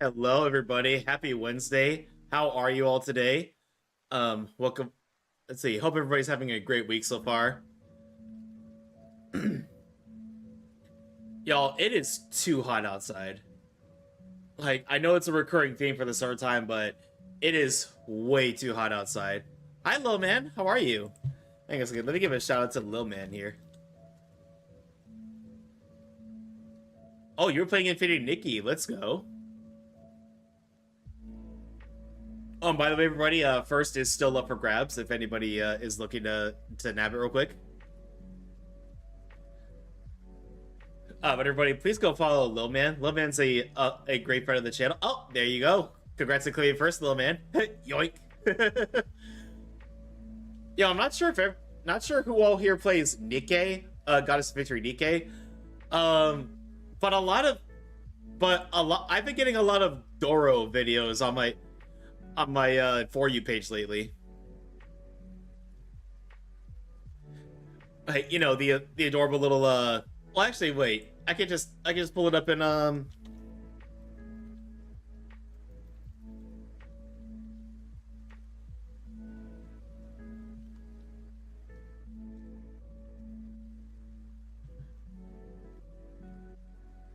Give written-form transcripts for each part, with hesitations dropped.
Hello, everybody. Happy Wednesday. How are you all today? Welcome. Let's see. Hope everybody's having a great week so far. Y'all, it is too hot outside. Like, I know it's a recurring theme for the summertime, but it is way too hot outside. Hi, Lil Man. How are you? Hang on a second. Let me give a shout out to Lil Man here. Oh, you're playing Infinity Nikki. Let's go. Oh, and by the way, everybody, first is still up for grabs if anybody is looking to nab it real quick. But everybody, please go follow Lil Man. Lil Man's a great friend of the channel. Oh, there you go. Congrats to clearing first, Lil Man. Yoink. Yeah, I'm not sure if not sure who all here plays Nikke, Goddess of Victory Nikke. But I've been getting a lot of Doro videos on my For You page lately. Like, you know, the adorable little well, actually, wait. I can just pull it up in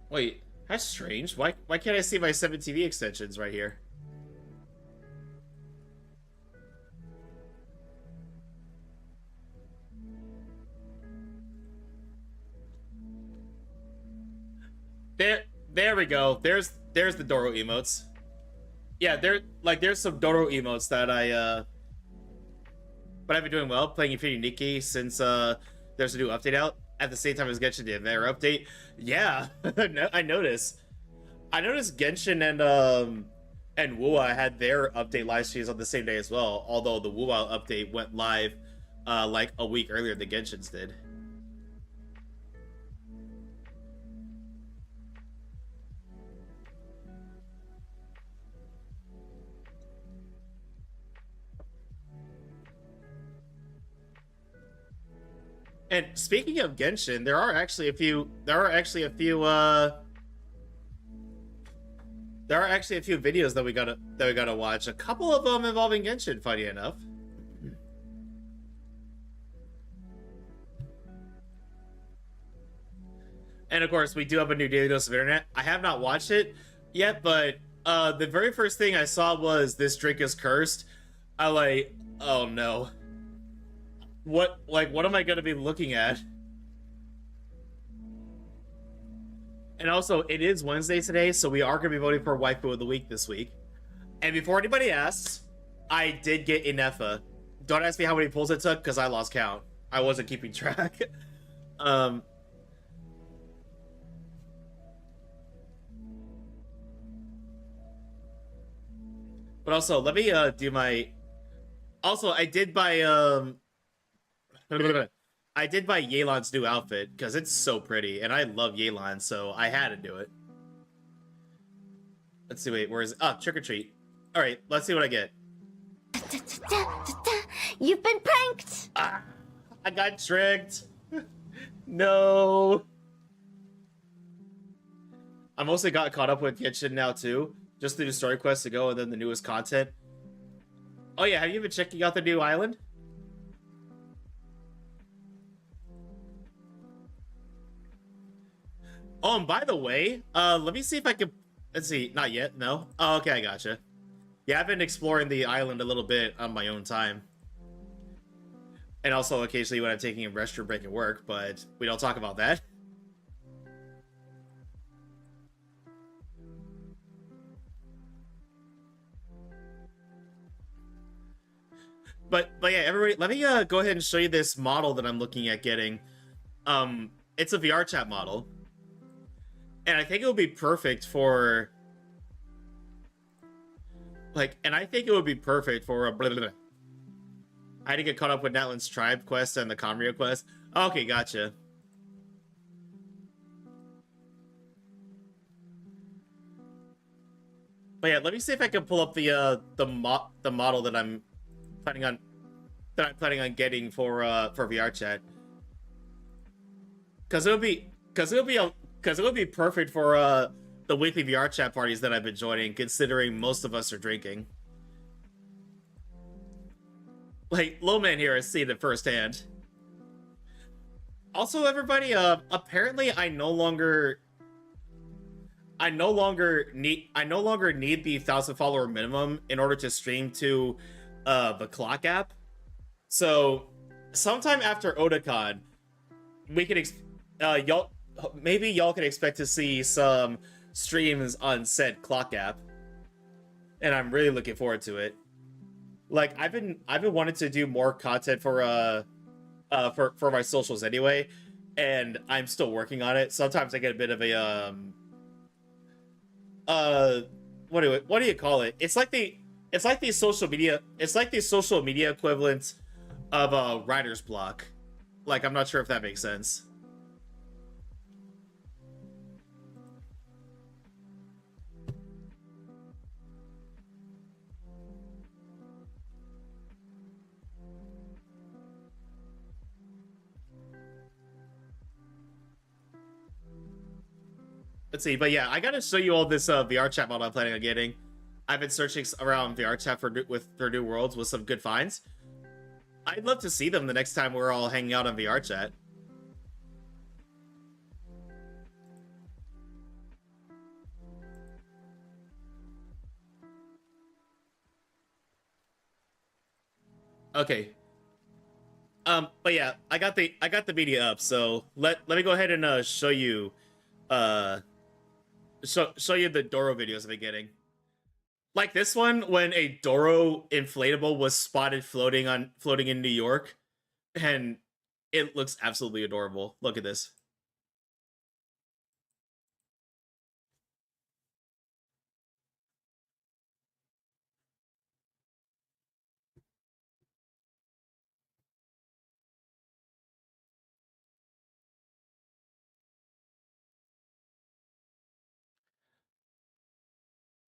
Wait, that's strange. Why can't I see my 7TV extensions right here? There we go. There's the Doro emotes. Yeah, there's some Doro emotes that but I've been doing well playing Infinity Nikki since there's a new update out at the same time as Genshin did their update. Yeah, I noticed. I noticed Genshin and Wuwa had their update live streams on the same day as well. Although the Wuwa update went live like a week earlier than Genshin's did. And speaking of Genshin, there are actually a few. There are actually a few. There are actually a few videos that we gotta watch. A couple of them involving Genshin. Funny enough. And of course, we do have a new Daily Dose of Internet. I have not watched it yet, but the very first thing I saw was this drink is cursed. I like, oh no. What am I gonna be looking at? And also, it is Wednesday today, so we are gonna be voting for Waifu of the Week this week. And before anybody asks, I did get Ineffa. Don't ask me how many pulls it took, because I lost count. I wasn't keeping track. um, but also, let me do my. Also, I did buy I did buy Yelan's new outfit because it's so pretty, and I love Yelan, so I had to do it. Let's see, wait, where is it? Oh, trick or treat. All right, let's see what I get. You've been pranked! Ah, I got tricked. No. I mostly got caught up with Genshin now too, just to do story quests to go, and then the newest content. Oh yeah, have you been checking out the new island? Oh, and by the way, let me see if I can. Let's see, not yet. No. Oh, okay, I gotcha. Yeah, I've been exploring the island a little bit on my own time, and also occasionally when I'm taking a restroom break at work. But we don't talk about that. But yeah, everybody, let me go ahead and show you this model that I'm looking at getting. It's a VR chat model. And I think it would be perfect for and I think it would be perfect for a blah, blah, blah. I had to get caught up with Natlan's tribe quest and the Comria quest. Okay, gotcha. But yeah, let me see if I can pull up the model that I'm planning on getting for VR chat. Cause it would be perfect for the weekly VR chat parties that I've been joining, considering most of us are drinking. Like, Lowman here has seen it firsthand. Also, everybody, apparently I no longer need the 1,000 follower minimum in order to stream to the clock app. So sometime after Otakon, we can y'all can expect to see some streams on said clock app, and I'm really looking forward to it. Like, I've been wanting to do more content for my socials anyway, and I'm still working on it. Sometimes I get a bit of a what do you call it? It's like the social media equivalent of a writer's block. Like, I'm not sure if that makes sense. Let's see, but yeah, I gotta show you all this VR chat model I'm planning on getting. I've been searching around VR chat for new worlds with some good finds. I'd love to see them the next time we're all hanging out on VR chat. Okay. But yeah, I got the media up, so let me go ahead and show you show you the Doro videos I've been getting. Like this one, when a Doro inflatable was spotted floating in New York, and it looks absolutely adorable. Look at this.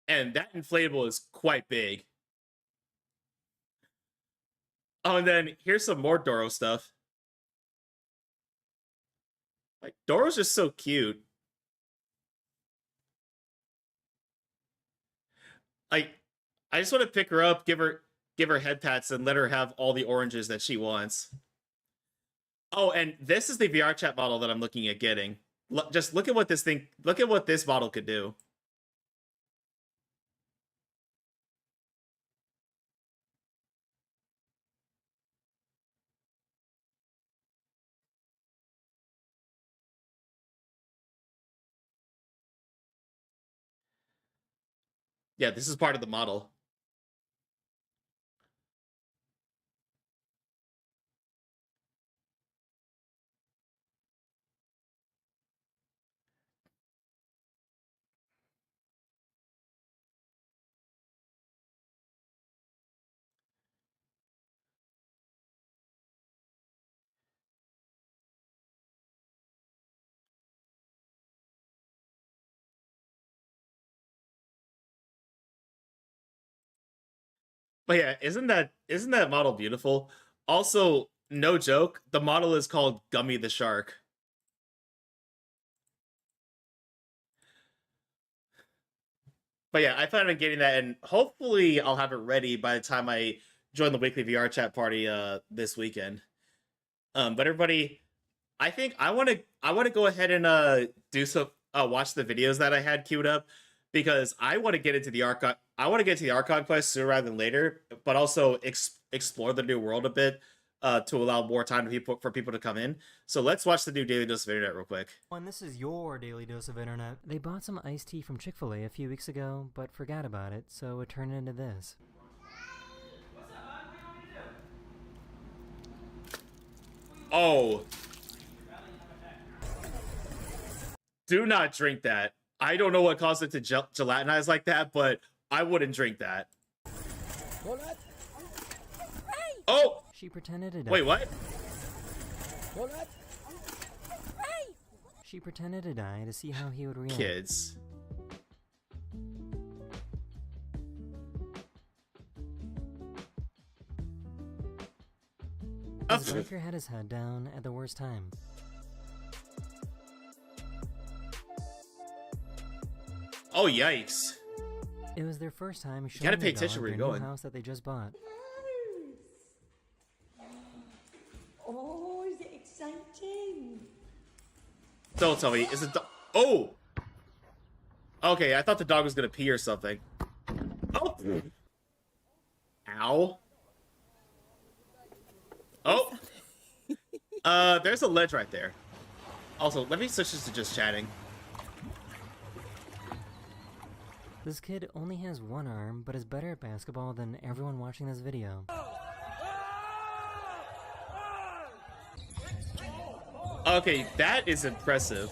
And that inflatable is quite big. Oh, and then here's some more Doro stuff. Like, Doro's just so cute. Like, I just want to pick her up, give her head pats, and let her have all the oranges that she wants. Oh, and this is the VR chat model that I'm looking at getting. Just look at what this model could do. Yeah, this is part of the model. But yeah, isn't that model beautiful? Also, no joke, the model is called Gummy the Shark. But yeah, I plan on getting that, and hopefully I'll have it ready by the time I join the weekly VR chat party this weekend. But everybody, I think I want to go ahead and do some watch the videos that I had queued up, because I want to get into the Archon. I want to get to the Archon quest sooner rather than later, but also explore the new world a bit to allow more time for people to come in. So let's watch the new Daily Dose of Internet real quick. And this is your Daily Dose of Internet. They bought some iced tea from Chick-fil-A a few weeks ago, but forgot about it, so it turned into this. Oh. Do not drink that. I don't know what caused it to gelatinize like that, but I wouldn't drink that. Oh! She pretended to die. Wait, what? She pretended to die to see how he would react. Kids. His biker had his head down at the worst time. Oh, yikes. It was their first time showing gotta pay their attention dog where their you're new going. house that they just bought. Oh, is it exciting? Don't tell me. Is it oh! Okay, I thought the dog was gonna pee or something. Oh! Ow. Oh! There's a ledge right there. Also, let me switch this to just chatting. This kid only has one arm, but is better at basketball than everyone watching this video. Okay, that is impressive.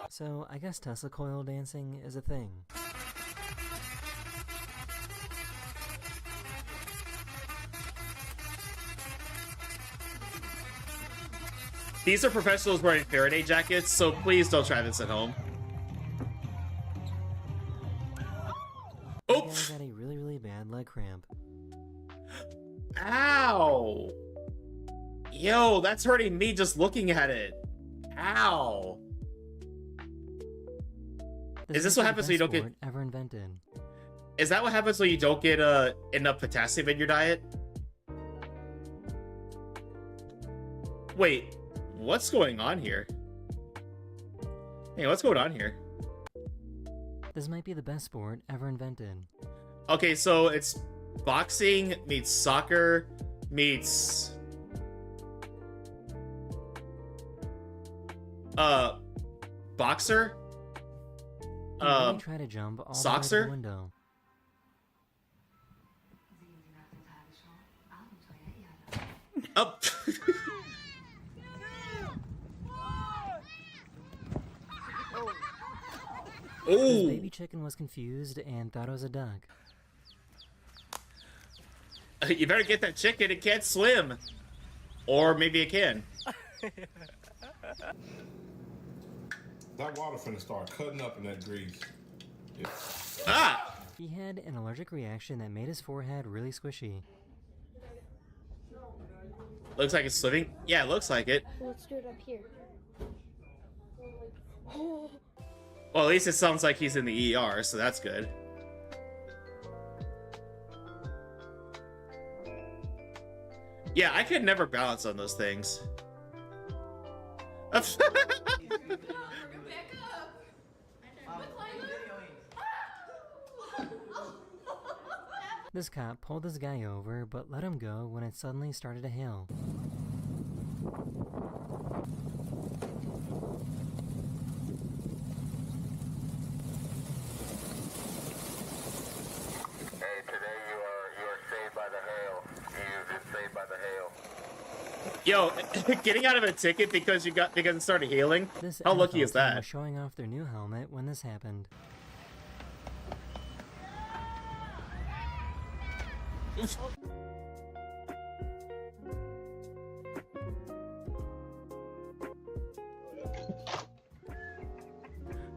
So, I guess Tesla coil dancing is a thing. These are professionals wearing Faraday jackets, so please don't try this at home. Oh! I got a really bad leg cramp. Ow! Yo, that's hurting me just looking at it. Ow! Is this what happens when you don't get... ever invented? Is that what happens when you don't get enough potassium in your diet? Wait, what's going on here? Hey, what's going on here? This might be the best sport ever invented. Okay, so it's boxing meets soccer meets boxer. Try to jump all the way to Soxer? the window. Up. This Oh. baby chicken was confused and thought it was a duck. You better get that chicken. It can't swim. Or maybe it can. That water finna start cutting up in that grease. Yeah. Ah! He had an allergic reaction that made his forehead really squishy. Looks like it's swimming. Yeah, it looks like it. Let's do it up here. Well, at least it sounds like he's in the ER, so that's good. Yeah, I could never balance on those things. This cop pulled this guy over, but let him go when it suddenly started to hail. Hey, today you are saved by the hail. You've been saved by the hail. Yo, getting out of a ticket because it started hailing. This How lucky NFL is team that? was showing off their new helmet when this happened.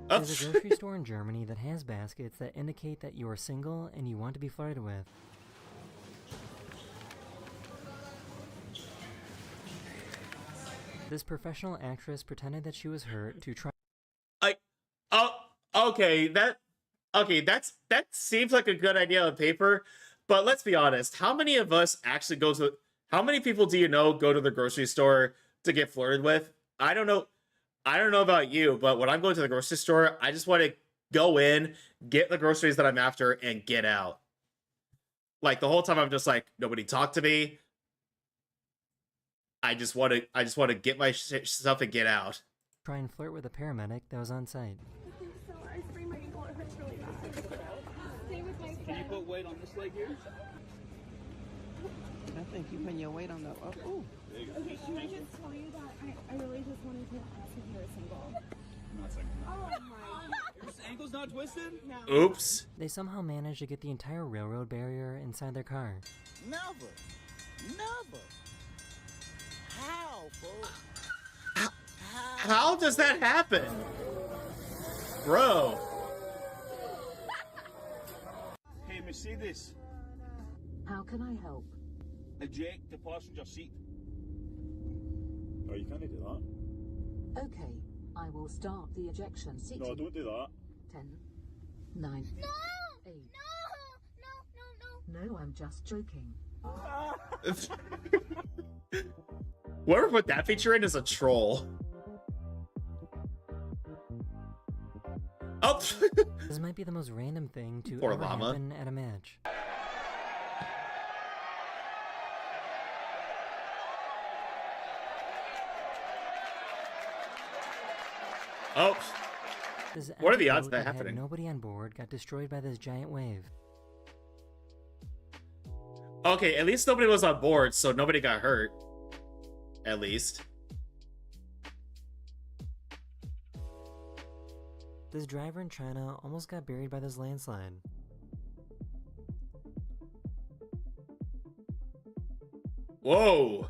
There's a grocery store in Germany that has baskets that indicate that you are single and you want to be flirted with. This professional actress pretended that she was hurt to try. Okay, that seems like a good idea on paper, but let's be honest. How many of us actually how many people do you know go to the grocery store to get flirted with? I don't know about you, but when I'm going to the grocery store, I just want to go in, get the groceries that I'm after, and get out. Like the whole time, I'm just like, nobody talk to me. I just want to get my stuff and get out. Try and flirt with a paramedic that was on site. So I sprained my ankle. It hurts really bad. Stay with my Can you put weight on this leg here? I think you putting your weight on the. Oh, ooh. Okay, can I just tell you that I really just wanted to ask if you were single. I'm not saying. Oh my. Your ankle's not twisted? No. Oops. They somehow managed to get the entire railroad barrier inside their car. Never. Never. How, fool? How does that happen? Bro. Hey, Mercedes. How can I help? Eject the passenger seat. Oh, you can't do that. Okay, I will start the ejection seat. No, don't do that. 10, 9, 8. No, I'm just joking. Whoever put that feature in is a troll. Oh! This might be the most random thing to Poor ever llama. happen at a match. Oh! This What are the epic odds of boat that had happening? Nobody on board got destroyed by this giant wave. Okay, at least nobody was on board, so nobody got hurt. At least. This driver in China almost got buried by this landslide. Whoa!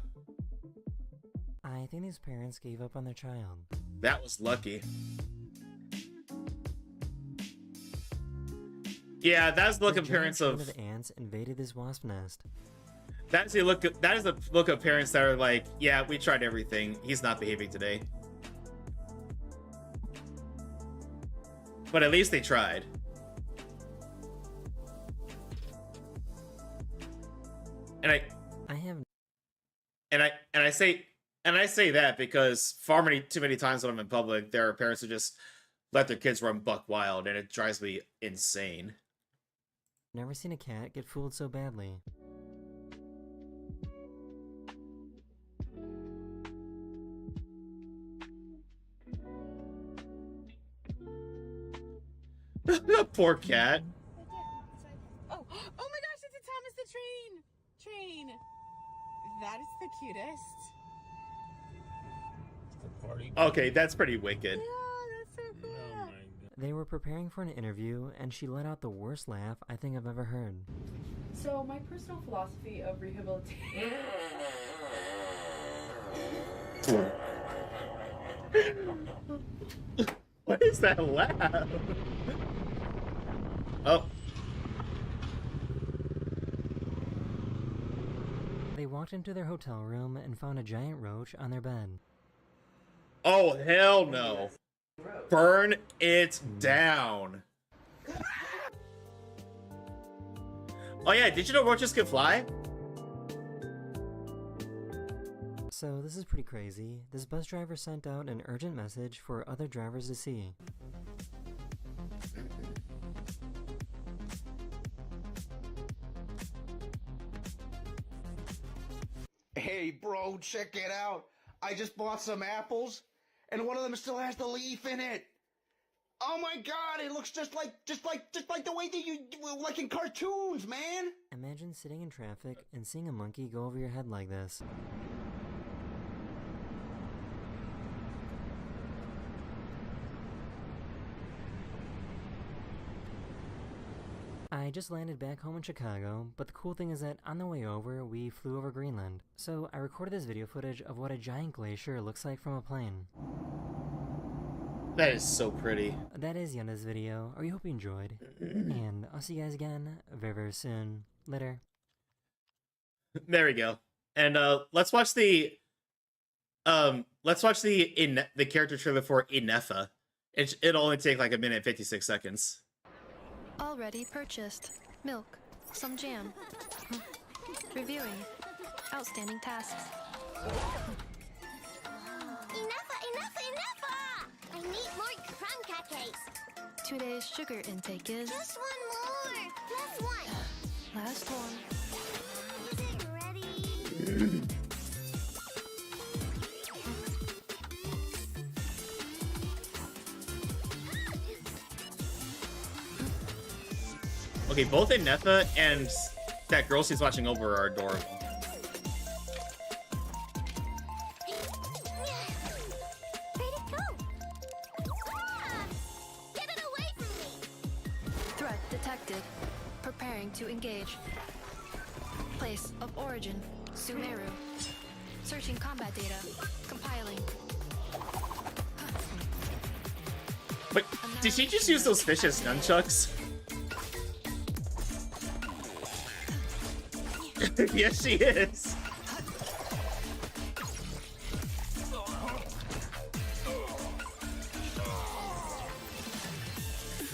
I think these parents gave up on their child. That was lucky. Yeah, that's the look This of parents giant of... train of ants invaded this wasp nest. That's the look. That is the look of parents that are like, yeah, we tried everything. He's not behaving today. But at least they tried. And I have and I say that because too many times when I'm in public, there are parents who just let their kids run buck wild, and it drives me insane. never seen a cat get fooled so badly. Poor cat. Oh my gosh, it's a Thomas the Train. That is the cutest. Okay, that's pretty wicked. That's so cool. They were preparing for an interview, and she let out the worst laugh I think I've ever heard. So my personal philosophy of rehabilitation. What is that laugh? Oh. They walked into their hotel room and found a giant roach on their bed. Oh, hell no. Burn it down. Oh yeah, did you know roaches can fly? So this is pretty crazy. This bus driver sent out an urgent message for other drivers to see. Hey, bro, check it out. I just bought some apples, and one of them still has the leaf in it. Oh my god, it looks just like the way that you like in cartoons, man. Imagine sitting in traffic and seeing a monkey go over your head like this. I just landed back home in Chicago, but the cool thing is that on the way over, we flew over Greenland. So I recorded this video footage of what a giant glacier looks like from a plane. That is so pretty. That is the end of this video. I hope you enjoyed. And I'll see you guys again very, very soon. Later. There we go. And let's watch the character trailer for Ineffa. It'll only take like 1 minute and 56 seconds. Already purchased. Milk. Some jam. Reviewing. Outstanding tasks. Ineffa! I need more crumb cakes. Today's sugar intake is... Just one more. Last one. Last one. Is it ready? Okay, both Ineffa and that girl she's watching over are adorable. Where'd it go? Ah! Get it away from me! Threat detected. Preparing to engage. Place of origin. Sumeru. Searching combat data. Compiling. But did she just use those fish as nunchucks? Yes, she is.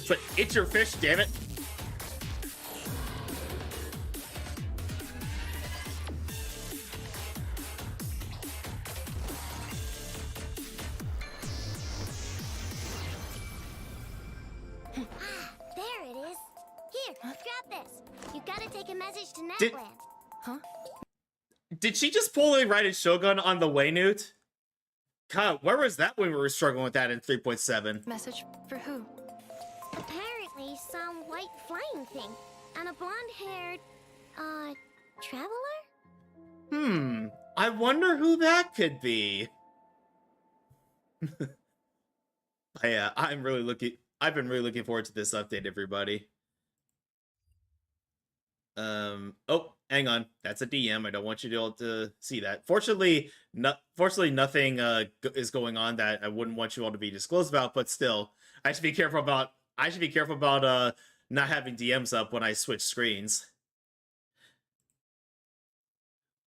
But it's your fish, damn it. There it is. Here, grab this. You gotta take a message to Did- Natlan. Huh? Did she just pull a Raiden Shogun on the way, Newt? God, where was that when we were struggling with that in 3.7? Message for who? Apparently, some white flying thing. And a blonde-haired, traveler? I wonder who that could be. Yeah, I've been really looking forward to this update, everybody. Oh, hang on. That's a DM. I don't want you to be able to see that. Fortunately, nothing is going on that I wouldn't want you all to be disclosed about, but still, I should be careful about not having DMs up when I switch screens.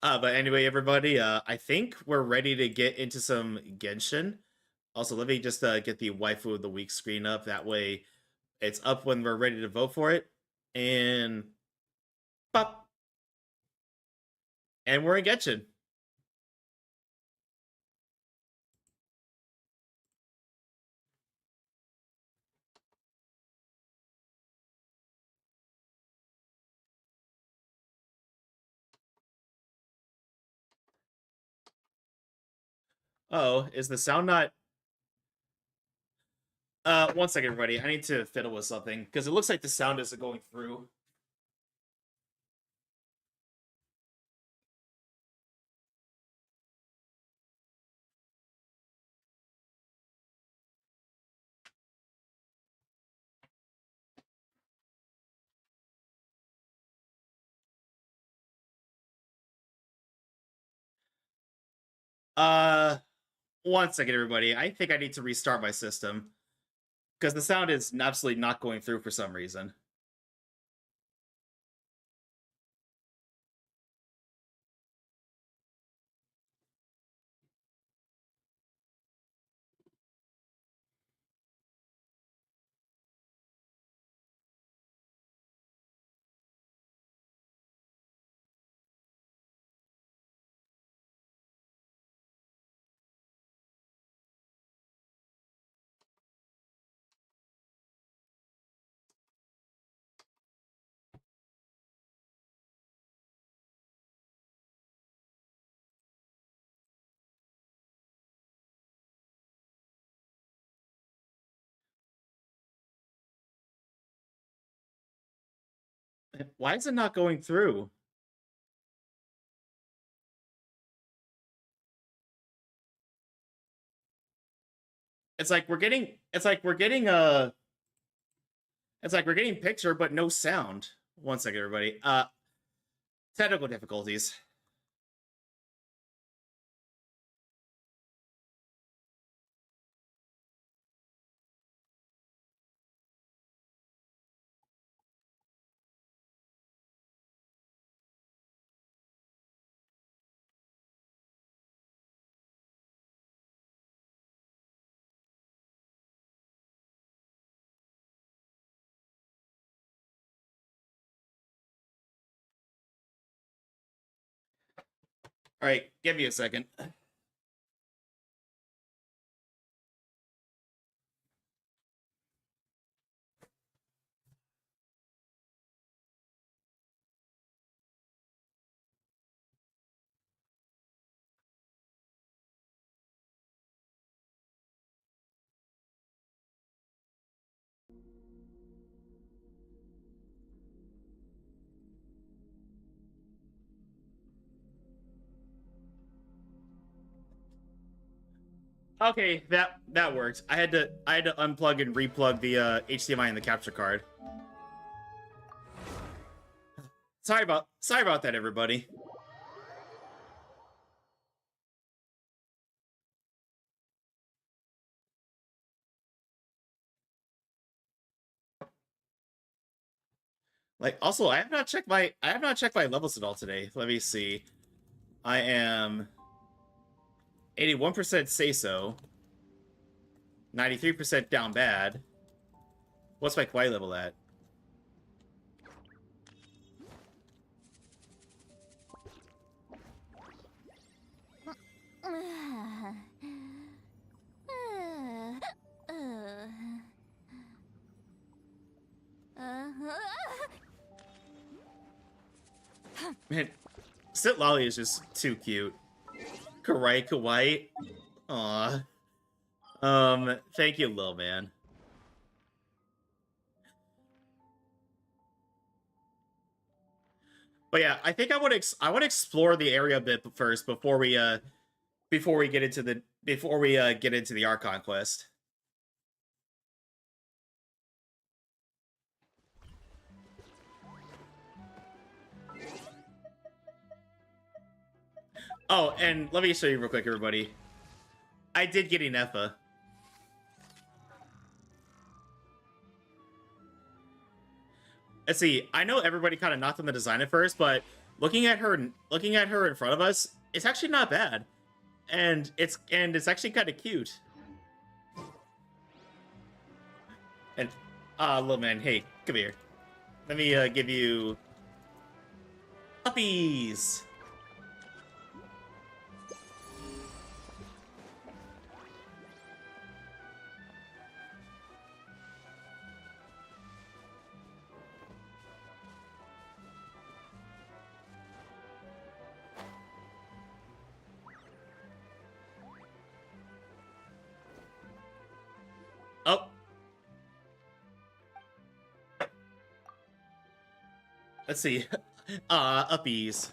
But anyway, everybody, I think we're ready to get into some Genshin. Also, let me just get the Waifu of the Week screen up. That way, it's up when we're ready to vote for it. And pop. And we're in Genshin. Oh, is the sound not... one second, everybody. I need to fiddle with something, because it looks like the sound isn't going through. One second, everybody. I think I need to restart my system, because the sound is absolutely not going through for some reason. Why is it not going through? It's like we're getting picture but no sound. One second, everybody. Technical difficulties. All right, give me a second. Okay, that worked. I had to unplug and replug the HDMI in the capture card. Sorry about that, everybody. Like, also, I have not checked my levels at all today. Let me see. I am 81% say so. 93% down bad. What's my Kurai level at? Man, Sit Lolly is just too cute. Kurai Kawaii. Aw. Thank you, Lil Man. But yeah, I think I want to explore the area a bit first before we get into the Archon quest. Oh, and let me show you real quick, everybody. I did get Ineffa. Let's see. I know everybody kind of knocked on the design at first, but looking at her in front of us, it's actually not bad, and it's actually kind of cute. And little man, hey, come here. Let me give you puppies. Oh. Let's see. Uppies.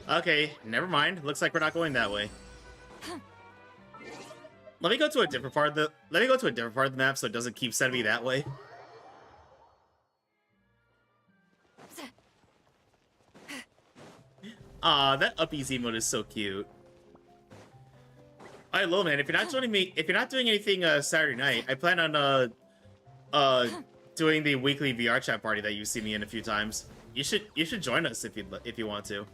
Okay, never mind. Looks like we're not going that way. Let me go to a different part of the map so it doesn't keep sending me that way. That Uppies emote is so cute. Alright, Lil Man, if you're not doing anything Saturday night, I plan on doing the weekly VR chat party that you've seen me in a few times. You should join us if you want to.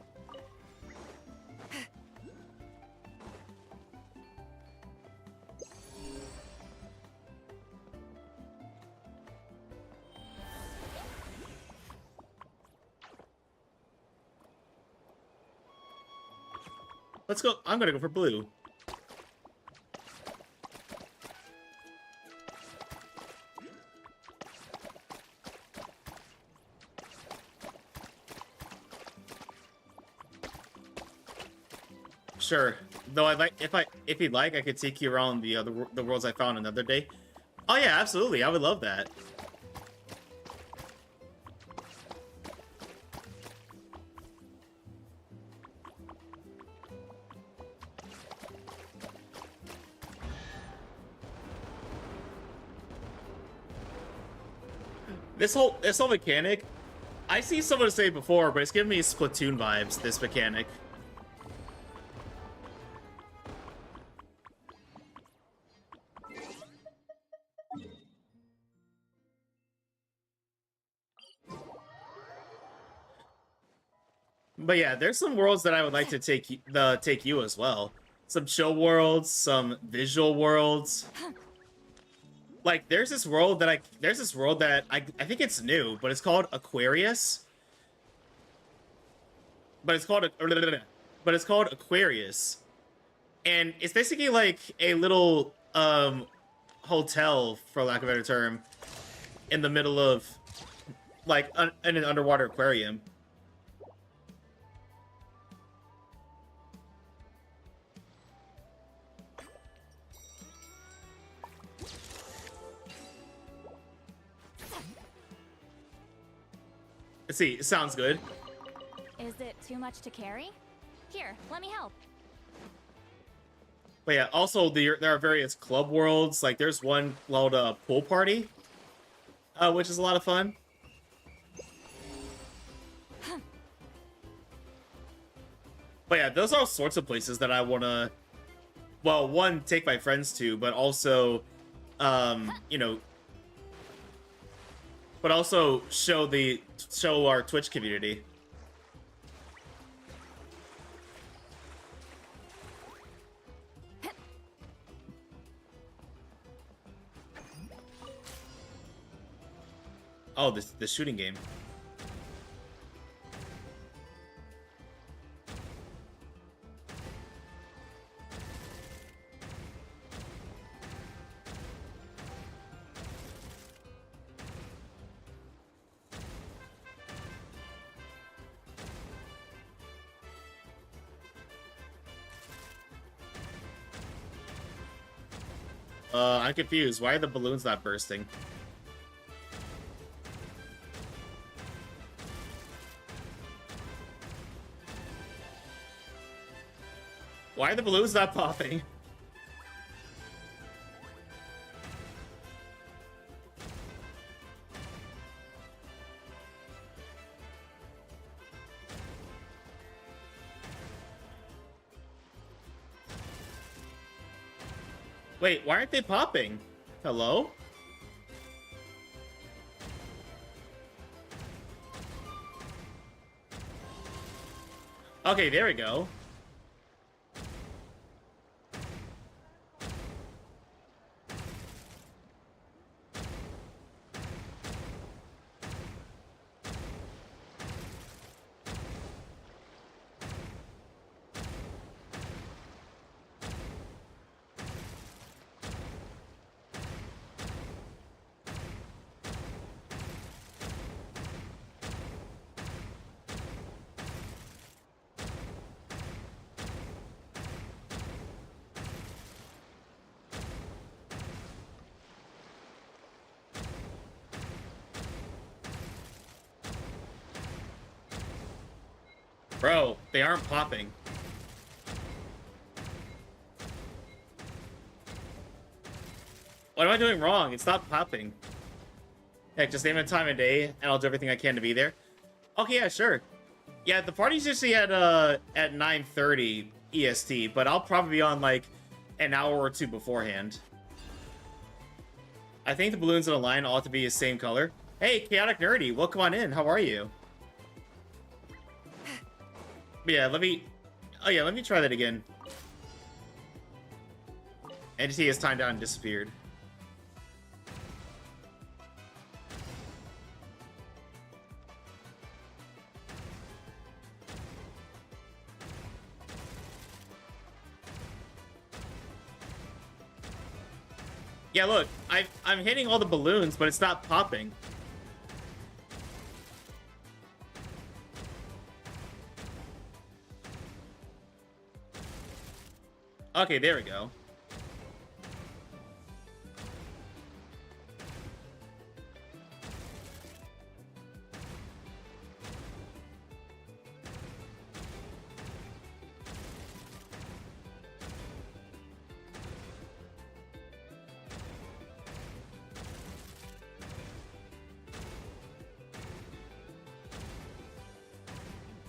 Let's go. I'm gonna go for blue. Sure. Though if you'd like, I could take you around the worlds I found another day. Oh yeah, absolutely. I would love that. This whole mechanic, I see someone say it before, but it's giving me Splatoon vibes, this mechanic. But yeah, there's some worlds that I would like to take you as well. Some chill worlds, some visual worlds. Like there's this world that I think it's new, but it's called Aquarius. But it's called Aquarius. And it's basically like a little hotel, for lack of a better term, in the middle of like in an underwater aquarium. Let's see, sounds good. Is it too much to carry? Here, let me help. But yeah, also there are various club worlds. Like there's one called Pool Party, which is a lot of fun. But yeah, those are all sorts of places that I want to, well, one, take my friends to, but also, you know, but also show our Twitch community. Oh, the shooting game. I'm confused. Why are the balloons not bursting? Why are the balloons not popping? Wait, why aren't they popping? Hello? Okay, there we go. Bro, they aren't popping. What am I doing wrong? It's not popping. Heck, just name a time of day, and I'll do everything I can to be there. Okay, yeah, sure. Yeah, the party's usually at 9:30 EST, but I'll probably be on, like, an hour or two beforehand. I think the balloons in the line ought to be the same color. Hey, Chaotic Nerdy, welcome on in. How are you? Yeah, let me try that again. Entity has timed out and disappeared. Yeah, look, I'm hitting all the balloons, but it's not popping. Okay, there we go.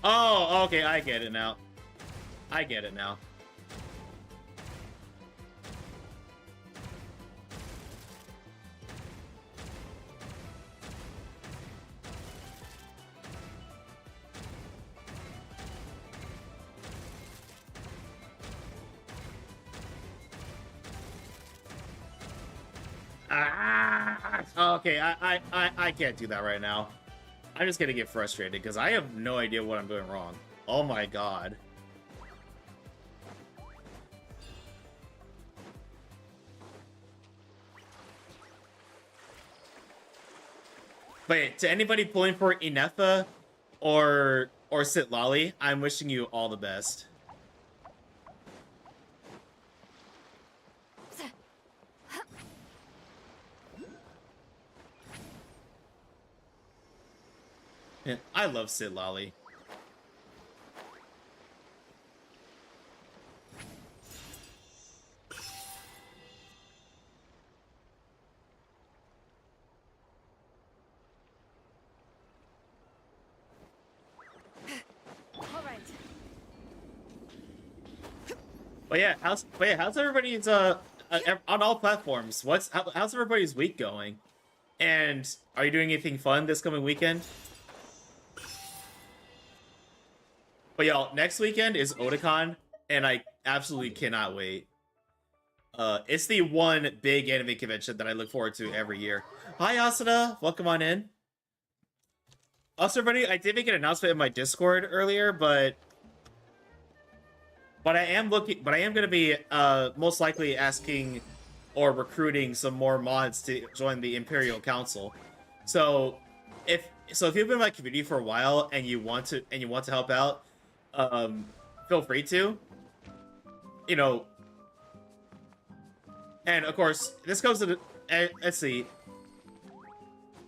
Oh, okay, I get it now. I get it now. Okay, I can't do that right now. I'm just gonna get frustrated because I have no idea what I'm doing wrong. Oh my god. Wait, to anybody pulling for Ineffa or Sitlali, I'm wishing you all the best. Yeah, I love Sitlali. But yeah, how's everybody's on all platforms? How's everybody's week going? And are you doing anything fun this coming weekend? But y'all, next weekend is Otakon, and I absolutely cannot wait. It's the one big anime convention that I look forward to every year. Hi, Asuna. Welcome on in. Also, everybody, I did make an announcement in my Discord earlier, but I am going to be most likely asking or recruiting some more mods to join the Imperial Council. So if you've been in my community for a while and you want to help out, feel free to. You know, and of course this goes to the, let's see.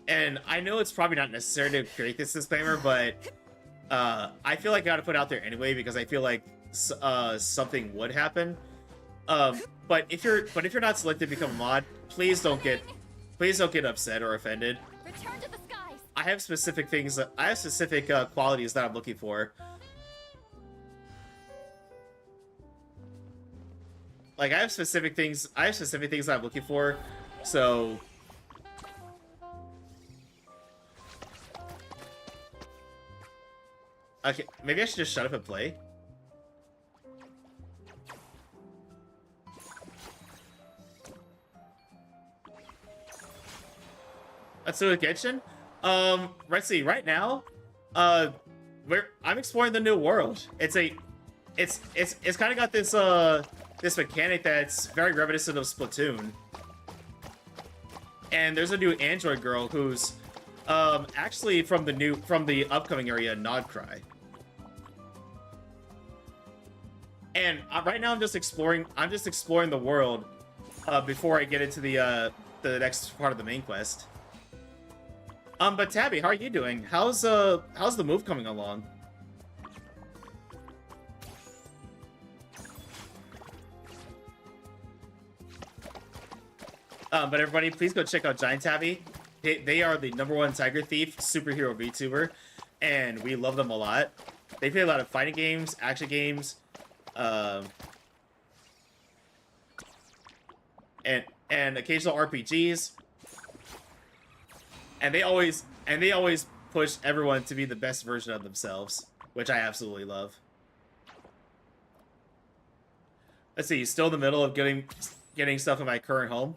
And I know it's probably not necessary to create this disclaimer, but I feel like I gotta put it out there anyway because I feel like something would happen. But if you're not selected to become a mod, please don't get upset or offended. Return to the skies. I have specific things. I have specific qualities that I'm looking for. Like I have specific things that I'm looking for. So. Okay, maybe I should just shut up and play. Let's do a Genshin. Let's see. Right now, I'm exploring the new world. It's kind of got this this mechanic that's very reminiscent of Splatoon. And there's a new android girl who's actually from the upcoming area, Nodcry. And right now I'm just exploring the world before I get into the next part of the main quest. But Tabby, how are you doing? How's the move coming along? But everybody, please go check out Giant Tabby. They are the #1 Tiger Thief superhero VTuber, and we love them a lot. They play a lot of fighting games, action games, and occasional RPGs. And they always push everyone to be the best version of themselves, which I absolutely love. Let's see, still in the middle of getting stuff in my current home.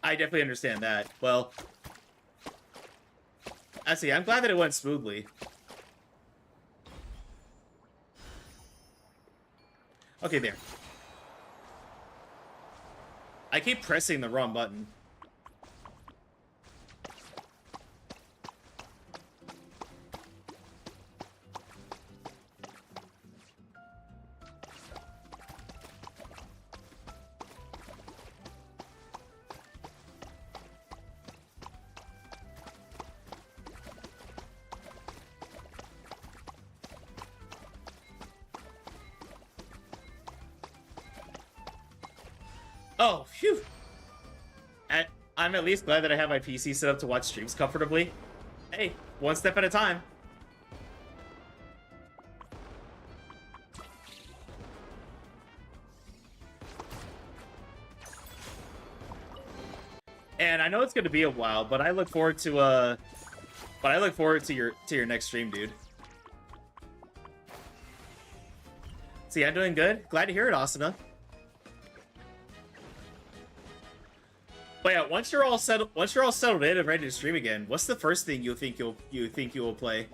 I definitely understand that. Well, I see. I'm glad that it went smoothly. Okay, there. I keep pressing the wrong button. Oh, phew. I'm at least glad that I have my PC set up to watch streams comfortably. Hey, one step at a time. And I know it's going to be a while, but I look forward to your next stream, dude. See, I'm doing good. Glad to hear it, Asuna. But yeah, once you're all settled in and ready to stream again, what's the first thing you think you will play?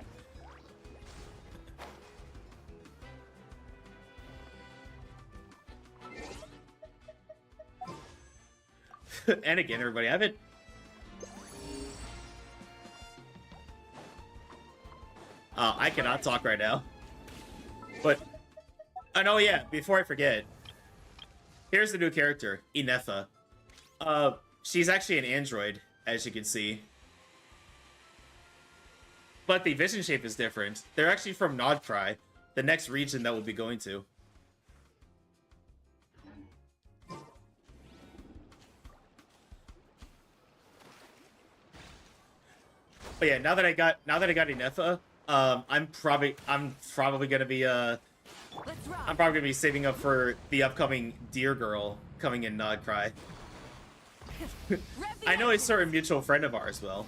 And again, everybody, I cannot talk right now. But oh yeah, before I forget, here's the new character, Ineffa. She's actually an android, as you can see. But the vision shape is different. They're actually from Nodcry, the next region that we'll be going to. But yeah, now that I got Ineffa, I'm probably gonna be saving up for the upcoming Deer Girl coming in Nodcry. I know a certain mutual friend of ours will.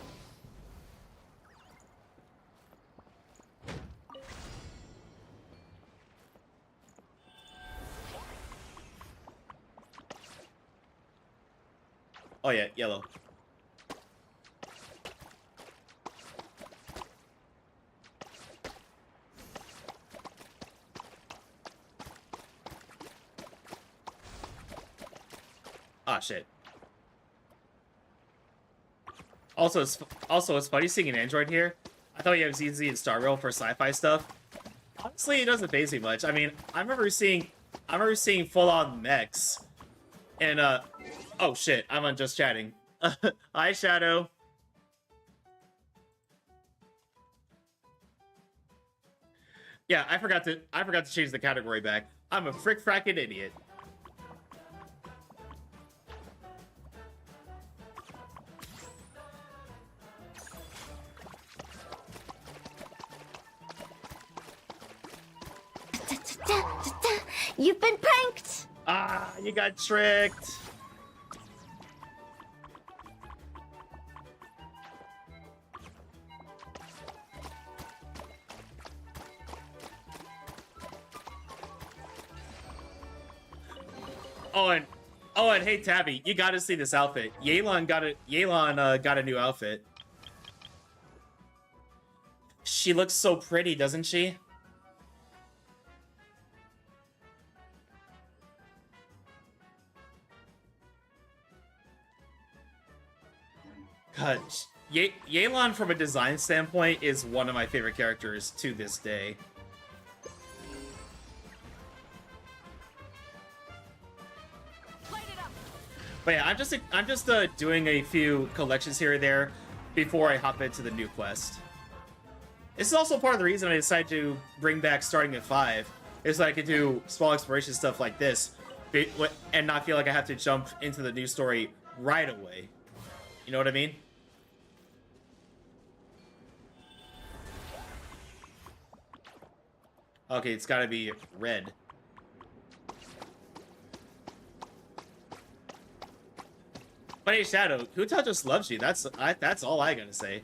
Oh yeah, yellow. Ah, shit. Also, it's funny seeing an android here. I thought you have ZZ and Star Rail for sci-fi stuff. Honestly, it doesn't faze me much. I mean, I remember seeing full-on mechs. And, oh shit, I'm on just chatting. Hi, Shadow. Yeah, I forgot to change the category back. I'm a frick-frackin' idiot. You've been pranked! Ah, you got tricked. Oh, and hey Tabby, you gotta see this outfit. Yelan got a new outfit. She looks so pretty, doesn't she? God, Yelan from a design standpoint is one of my favorite characters to this day. But yeah, I'm just doing a few collections here and there before I hop into the new quest. This is also part of the reason I decided to bring back starting at 5, is so I could do small exploration stuff like this, and not feel like I have to jump into the new story right away. You know what I mean? Okay, it's gotta be red. But hey, Shadow, Huta just loves you. That's all I gotta say.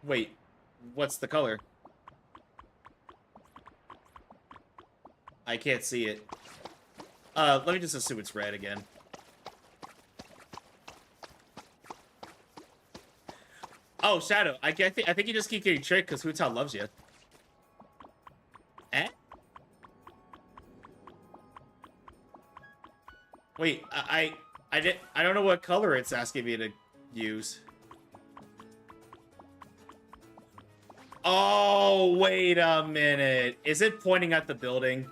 Wait, what's the color? I can't see it. Let me just assume it's red again. Oh, Shadow, I think you just keep getting tricked because Huta loves you. Eh? Wait, I don't know what color it's asking me to use. Oh, wait a minute. Is it pointing at the building?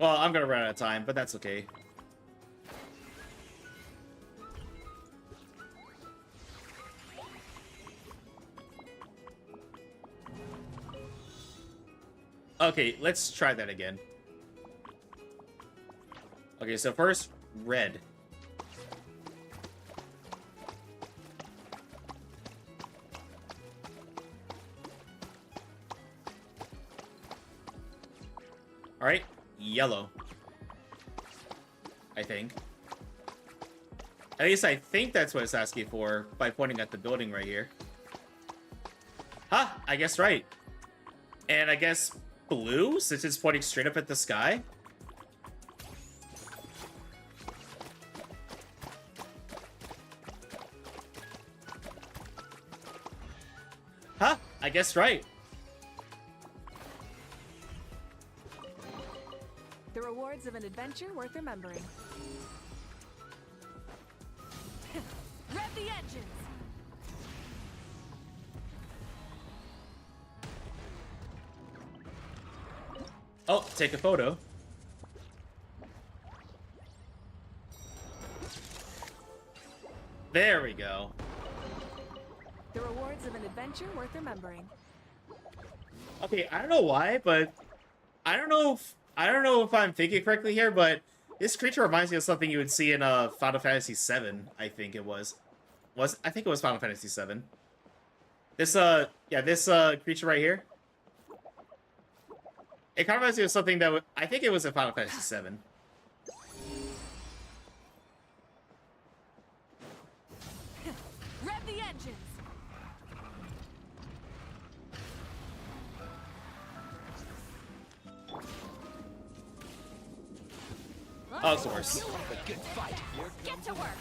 Well, I'm gonna run out of time, but that's okay. Okay, let's try that again. Okay, so first, red. Alright, yellow. I think. At least I think that's what it's asking for by pointing at the building right here. Ha! I guess right. And I guess blue, since it's pointing straight up at the sky? Huh? I guess right. The rewards of an adventure worth remembering. Rev the engines! Oh, take a photo. There we go. The rewards of an adventure worth remembering. Okay, I don't know why, but I don't know if I'm thinking correctly here, but this creature reminds me of something you would see in Final Fantasy VII. I think it was. I think it was Final Fantasy VII. This creature right here. It kind of reminds me of something that I think it was in Final Fantasy VII. Rev the engines. Oh, it's worse. Get to work.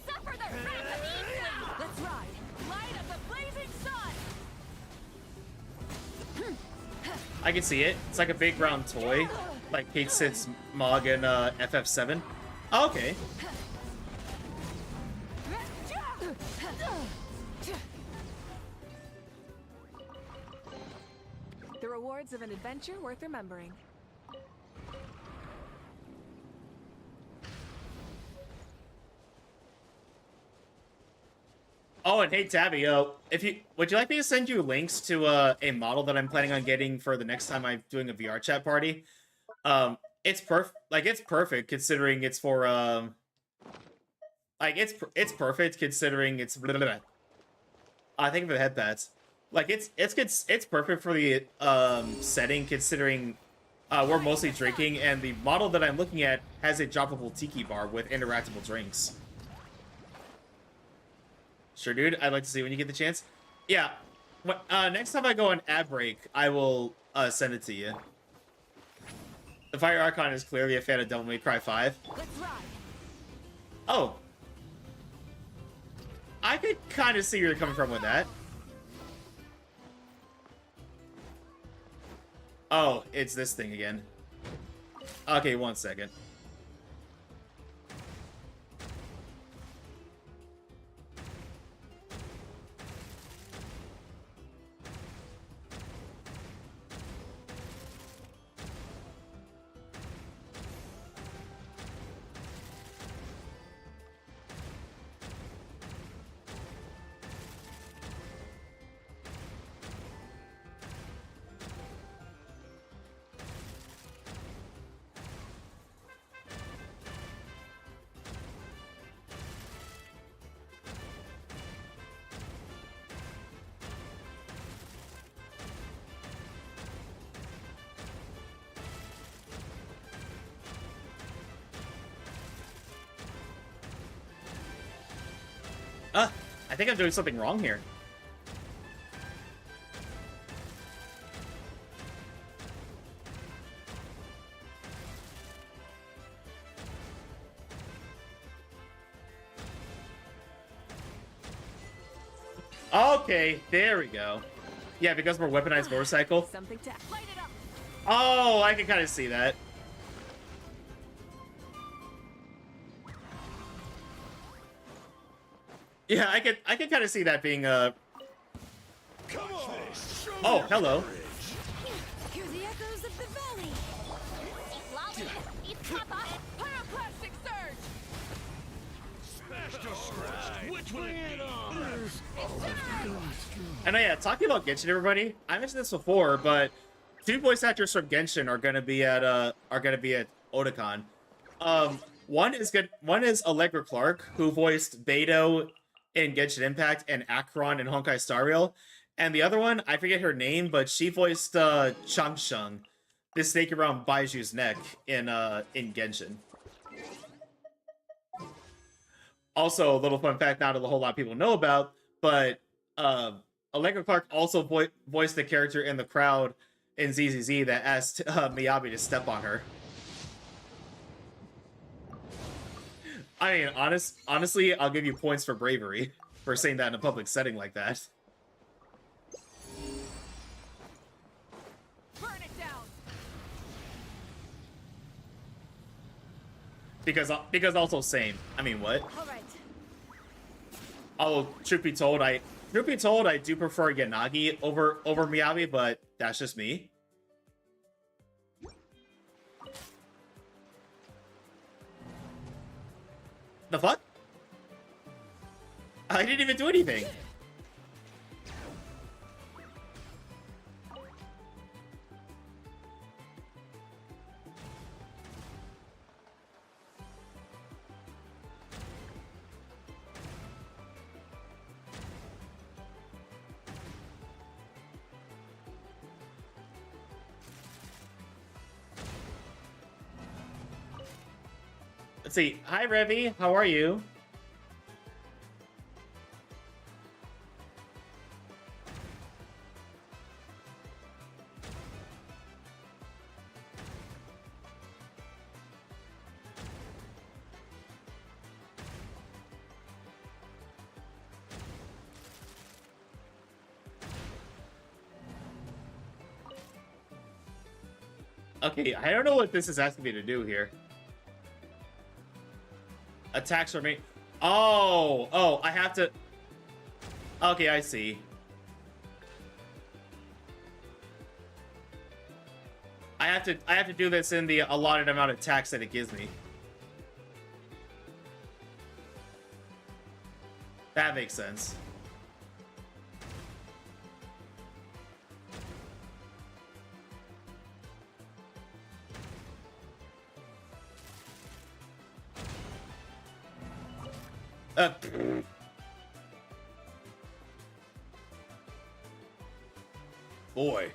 Suffer the wrath of Ineffa. Let's ride. Light of the blazing sun. I can see it. It's like a big round toy, like Kate Sid's Mog in FF7. Oh, okay. The rewards of an adventure worth remembering. Oh, and hey Tabby, would you like me to send you links to a model that I'm planning on getting for the next time I'm doing a VR chat party? It's perfect considering it's for it's perfect considering it's blah, blah, blah. I think of the headpads. Like it's perfect for the setting considering we're mostly drinking, and the model that I'm looking at has a droppable tiki bar with interactable drinks. Sure, dude. I'd like to see when you get the chance. Yeah. Next time I go on ad break, I will send it to you. The Fire Archon is clearly a fan of Devil May Cry 5. Let's ride. Oh. I could kind of see where you're coming from with that. Oh, it's this thing again. Okay, 1 second. I think I'm doing something wrong here. Okay, there we go. Yeah, because we're weaponized motorcycle. Something to light it up. Oh, I can kind of see that. Yeah, I can kind of see that being Come on, oh, hello. Hear the echoes of the valley. Pyroclastic surge. smash to scratch. Which will it be? And yeah, talking about Genshin, everybody. I mentioned this before, but 2 voice actors from Genshin are gonna be at Otakon. One is Allegra Clark, who voiced Beidou in Genshin Impact and Akron in Honkai Star Rail. And the other one, I forget her name, but she voiced Changsheng, the snake around Baiju's neck in Genshin. Also, a little fun fact not a whole lot of people know about, but Allegra Clark also voiced the character in the crowd in ZZZ that asked Miyabi to step on her. I mean, honestly, I'll give you points for bravery for saying that in a public setting like that. Burn it down. Because also same. I mean, what? All right. Although truth be told, I do prefer Yanagi over Miyabi, but that's just me. The fuck? I didn't even do anything. Let's see. Hi, Revy. How are you? Okay, I don't know what this is asking me to do here. Attacks remain. Oh, I have to. Okay, I see. I have to do this in the allotted amount of attacks that it gives me. That makes sense. Boy.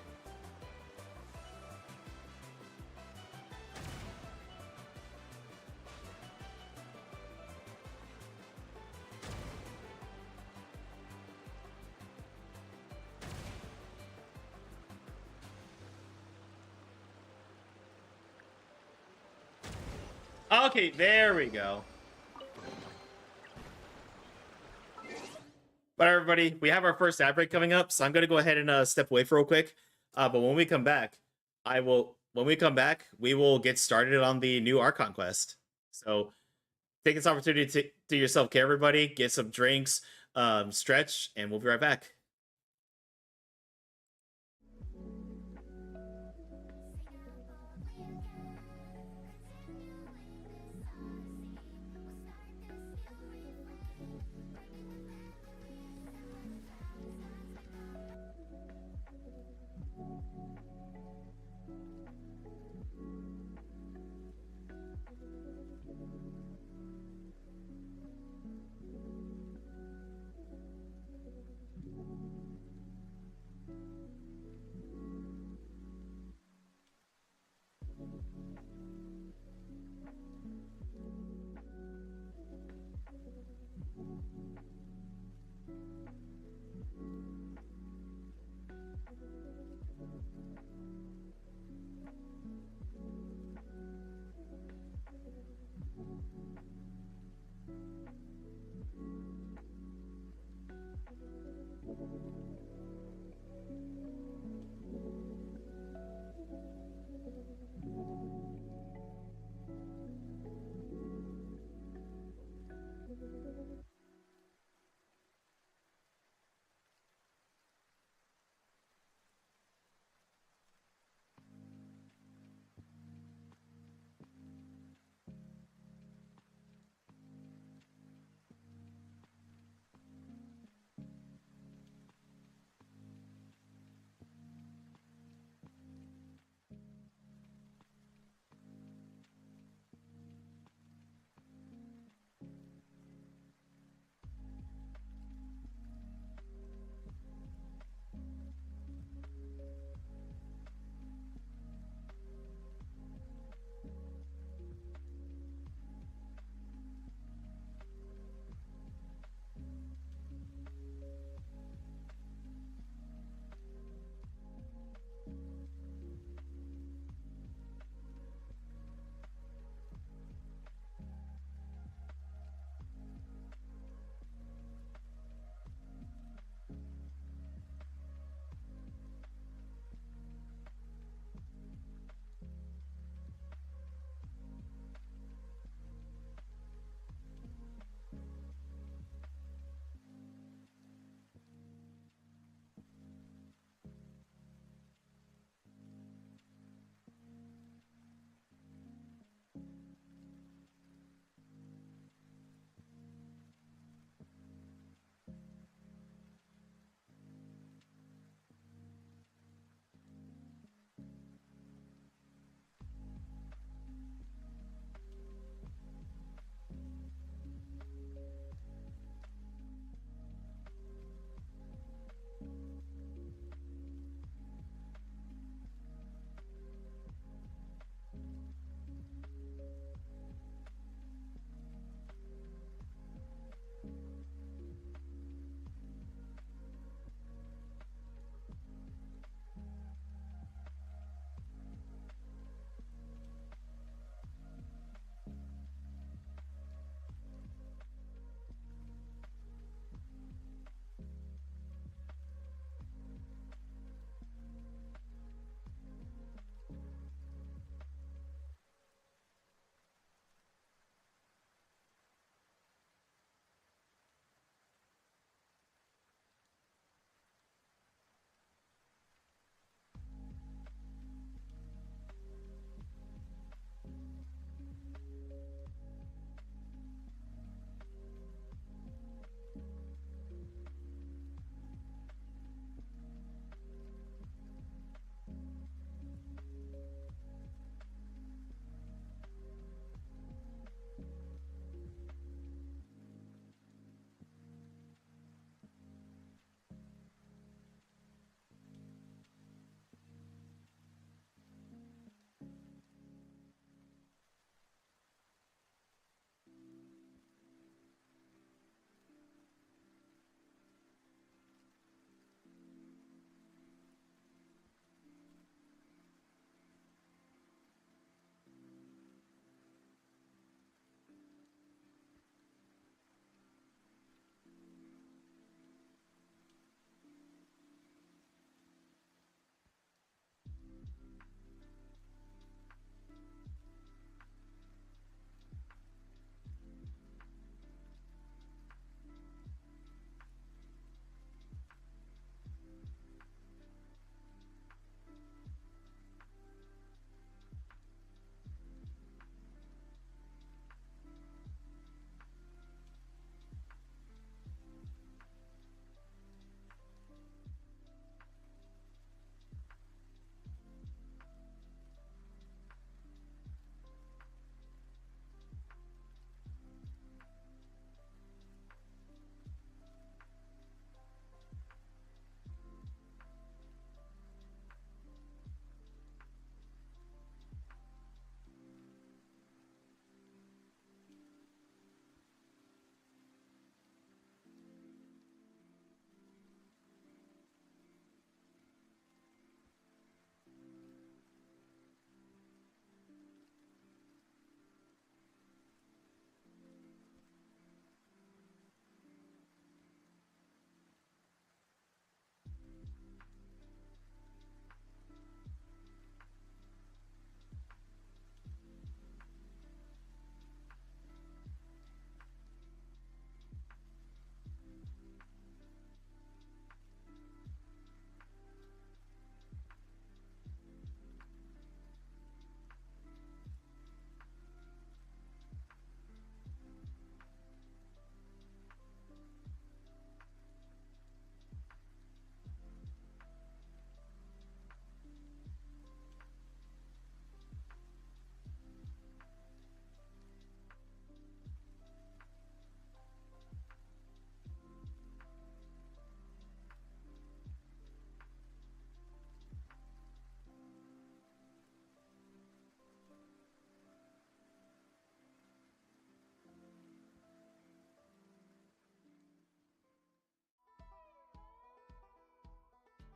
Okay, there we go. But everybody, we have our first ad break coming up, so I'm gonna go ahead and step away for real quick. But when we come back, we will get started on the new Archon quest. So take this opportunity to do yourself care, everybody. Get some drinks, stretch, and we'll be right back.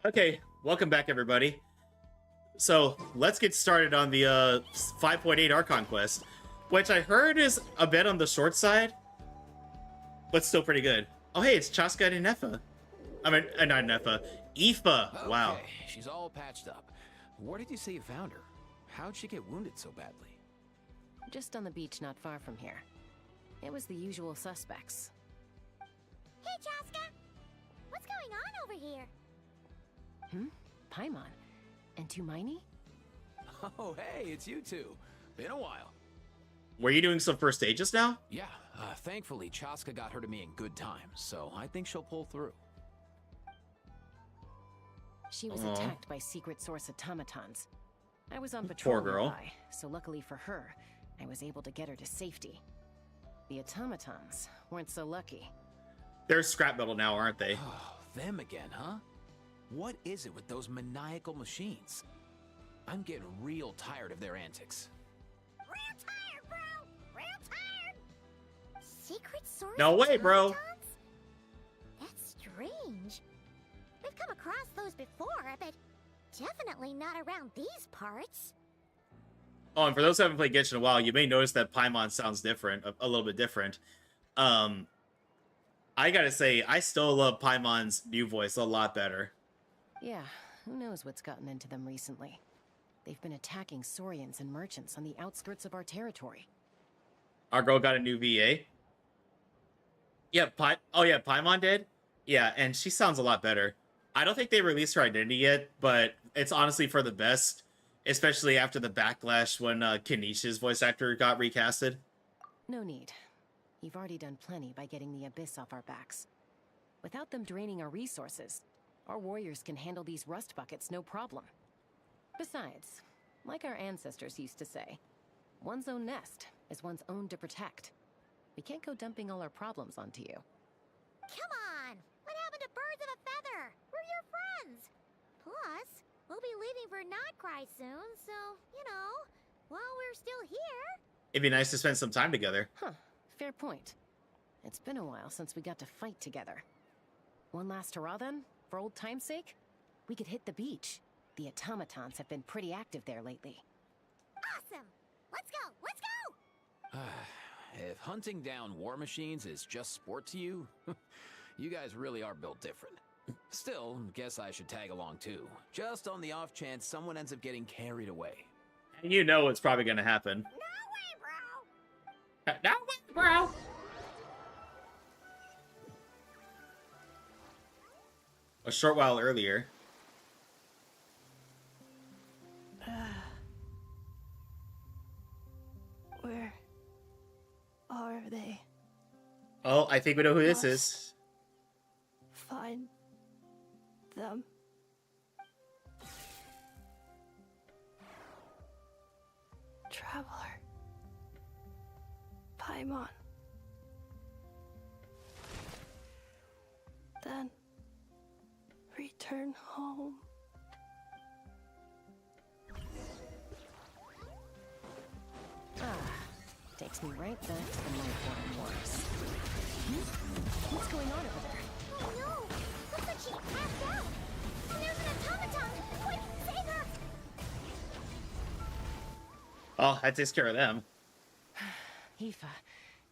Okay, welcome back, everybody. So, let's get started on the 5.8 Archon quest, which I heard is a bit on the short side, but still pretty good. Oh, hey, it's Chaska and Ineffa. I mean, not Ineffa. Aoife. Wow. Okay, she's all patched up. Where did you say you found her? How'd she get wounded so badly? Just on the beach not far from here. It was the usual suspects. Hey, Chaska! What's going on over here? Paimon? And Tumaini? Oh, hey, it's you two. Been a while. Were you doing some first aid just now? Yeah, thankfully Chaska got her to me in good time, so I think she'll pull through. She was attacked by secret source automatons. I was on patrol nearby, so luckily for her, I was able to get her to safety. The automatons weren't so lucky. They're scrap metal now, aren't they? Oh, them again, huh? What is it with those maniacal machines? I'm getting real tired of their antics. Real tired, bro! Real tired! Secret source No way, bro! automatons? That's strange. We've come across those before, but definitely not around these parts. Oh, and for those who haven't played Genshin in a while, you may notice that Paimon sounds different, a little bit different. I gotta say, I still love Paimon's new voice a lot better. Yeah, who knows what's gotten into them recently. They've been attacking Saurians and merchants on the outskirts of our territory. Our girl got a new VA. Yeah, Paimon did? Yeah, and she sounds a lot better. I don't think they released her identity yet, but it's honestly for the best, especially after the backlash when Kanish's voice actor got recasted. No need. You've already done plenty by getting the Abyss off our backs. Without them draining our resources, our warriors can handle these rust buckets no problem. Besides, like our ancestors used to say, one's own nest is one's own to protect. We can't go dumping all our problems onto you. Come on! What happened to birds of a feather? We're your friends! Plus, we'll be leaving for Notcry soon, so, you know, while we're still here... It'd be nice to spend some time together. Huh, fair point. It's been a while since we got to fight together. One last hurrah then, for old time's sake? We could hit the beach. The automatons have been pretty active there lately. Awesome! Let's go! Let's go! If hunting down war machines is just sport to you, you guys really are built different. Still, guess I should tag along too, just on the off chance someone ends up getting carried away. And you know what's probably gonna happen. No way, bro! No way, bro! A short while earlier. Where are they? Oh, I think we know who this is. Find them. Traveler. Paimon. Then return home. Takes me right back to the Nightborn Wars. What's going on over there? Oh no! Looks like she passed out! And there's an automaton! Quick, save her! Oh, that takes care of them. Aoife,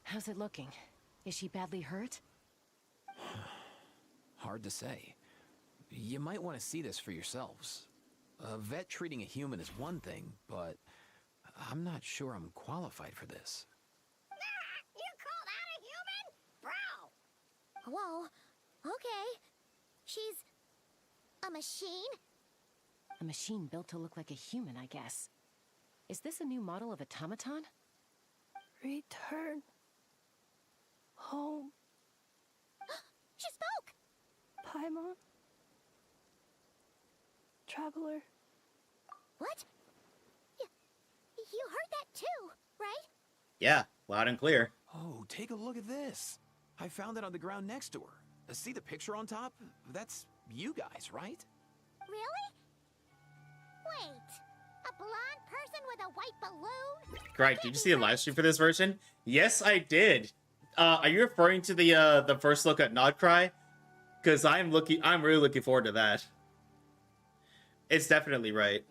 how's it looking? Is she badly hurt? Hard to say. You might want to see this for yourselves. A vet treating a human is one thing, but I'm not sure I'm qualified for this. You call that a human? Bro! Whoa, okay. She's a machine? A machine built to look like a human, I guess. Is this a new model of automaton? Return home. She spoke! Paimon. Traveler. What? You heard that too, right? Yeah, loud and clear. Oh, take a look at this. I found it on the ground next to her. See the picture on top? That's you guys, right? Really? Wait, a blonde person with a white balloon? Right, did you see the live stream for this version? Yes, I did. Are you referring to the first look at Notcry? Because I'm really looking forward to that. It's definitely right.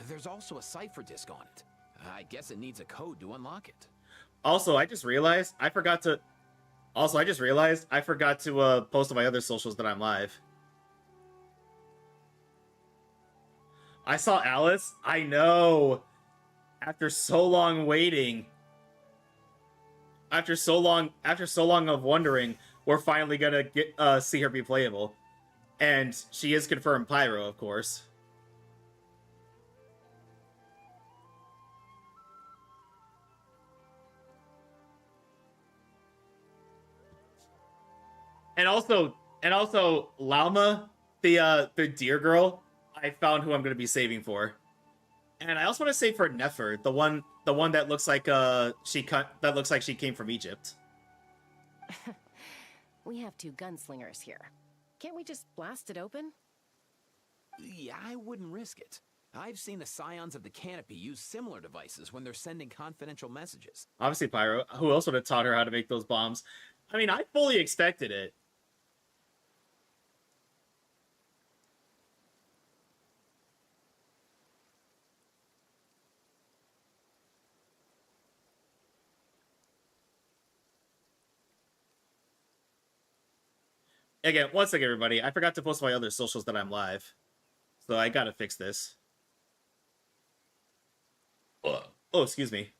There's also a cipher disk on it. I guess it needs a code to unlock it. Also, I just realized I forgot to post on my other socials that I'm live. I saw Alice. I know. After so long waiting. After so long of wondering, we're finally gonna get see her be playable. And she is confirmed Pyro, of course. And also Lauma, the deer girl, I found who I'm gonna be saving for. And I also want to save for Nefer, the one that looks like she came from Egypt. We have 2 gunslingers here. Can't we just blast it open? Yeah, I wouldn't risk it. I've seen the Scions of the Canopy use similar devices when they're sending confidential messages. Obviously, Pyro. Who else would have taught her how to make those bombs? I mean, I fully expected it. Again, one second, everybody. I forgot to post my other socials that I'm live. So I gotta fix this. Oh, excuse me.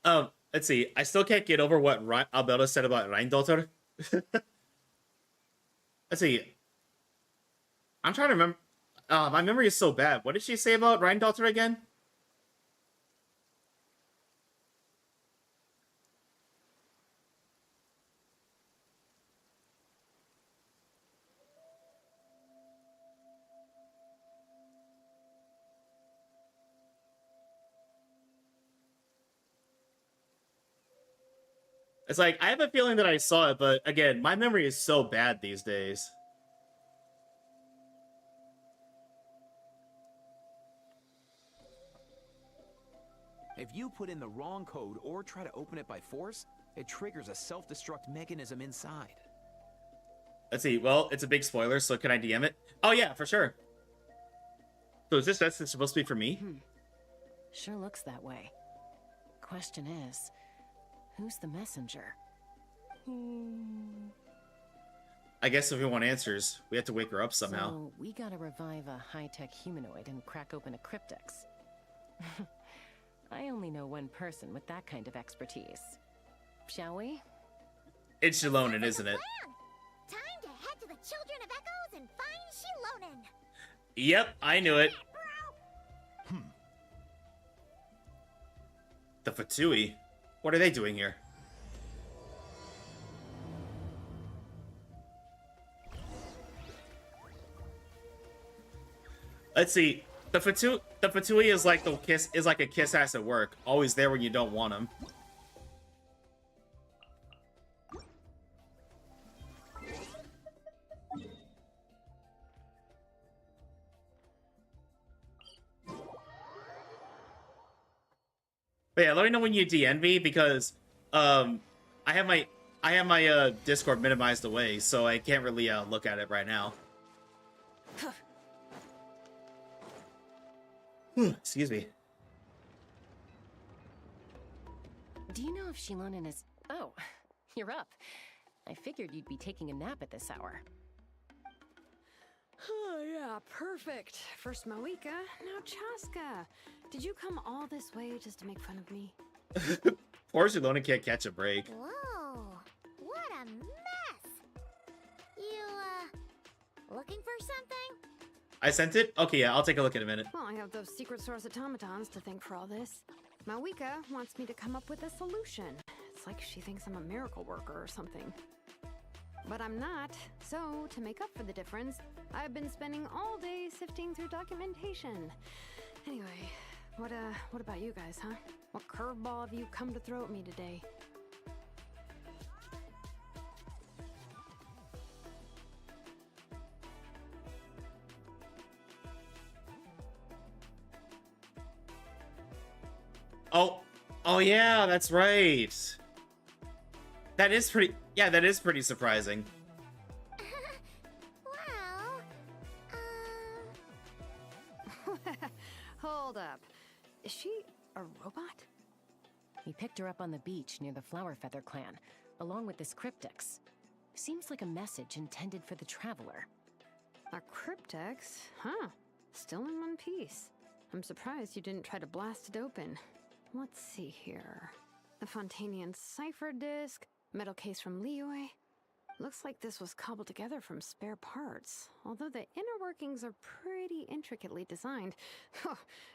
Let's see. I still can't get over what Alberto said about Rheindotter. Let's see. I'm trying to remember. My memory is so bad. What did she say about Rheindotter again? It's like, I have a feeling that I saw it, but again, my memory is so bad these days. If you put in the wrong code or try to open it by force, it triggers a self-destruct mechanism inside. Let's see. Well, it's a big spoiler, so can I DM it? Oh, yeah, for sure. So is this message supposed to be for me? Sure looks that way. Question is, who's the messenger? I guess if we want answers, we have to wake her up somehow. So we gotta revive a high-tech humanoid and crack open a cryptex. I only know one person with that kind of expertise. Shall we? It's Shilonen, isn't it? Time to head to the Children of Echoes and find Shilonen. Yep, I knew it. The Fatui? What are they doing here? Let's see. The Fatui is like a kiss ass at work, always there when you don't want them. But yeah, let me know when you DN me because I have my Discord minimized away, so I can't really look at it right now. Excuse me. Do you know if Shilonen is... Oh, you're up. I figured you'd be taking a nap at this hour. Oh, yeah, perfect. First Moika, now Chaska. Did you come all this way just to make fun of me? Poor Shilonen can't catch a break. Whoa, what a mess. You, looking for something? I sent it? Okay, yeah, I'll take a look in a minute. Well, I have those secret source automatons to thank for all this. Mawika wants me to come up with a solution. It's like she thinks I'm a miracle worker or something. But I'm not, so to make up for the difference, I've been spending all day sifting through documentation. Anyway, what about you guys, huh? What curveball have you come to throw at me today? Oh yeah, that's right. That is pretty. Yeah, that is pretty surprising. Hold up. Is she a robot? We picked her up on the beach near the Flower Feather clan, along with this cryptex. Seems like a message intended for the traveler. A cryptex? Huh. Still in one piece. I'm surprised you didn't try to blast it open. Let's see here. The Fontanian cipher disk, metal case from Liyue. Looks like this was cobbled together from spare parts, although the inner workings are pretty intricately designed.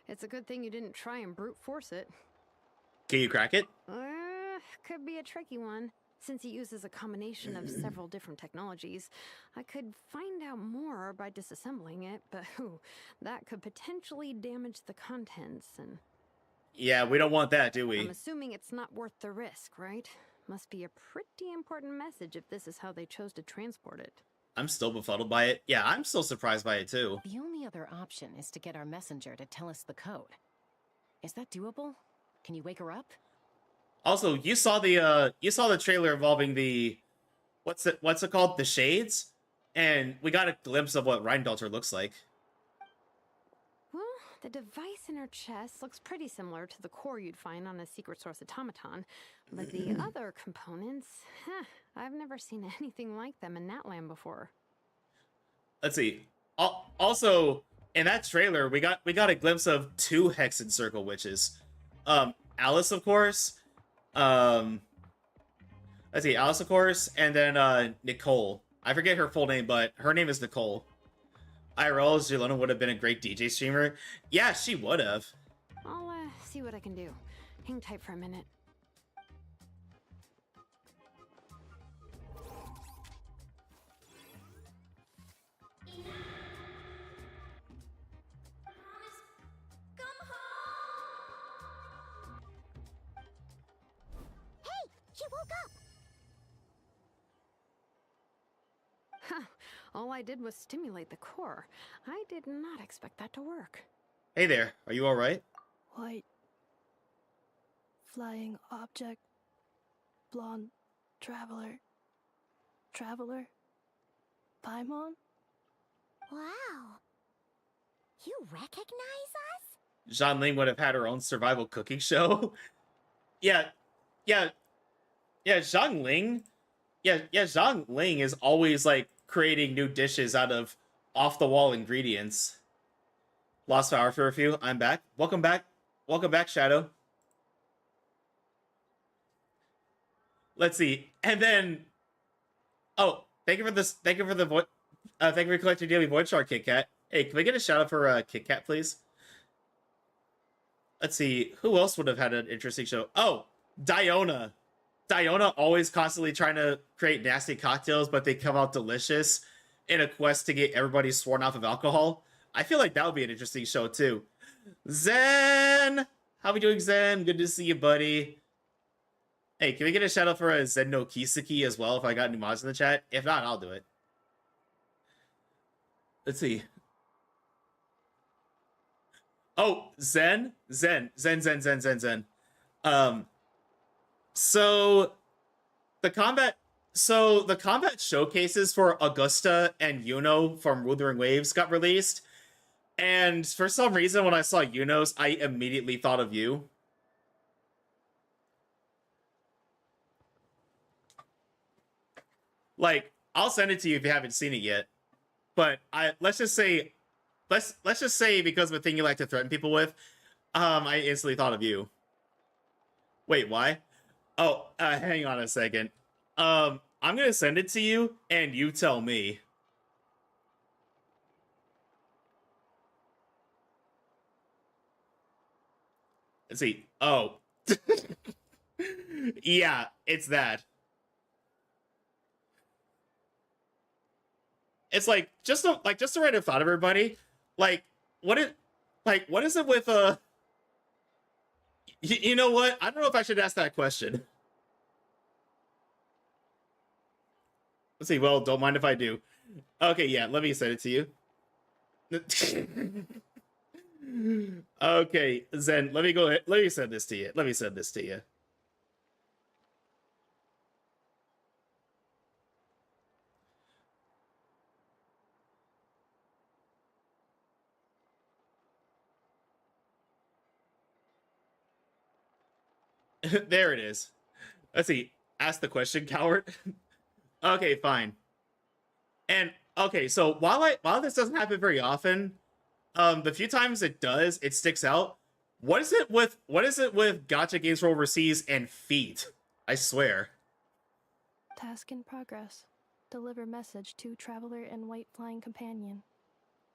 It's a good thing you didn't try and brute force it. Can you crack it? Could be a tricky one, since it uses a combination of several different technologies. I could find out more by disassembling it, but that could potentially damage the contents and... Yeah, we don't want that, do we? I'm assuming it's not worth the risk, right? Must be a pretty important message if this is how they chose to transport it. I'm still befuddled by it. Yeah, I'm still surprised by it too. The only other option is to get our messenger to tell us the code. Is that doable? Can you wake her up? Also, you saw the trailer involving the what's it called? The Shades? And we got a glimpse of what Rheindelter looks like. Well, the device in her chest looks pretty similar to the core you'd find on a secret source automaton, but the other components, I've never seen anything like them in Natlan before. Let's see. Also, in that trailer, we got a glimpse of 2 Hexen Circle witches. Alice, of course. Let's see, Alice, of course, and then Nicole. I forget her full name, but her name is Nicole. IRL, Zulona would have been a great DJ streamer. Yeah, she would have. I'll see what I can do. Hang tight for a minute. She woke up! Huh. All I did was stimulate the core. I did not expect that to work. Hey there, are you alright? White. Flying object. Blonde. Traveler. Traveler. Paimon? Wow. You recognize us? Zhang would have had her own survival cooking show. Yeah, Zhang Ling. Yeah, Zhang Ling is always like creating new dishes out of off-the-wall ingredients. Lost power for a few. I'm back. Welcome back, Shadow. Let's see, and then, oh, thank you for this. Thank you for the voice. Thank you for collecting daily void shard, Kit Kat. Hey, can we get a shout out for Kit Kat, please? Let's see, who else would have had an interesting show? Oh, Diona. Diona always constantly trying to create nasty cocktails, but they come out delicious in a quest to get everybody sworn off of alcohol. I feel like that would be an interesting show, too. Zen! How we doing, Zen? Good to see you, buddy. Hey, can we get a shout out for a Zen no Kiseki as well if I got any mods in the chat? If not, I'll do it. Let's see. Oh, Zen. So the combat showcases for Augusta and Yuno from Wuthering Waves got released. And for some reason, when I saw Yuno's, I immediately thought of you. Like, I'll send it to you if you haven't seen it yet. But let's just say because of a thing you like to threaten people with, I instantly thought of you. Wait, why? Oh, hang on a second. I'm gonna send it to you, and you tell me. Let's see. Oh. Yeah, it's that. It's like just a random thought of everybody. Like, what is it with you know what? I don't know if I should ask that question. Let's see. Well, don't mind if I do. Okay, yeah, let me send it to you. Okay, Zen, let me go ahead. Let me send this to you. Let me send this to you. There it is. Let's see. Ask the question, coward. Okay, fine. And okay, so while this doesn't happen very often, the few times it does, it sticks out. What is it with gacha games from overseas and feet? I swear. Task in progress. Deliver message to traveler and white flying companion.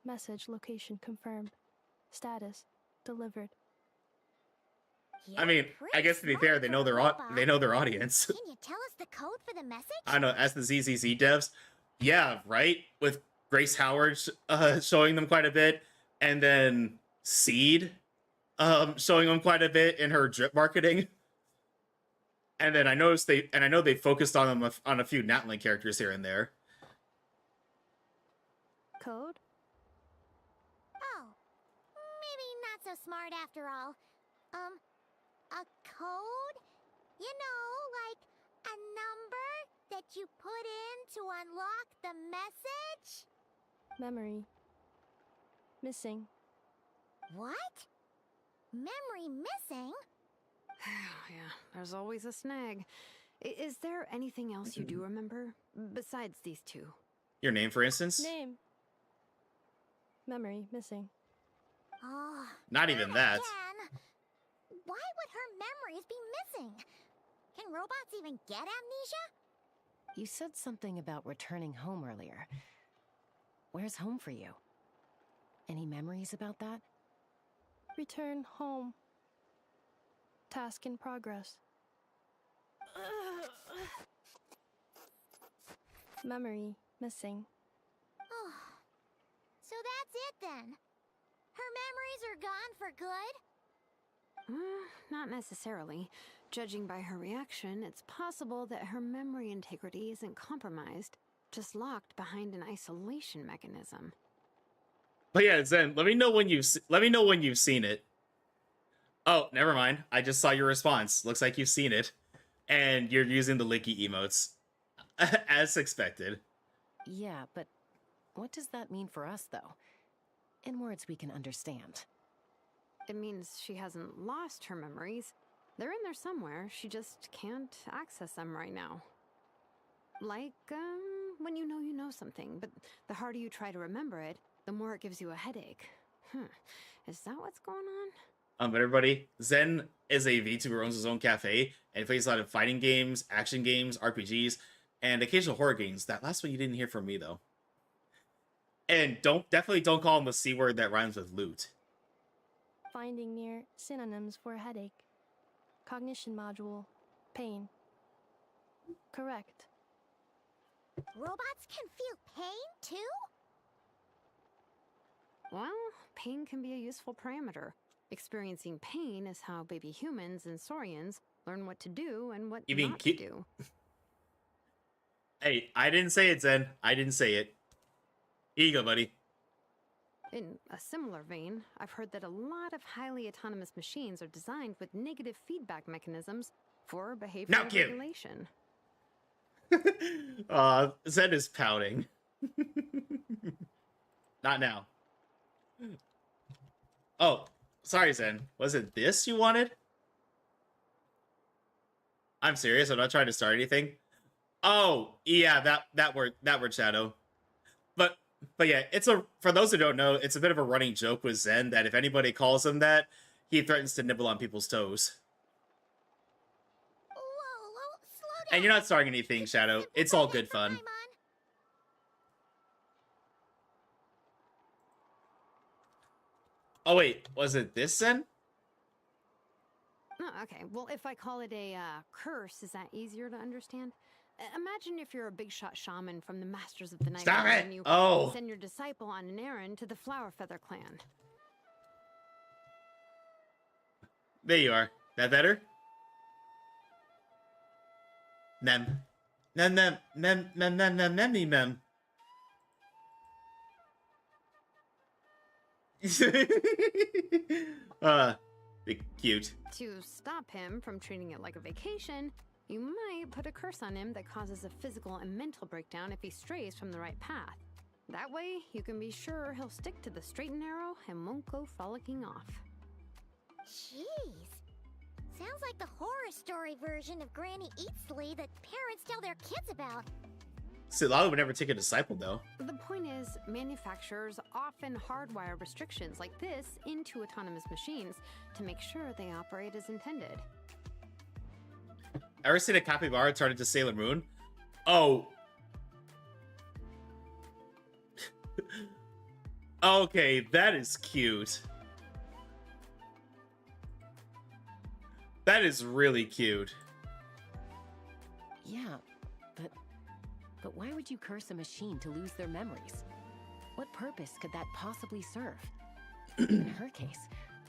Message location confirmed. Status delivered. I mean, I guess to be fair, they know their audience. Can you tell us the code for the message? I know, as the ZZZ devs, yeah, right. With Grace Howard showing them quite a bit, and then Seed showing them quite a bit in her drip marketing. And then I know they focused on them on a few Natlan characters here and there. Code? Oh, maybe not so smart after all. A code? You know, like a number that you put in to unlock the message? Memory. Missing. What? Memory missing? Yeah, there's always a snag. Is there anything else you do remember besides these two? Your name, for instance? Name. Memory missing. Oh, Not even that. again. Why would her memories be missing? Can robots even get amnesia? You said something about returning home earlier. Where's home for you? Any memories about that? Return home. Task in progress. Memory missing. Oh, so that's it then. Her memories are gone for good? Not necessarily. Judging by her reaction, it's possible that her memory integrity isn't compromised, just locked behind an isolation mechanism. But yeah, Zen, let me know when you've seen it. Oh, never mind. I just saw your response. Looks like you've seen it, and you're using the Licky emotes, as expected. Yeah, but what does that mean for us, though? In words we can understand. It means she hasn't lost her memories. They're in there somewhere, she just can't access them right now. Like, when you know something, but the harder you try to remember it, the more it gives you a headache. Is that what's going on? But everybody, Zen is a VTuber who owns his own cafe, and plays a lot of fighting games, action games, RPGs, and occasional horror games. That last one you didn't hear from me, though. And definitely don't call him the C word that rhymes with loot. Finding near synonyms for headache. Cognition module. Pain. Correct. Robots can feel pain, too? Well, pain can be a useful parameter. Experiencing pain is how baby humans and saurians learn what to do and what not to do. Hey, I didn't say it, Zen. I didn't say it. Here you go, buddy. In a similar vein, I've heard that a lot of highly autonomous machines are designed with negative feedback mechanisms for behavioral regulation. Zen is pouting. Not now. Oh, sorry, Zen. Was it this you wanted? I'm serious. I'm not trying to start anything. Oh, yeah, that word, Shadow. But yeah, for those who don't know, it's a bit of a running joke with Zen that if anybody calls him that, he threatens to nibble on people's toes. Whoa, slow down. And you're not starting anything, Shadow. It's all good fun. Oh wait, was it this Zen? Oh, okay. Well, if I call it a curse, is that easier to understand? Imagine if you're a big shot shaman from the Masters of the Night. Stop it! And you send your disciple on an errand to the Flower Feather clan. There you are. That better? Mem. Mem. Be cute. To stop him from treating it like a vacation, you might put a curse on him that causes a physical and mental breakdown if he strays from the right path. That way, you can be sure he'll stick to the straight and narrow and won't go frolicking off. Jeez. Sounds like the horror story version of Granny Eatsley that parents tell their kids about. Silala would never take a disciple, though. The point is, manufacturers often hardwire restrictions like this into autonomous machines to make sure they operate as intended. Ever seen a capybara turn into Sailor Moon? Oh. Okay, that is cute. That is really cute. Yeah, but why would you curse a machine to lose their memories? What purpose could that possibly serve? In her case,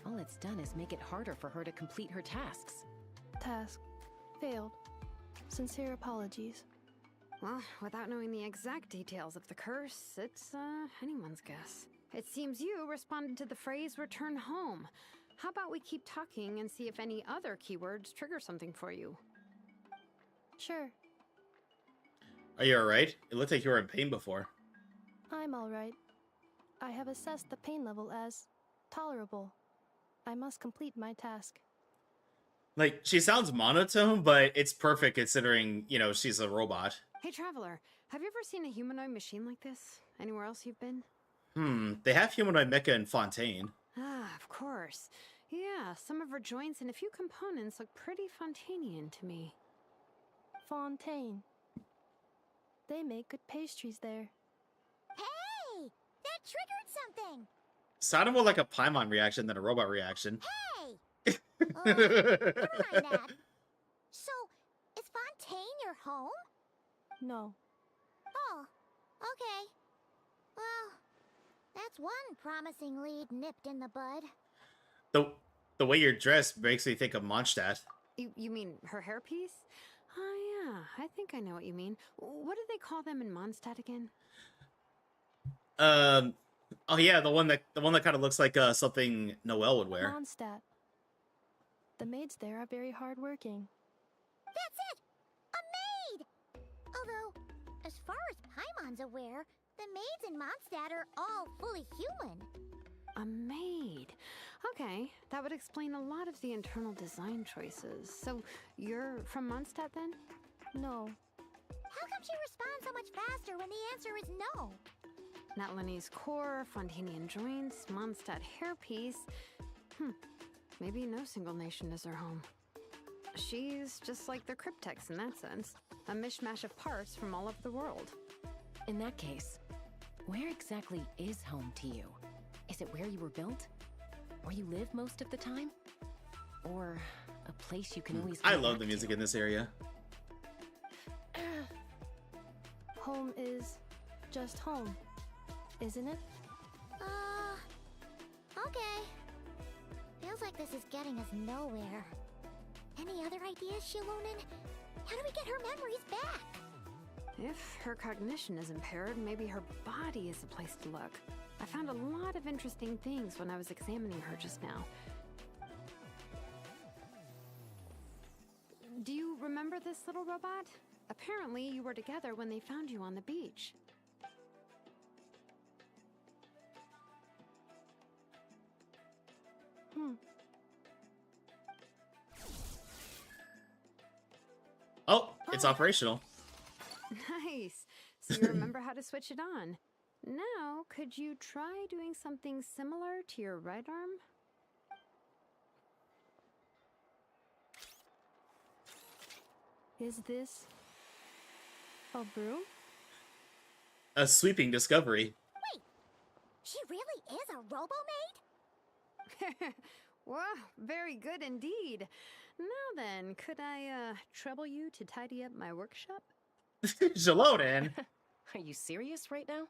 all it's done is make it harder for her to complete her tasks. Task failed. Sincere apologies. Well, without knowing the exact details of the curse, it's anyone's guess. It seems you responded to the phrase "return home." How about we keep talking and see if any other keywords trigger something for you? Sure. Are you alright? It looked like you were in pain before. I'm alright. I have assessed the pain level as tolerable. I must complete my task. Like, she sounds monotone, but it's perfect considering, you know, she's a robot. Hey, Traveler, have you ever seen a humanoid machine like this? Anywhere else you've been? They have humanoid mecha in Fontaine. Ah, of course. Yeah, some of her joints and a few components look pretty Fontainian to me. Fontaine. They make good pastries there. Hey! That triggered something! Sounded more like a Paimon reaction than a robot reaction. Hey! Never mind that. So, is Fontaine your home? No. Oh, okay. Well, that's one promising lead nipped in the bud. The way you're dressed makes me think of Mondstadt. You mean her hairpiece? Oh yeah, I think I know what you mean. What do they call them in Mondstadt again? Oh yeah, the one that kind of looks like something Noelle would wear. Mondstadt. The maids there are very hardworking. That's it! A maid! Although, as far as Paimon's aware, the maids in Mondstadt are all fully human. A maid. Okay, that would explain a lot of the internal design choices. So, you're from Mondstadt then? No. How come she responds so much faster when the answer is no? Natlanese core, Fontainian joints, Mondstadt hairpiece. Maybe no single nation is her home. She's just like the Cryptex in that sense. A mishmash of parts from all over the world. In that case, where exactly is home to you? Is it where you were built? Where you live most of the time? Or a place you can always I go love back the music to? in this area. Home is just home, isn't it? Okay. Feels like this is getting us nowhere. Any other ideas, Shilonen? How do we get her memories back? If her cognition is impaired, maybe her body is the place to look. I found a lot of interesting things when I was examining her just now. Do you remember this little robot? Apparently, you were together when they found you on the beach. Oh, it's operational. Nice. So you remember how to switch it on. Now, could you try doing something similar to your right arm? Is this a broom? A sweeping discovery. Wait! She really is a robo-maid? Wow, very good indeed. Now then, could I trouble you to tidy up my workshop? Shilonen. Are you serious right now?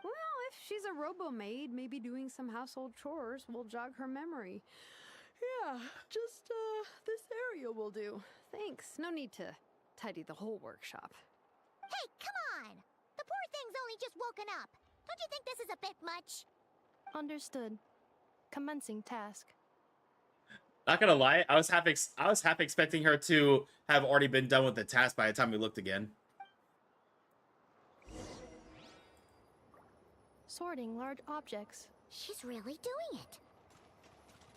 Well, if she's a robo-maid, maybe doing some household chores will jog her memory. Yeah, just this area will do. Thanks. No need to tidy the whole workshop. Hey, come on! The poor thing's only just woken up. Don't you think this is a bit much? Understood. Commencing task. Not gonna lie, I was half expecting her to have already been done with the task by the time we looked again. Sorting large objects. She's really doing it.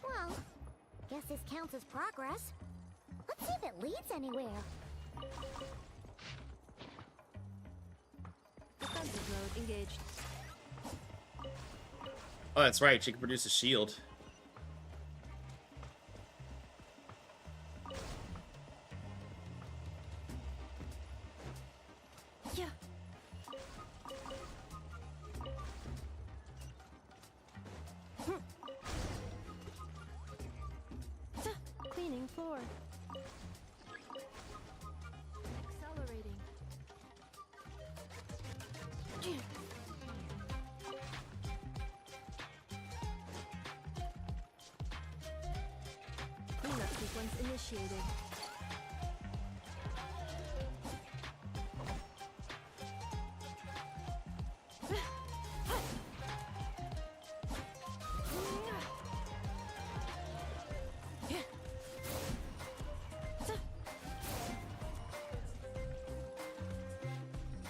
Well, guess this counts as progress. Let's see if it leads anywhere. Defensive mode engaged. Oh, that's right. She can produce a shield. Yeah. Cleaning floor. Accelerating. Cleanup sequence initiated.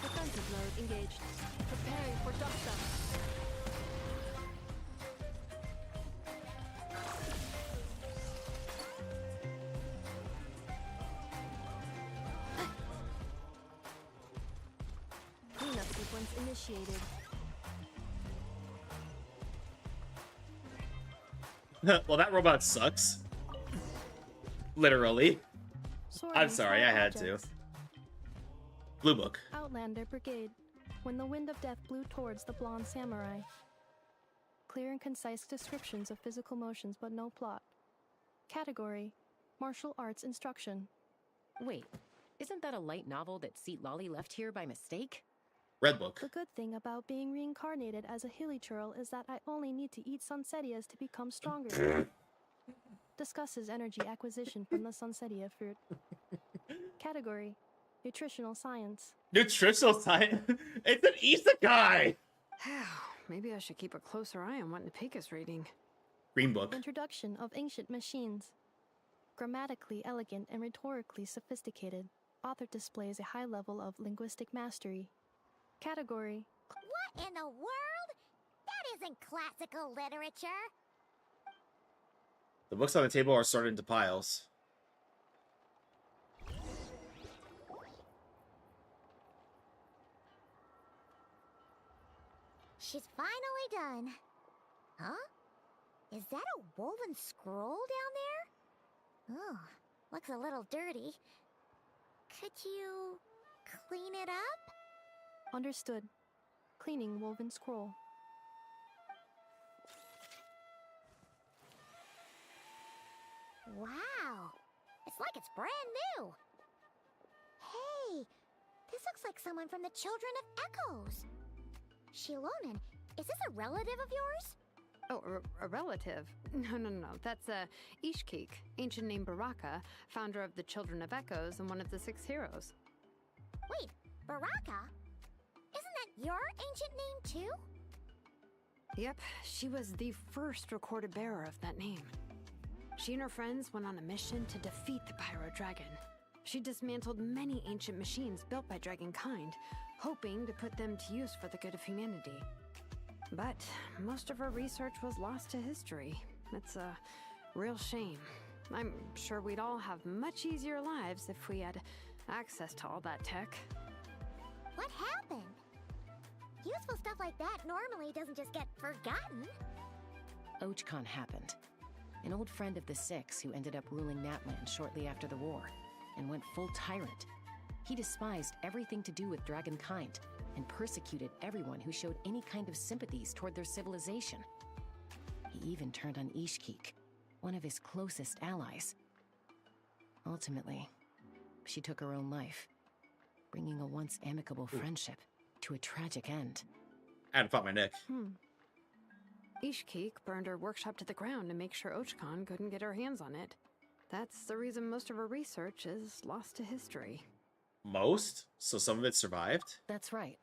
Defensive mode engaged. Preparing for dust-up. Cleanup sequence initiated. Well, that robot sucks. Literally. I'm Sorting sorry, I had objects. to. Blue book. Outlander Brigade. When the wind of death blew towards the blonde samurai. Clear and concise descriptions of physical motions, but no plot. Category: martial arts instruction. Wait, isn't that a light novel that Seat Lolly left here by mistake? Red book. The good thing about being reincarnated as a hilly churl is that I only need to eat sunsettias to become stronger. Discusses energy acquisition from the sunsettia fruit. Category: nutritional science. Nutritional science? It's an isekai! Maybe I should keep a closer eye on what Napika's reading. Green book. Introduction of ancient machines. Grammatically elegant and rhetorically sophisticated, author displays a high level of linguistic mastery. Category: What in the world? That isn't classical literature. The books on the table are sorted into piles. She's finally done. Huh? Is that a woven scroll down there? Oh, looks a little dirty. Could you clean it up? Understood. Cleaning woven scroll. Wow, it's like it's brand new. Hey, this looks like someone from the Children of Echoes. Shilonen, is this a relative of yours? Oh, a relative? No. That's Ishkik, ancient name Baraka, founder of the Children of Echoes and one of the 6 heroes. Wait, Baraka? Isn't that your ancient name too? Yep, she was the first recorded bearer of that name. She and her friends went on a mission to defeat the Pyro Dragon. She dismantled many ancient machines built by Dragonkind, hoping to put them to use for the good of humanity. But most of her research was lost to history. It's a real shame. I'm sure we'd all have much easier lives if we had access to all that tech. What happened? Useful stuff like that normally doesn't just get forgotten. Ochcon happened. An old friend of the 6 who ended up ruling Natlan shortly after the war, and went full tyrant. He despised everything to do with Dragonkind, and persecuted everyone who showed any kind of sympathies toward their civilization. He even turned on Ishkik, one of his closest allies. Ultimately, she took her own life, bringing a once amicable friendship to a tragic end. I had to pop my neck. Ishkik burned her workshop to the ground to make sure Ochcon couldn't get her hands on it. That's the reason most of her research is lost to history. Most? So some of it survived? That's right.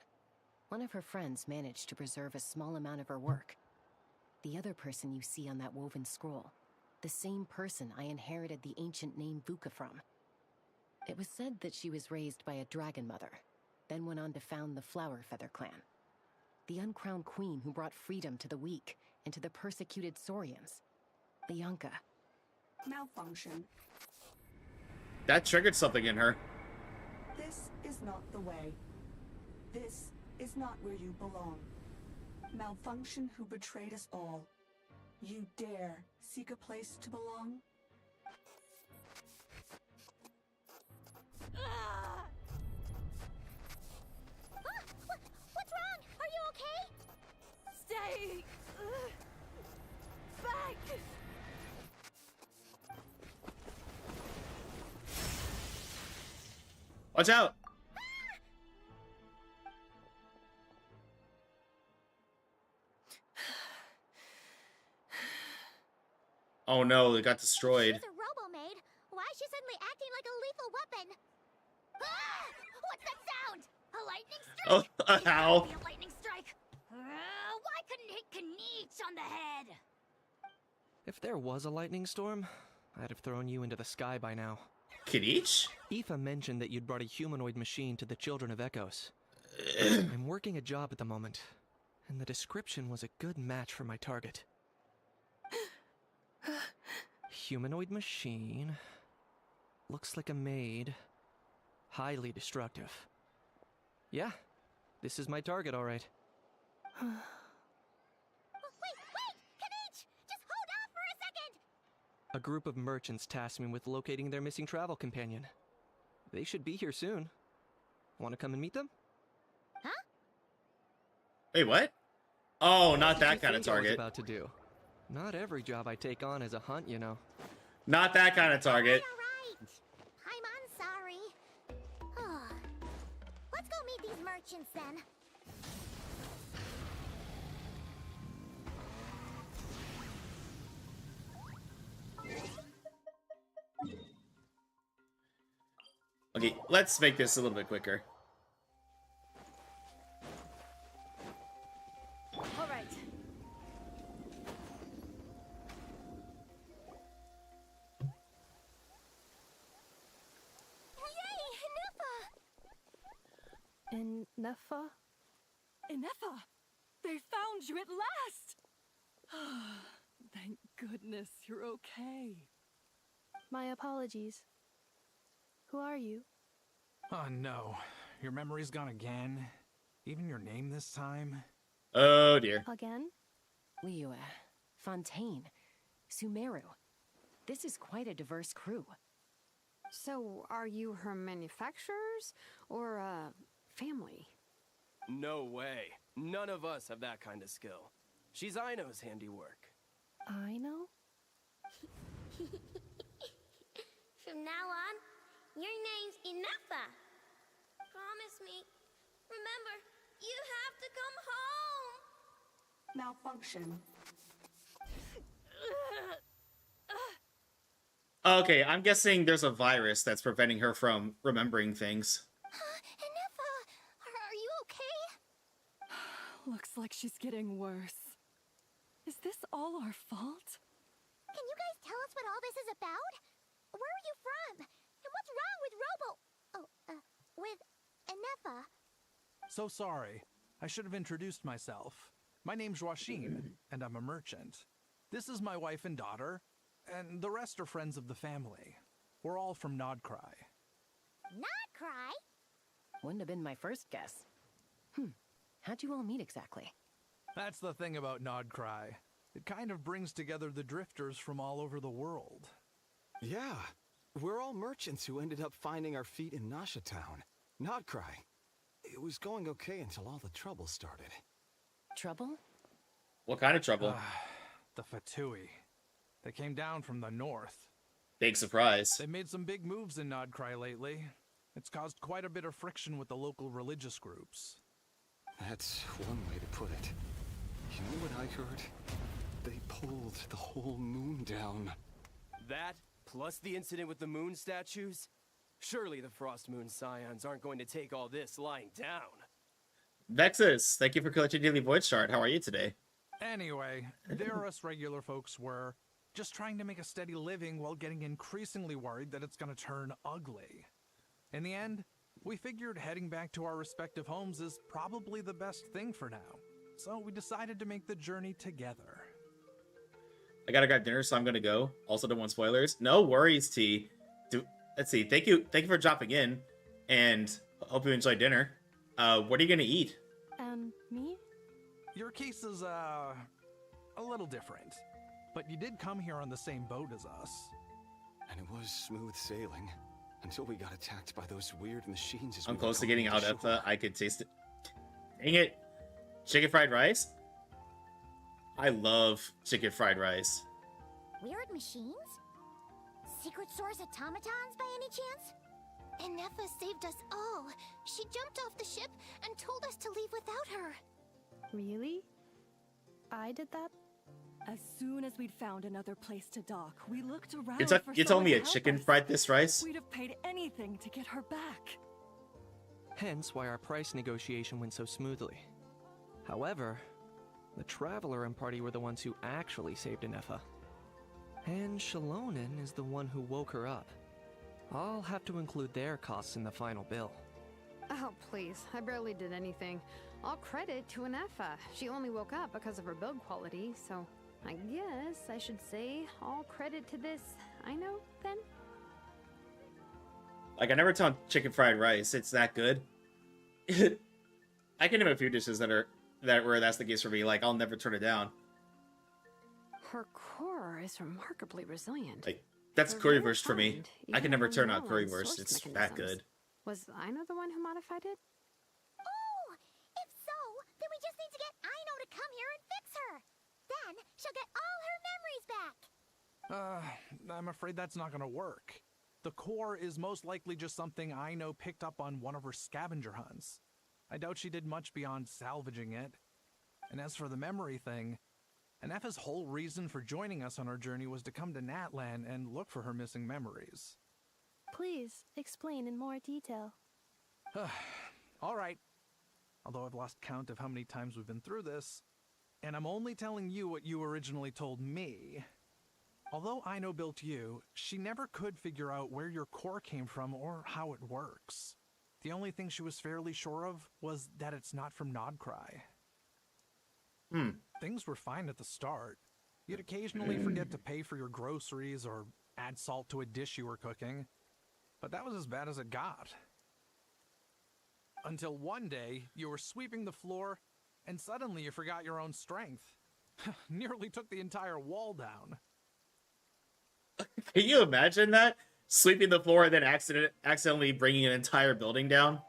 One of her friends managed to preserve a small amount of her work. The other person you see on that woven scroll. The same person I inherited the ancient name Vuka from. It was said that she was raised by a dragon mother, then went on to found the Flower Feather clan. The uncrowned queen who brought freedom to the weak and to the persecuted Saurians. The Yonka. Malfunction. That triggered something in her. This is not the way. This is not where you belong. Malfunction who betrayed us all. You dare seek a place to belong? What's wrong? Are you okay? Stay back. Watch out! Oh no, it got destroyed. She's a robo-maid. Why is she suddenly acting like a lethal weapon? Ah! What's that sound? A lightning strike? Oh, ow. Be a lightning strike. Why couldn't it hit Kniech on the head? If there was a lightning storm, I'd have thrown you into the sky by now. Kniech? Aoife mentioned that you'd brought a humanoid machine to the Children of Echoes. I'm working a job at the moment, and the description was a good match for my target. Humanoid machine. Looks like a maid. Highly destructive. Yeah, this is my target, all right. Wait! Kniech! Just hold off for a second! A group of merchants tasked me with locating their missing travel companion. They should be here soon. Want to come and meet them? Huh? Wait, what? Oh, What not did you that kind of think I was target. about to do? Not every job I take on is a hunt, you know. Not that kind of target. Alright. I'm sorry. Let's go meet these merchants then. Okay, let's make this a little bit quicker. All right. Ineffa? Ineffa! They found you at last! Thank goodness you're okay. My apologies. Who are you? Oh no, your memory's gone again? Even your name this time? Oh dear. Again? Liu, Fontaine, Sumeru. This is quite a diverse crew. So, are you her manufacturers or family? No way. None of us have that kind of skill. She's Aino's handiwork. Aino? From now on, your name's Ineffa. Promise me. Remember, you have to come home. Malfunction. Okay, I'm guessing there's a virus that's preventing her from remembering things. Ineffa, are you okay? Looks like she's getting worse. Is this all our fault? Can you guys tell us what all this is about? Where are you from? And what's wrong with with Ineffa? So sorry. I should have introduced myself. My name's Joachim, and I'm a merchant. This is my wife and daughter, and the rest are friends of the family. We're all from Nodcry. Nodcry? Wouldn't have been my first guess. How'd you all meet exactly? That's the thing about Nodcry. It kind of brings together the drifters from all over the world. Yeah, we're all merchants who ended up finding our feet in Nasha Town. Nodcry. It was going okay until all the trouble started. Trouble? What kind of trouble? The Fatui. They came down from the north. Big surprise. They made some big moves in Nodcry lately. It's caused quite a bit of friction with the local religious groups. That's one way to put it. You know what I heard? They pulled the whole moon down. That, plus the incident with the moon statues? Surely the Frost Moon Scions aren't going to take all this lying down. Vexus, thank you for collecting Daily Void Shard. How are you today? Anyway, there us regular folks were just trying to make a steady living while getting increasingly worried that it's gonna turn ugly. In the end, we figured heading back to our respective homes is probably the best thing for now. So we decided to make the journey together. I gotta grab dinner, so I'm gonna go. Also, don't want spoilers. No worries, T. Let's see. Thank you for dropping in, and hope you enjoy dinner. What are you gonna eat? And me? Your case is, a little different. But you did come here on the same boat as us. And it was smooth sailing. Until we got attacked by those weird machines as I'm we close to were getting going out shore. of I could taste it. Dang it. Chicken fried rice? I love chicken fried rice. Weird machines? Secret source automatons by any chance? Ineffa saved us all. She jumped off the ship and told us to leave without her. Really? I did that? As soon as we'd found another place to dock, we looked around You're for telling someone me to a help chicken us. fried this rice? We'd have paid anything to get her back. Hence why our price negotiation went so smoothly. However, the Traveler and party were the ones who actually saved Ineffa. And Shalonen is the one who woke her up. I'll have to include their costs in the final bill. Oh, please. I barely did anything. All credit to Ineffa. She only woke up because of her build quality, so I guess I should say all credit to this. I know, then. Like, I never taught chicken fried rice. It's that good. I can name a few dishes where that's the case for me. Like, I'll never turn it down. Her core is remarkably resilient. Like, that's They're very currywurst for me. refined, I can even never when turn well out on currywurst. source It's that mechanisms. good. Was Aino the one who modified it? Oh, if so, then we just need to get Aino to come here and fix her. Then she'll get all her memories back. I'm afraid that's not gonna work. The core is most likely just something Aino picked up on one of her scavenger hunts. I doubt she did much beyond salvaging it. And as for the memory thing, Ineffa's whole reason for joining us on our journey was to come to Natlan and look for her missing memories. Please explain in more detail. All right. Although I've lost count of how many times we've been through this, and I'm only telling you what you originally told me. Although Aino built you, she never could figure out where your core came from or how it works. The only thing she was fairly sure of was that it's not from Nodcry. Things were fine at the start. You'd occasionally forget to pay for your groceries or add salt to a dish you were cooking, but that was as bad as it got. Until one day, you were sweeping the floor, and suddenly you forgot your own strength. Nearly took the entire wall down. Can you imagine that? Sweeping the floor and then accidentally bringing an entire building down?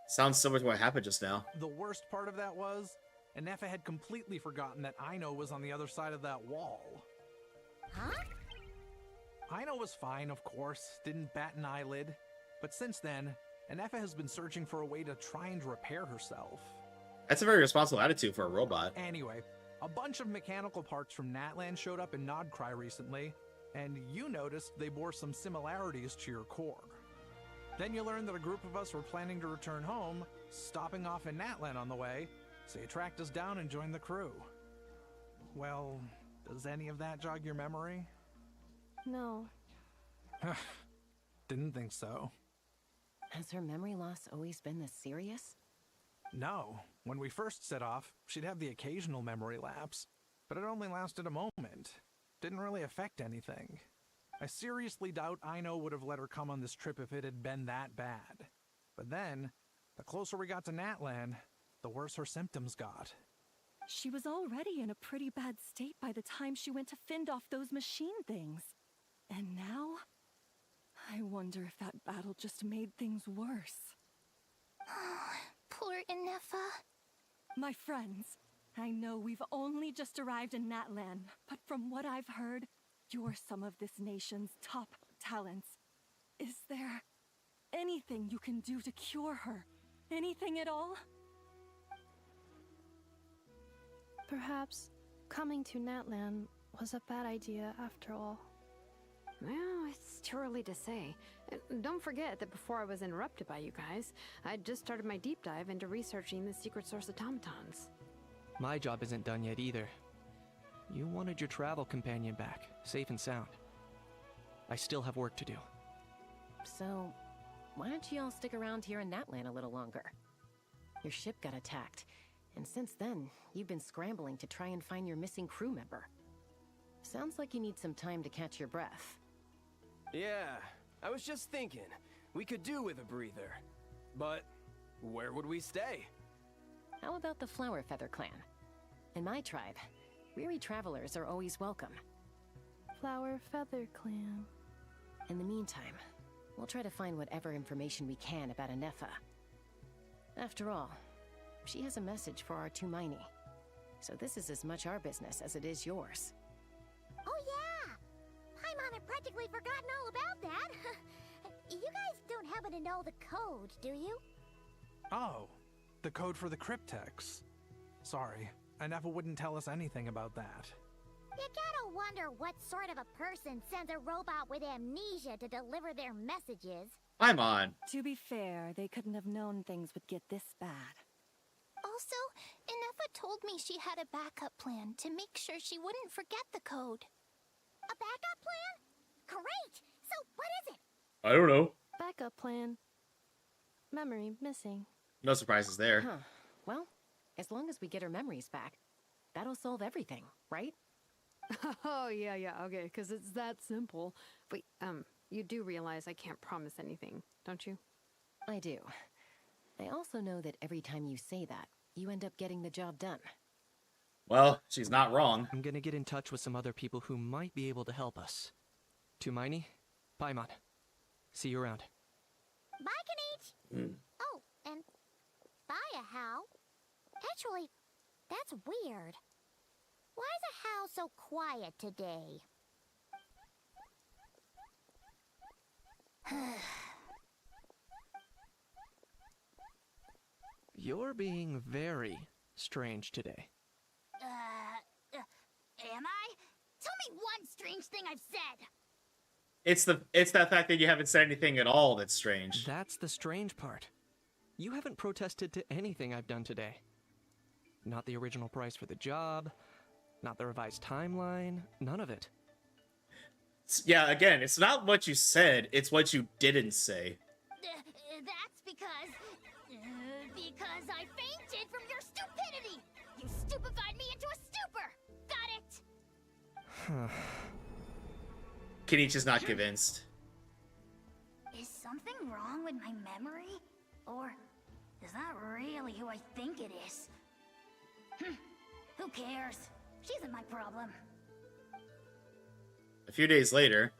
Sounds similar to what happened just now. The worst part of that was, Ineffa had completely forgotten that Aino was on the other side of that wall. Huh? Aino was fine, of course, didn't bat an eyelid. But since then, Ineffa has been searching for a way to try and repair herself. That's a very responsible attitude for a robot. Anyway, a bunch of mechanical parts from Natlan showed up in Nodcry recently, and you noticed they bore some similarities to your core. Then you learned that a group of us were planning to return home, stopping off in Natlan on the way, so you tracked us down and joined the crew. Well, does any of that jog your memory? No. Didn't think so. Has her memory loss always been this serious? No. When we first set off, she'd have the occasional memory lapse, but it only lasted a moment. Didn't really affect anything. I seriously doubt Aino would have let her come on this trip if it had been that bad. But then, the closer we got to Natlan, the worse her symptoms got. She was already in a pretty bad state by the time she went to fend off those machine things. And now, I wonder if that battle just made things worse. Poor Ineffa. My friends, I know we've only just arrived in Natlan, but from what I've heard, you're some of this nation's top talents. Is there anything you can do to cure her? Anything at all? Perhaps coming to Natlan was a bad idea after all. Well, it's too early to say. Don't forget that before I was interrupted by you guys, I'd just started my deep dive into researching the secret source automatons. My job isn't done yet either. You wanted your travel companion back, safe and sound. I still have work to do. So, why don't you all stick around here in Natlan a little longer? Your ship got attacked, and since then, you've been scrambling to try and find your missing crew member. Sounds like you need some time to catch your breath. Yeah, I was just thinking, we could do with a breather. But where would we stay? How about the Flower Feather Clan? In my tribe, weary travelers are always welcome. Flower Feather Clan. In the meantime, we'll try to find whatever information we can about Ineffa. After all, she has a message for our Tumaini. So this is as much our business as it is yours. Oh yeah! Paimon had practically forgotten all about that. You guys don't happen to know the code, do you? Oh, the code for the cryptex. Sorry, Ineffa wouldn't tell us anything about that. You gotta wonder what sort of a person sends a robot with amnesia to deliver their messages. I'm on. To be fair, they couldn't have known things would get this bad. Also, Ineffa told me she had a backup plan to make sure she wouldn't forget the code. A backup plan? Great! So what is it? I don't know. Backup plan. Memory missing. No surprises there. Huh. Well, as long as we get her memories back, that'll solve everything, right? Oh, yeah, okay, because it's that simple. Wait, you do realize I can't promise anything, don't you? I do. I also know that every time you say that, you end up getting the job done. Well, she's not wrong. I'm gonna get in touch with some other people who might be able to help us. Tumaini, Paimon. See you around. Bye, Kanich! Oh, and bye, How. Actually, that's weird. Why is a How so quiet today? You're being very strange today. Am I? Tell me one strange thing I've said! It's that fact that you haven't said anything at all that's strange. That's the strange part. You haven't protested to anything I've done today. Not the original price for the job, not the revised timeline, none of it. Yeah, again, it's not what you said, it's what you didn't say. That's because I fainted from your stupidity! You stupefied me into a stupor! Got it? Kanich is not convinced. Is something wrong with my memory? Or is that really who I think it is? Who cares? She isn't my problem. A few days later...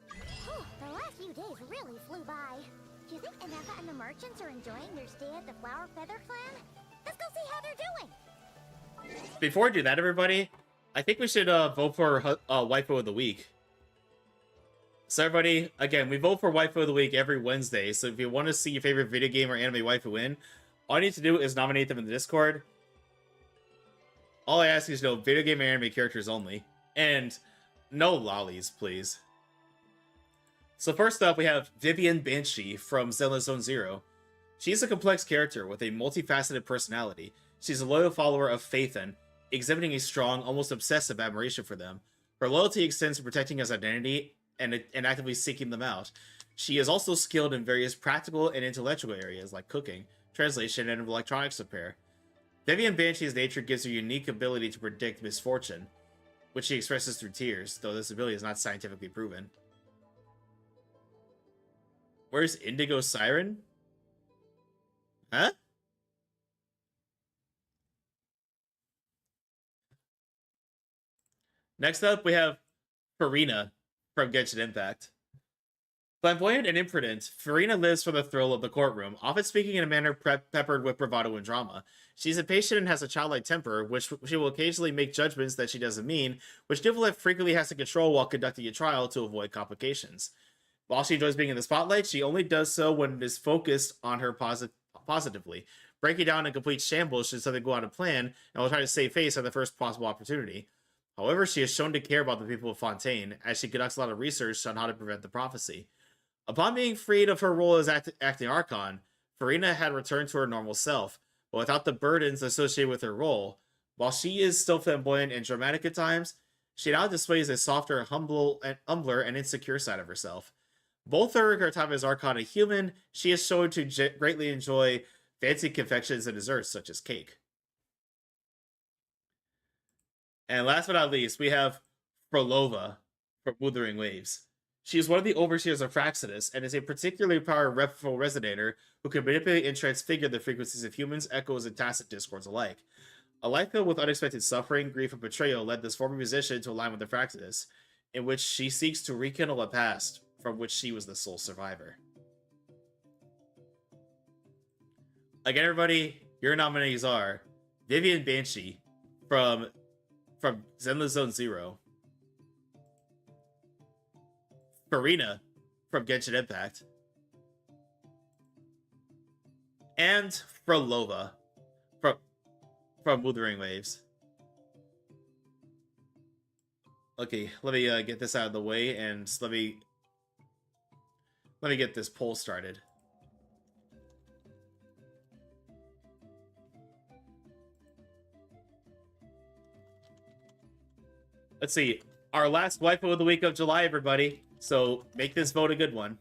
The last few days really flew by. Do you think Ineffa and the merchants are enjoying their stay at the Flower Feather Clan? Let's go see how they're doing! Before we do that, everybody, I think we should vote for Waifu of the Week. So everybody, again, we vote for Waifu of the Week every Wednesday, so if you want to see your favorite video game or anime waifu win, all you need to do is nominate them in the Discord. All I ask is, video game and anime characters only. And no lollies, please. So first up, we have Vivian Banshee from Zenless Zone Zero. She's a complex character with a multifaceted personality. She's a loyal follower of Phaethon, exhibiting a strong, almost obsessive admiration for them. Her loyalty extends to protecting his identity and actively seeking them out. She is also skilled in various practical and intellectual areas like cooking, translation, and electronics repair. Vivian Banshee's nature gives her a unique ability to predict misfortune, which she expresses through tears, though this ability is not scientifically proven. Where's Indigo Siren? Huh? Next up, we have Farina from Genshin Impact. Flamboyant and imprudent, Farina lives for the thrill of the courtroom, often speaking in a manner peppered with bravado and drama. She's impatient and has a childlike temper, which she will occasionally make judgments that she doesn't mean, which Divalef frequently has to control while conducting a trial to avoid complications. While she enjoys being in the spotlight, she only does so when it is focused on her positively, breaking down in complete shambles should something go out of plan, and will try to save face at the first possible opportunity. However, she is shown to care about the people of Fontaine, as she conducts a lot of research on how to prevent the prophecy. Upon being freed of her role as acting Archon, Farina had returned to her normal self, but without the burdens associated with her role. While she is still flamboyant and dramatic at times, she now displays a softer, humbler, and insecure side of herself. Both during her time as Archon and human, she is shown to greatly enjoy fancy confections and desserts such as cake. And last but not least, we have Frolova from Wuthering Waves. She is one of the overseers of Fraxidus and is a particularly powerful resonator who can manipulate and transfigure the frequencies of humans, echoes, and tacit discords alike. A life filled with unexpected suffering, grief, and betrayal led this former musician to align with the Fraxidus, in which she seeks to rekindle a past from which she was the sole survivor. Again, everybody, your nominees are Vivian Banshee from Zenless Zone Zero, Farina from Genshin Impact, and Frolova from Wuthering Waves. Okay, let me get this out of the way, and let me get this poll started. Let's see. Our last waifu of the week of July, everybody. So make this vote a good one.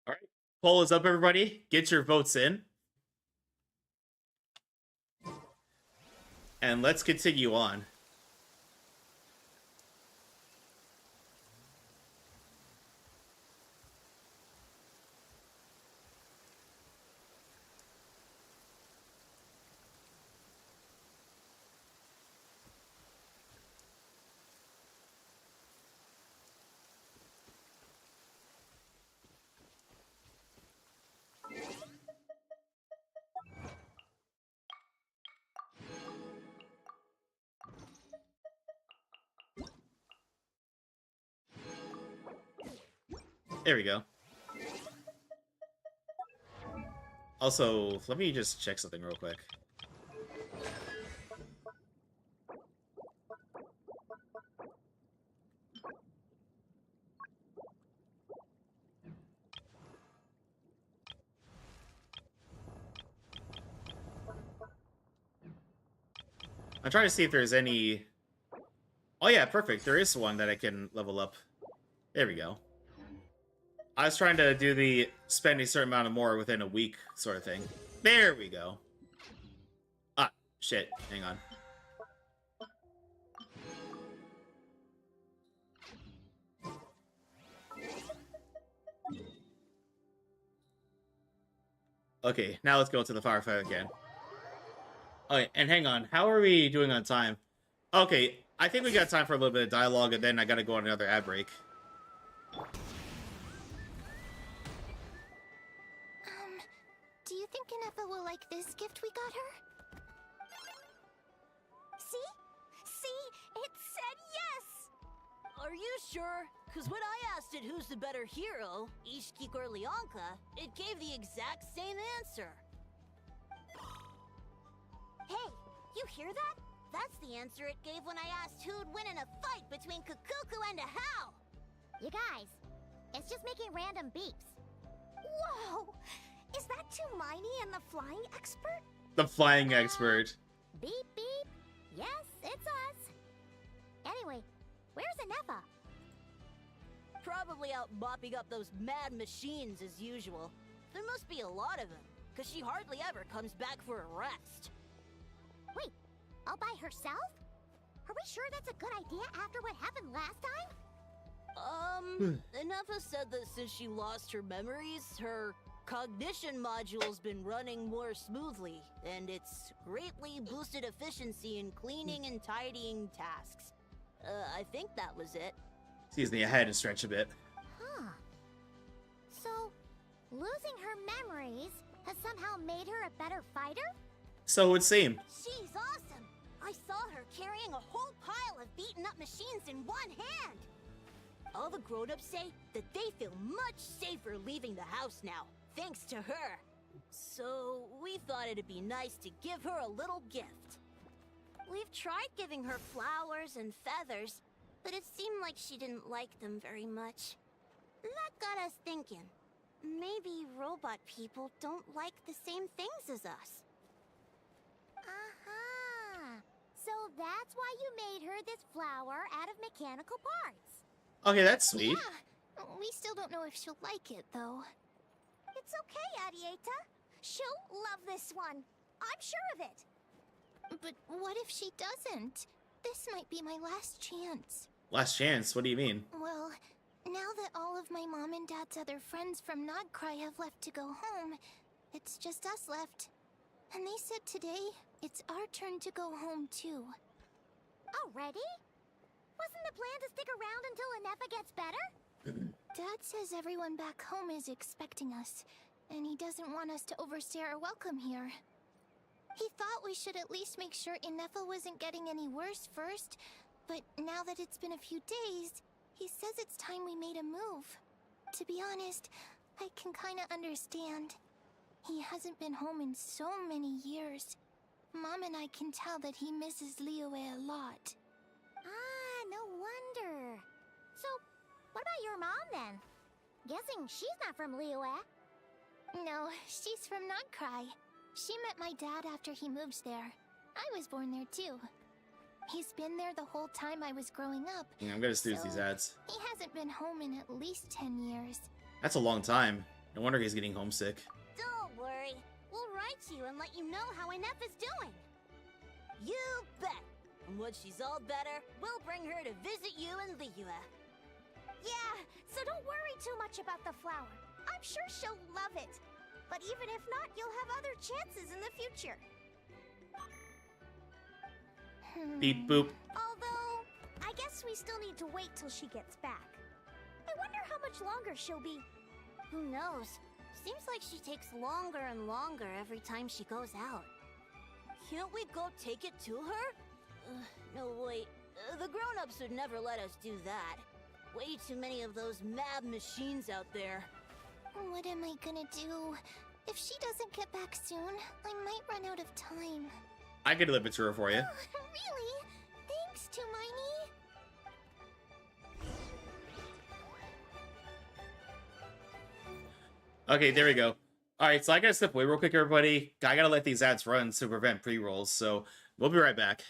All right. Poll is up, everybody. Get your votes in. And let's continue on. There we go. Also, let me just check something real quick. I'm trying to see if there's any... Oh yeah, perfect. There is one that I can level up. There we go. I was trying to do the spend a certain amount of more within a week sort of thing. There we go. Ah, shit. Hang on. Okay, now let's go to the firefight again. Okay, and hang on. How are we doing on time? Okay, I think we got time for a little bit of dialogue, and then I gotta go on another ad break. Do you think Ineffa will like this gift we got her? See? See? It said yes! Are you sure? Because when I asked it who's the better hero, Ishiki or Leonka, it gave the exact same answer. Hey, you hear that? That's the answer it gave when I asked who'd win in a fight between Kukuku and a How. You guys, it's just making random beeps. Whoa! Is that Tumaini and the flying expert? The flying expert. Beep, beep. Yes, it's us. Anyway, where's Ineffa? Probably out mopping up those mad machines as usual. There must be a lot of them, because she hardly ever comes back for a rest. Wait, all by herself? Are we sure that's a good idea after what happened last time? Ineffa said that since she lost her memories, her cognition module's been running more smoothly, and it's greatly boosted efficiency in cleaning and tidying tasks. I think that was it. Excuse me, I had to stretch a bit. Huh. So, losing her memories has somehow made her a better fighter? So it would seem. She's awesome! I saw her carrying a whole pile of beaten up machines in one hand. All the grown-ups say that they feel much safer leaving the house now, thanks to her. So we thought it'd be nice to give her a little gift. We've tried giving her flowers and feathers, but it seemed like she didn't like them very much. That got us thinking. Maybe robot people don't like the same things as us. Uh-huh. So that's why you made her this flower out of mechanical parts. Okay, that's sweet. Yeah. We still don't know if she'll like it, though. It's okay, Arieta. She'll love this one. I'm sure of it. But what if she doesn't? This might be my last chance. Last chance? What do you mean? Well, now that all of my mom and dad's other friends from Nodcry have left to go home, it's just us left. And they said today, it's our turn to go home too. Already? Wasn't the plan to stick around until Ineffa gets better? Dad says everyone back home is expecting us, and he doesn't want us to overstay our welcome here. He thought we should at least make sure Ineffa wasn't getting any worse first, but now that it's been a few days, he says it's time we made a move. To be honest, I can kinda understand. He hasn't been home in so many years. Mom and I can tell that he misses Liyue a lot. Ah, no wonder. So, what about your mom then? Guessing she's not from Liyue. No, she's from Nodcry. She met my dad after he moved there. I was born there too. He's been there the whole time I was growing up. Yeah, I'm gonna snooze these ads. He hasn't been home in at least 10 years. That's a long time. No wonder he's getting homesick. Don't worry. We'll write you and let you know how Ineffa's doing. You bet! And once she's all better, we'll bring her to visit you in Liyue. Yeah, so don't worry too much about the flower. I'm sure she'll love it. But even if not, you'll have other chances in the future. Beep boop. Although, I guess we still need to wait till she gets back. I wonder how much longer she'll be. Who knows? Seems like she takes longer and longer every time she goes out. Can't we go take it to her? No, wait. The grown-ups would never let us do that. Way too many of those mad machines out there. What am I gonna do? If she doesn't get back soon, I might run out of time. I could deliver it to her for you. Really? Thanks, Tumaini. Okay, there we go. Alright, so I gotta step away real quick, everybody. I gotta let these ads run to prevent pre-rolls, so we'll be right back.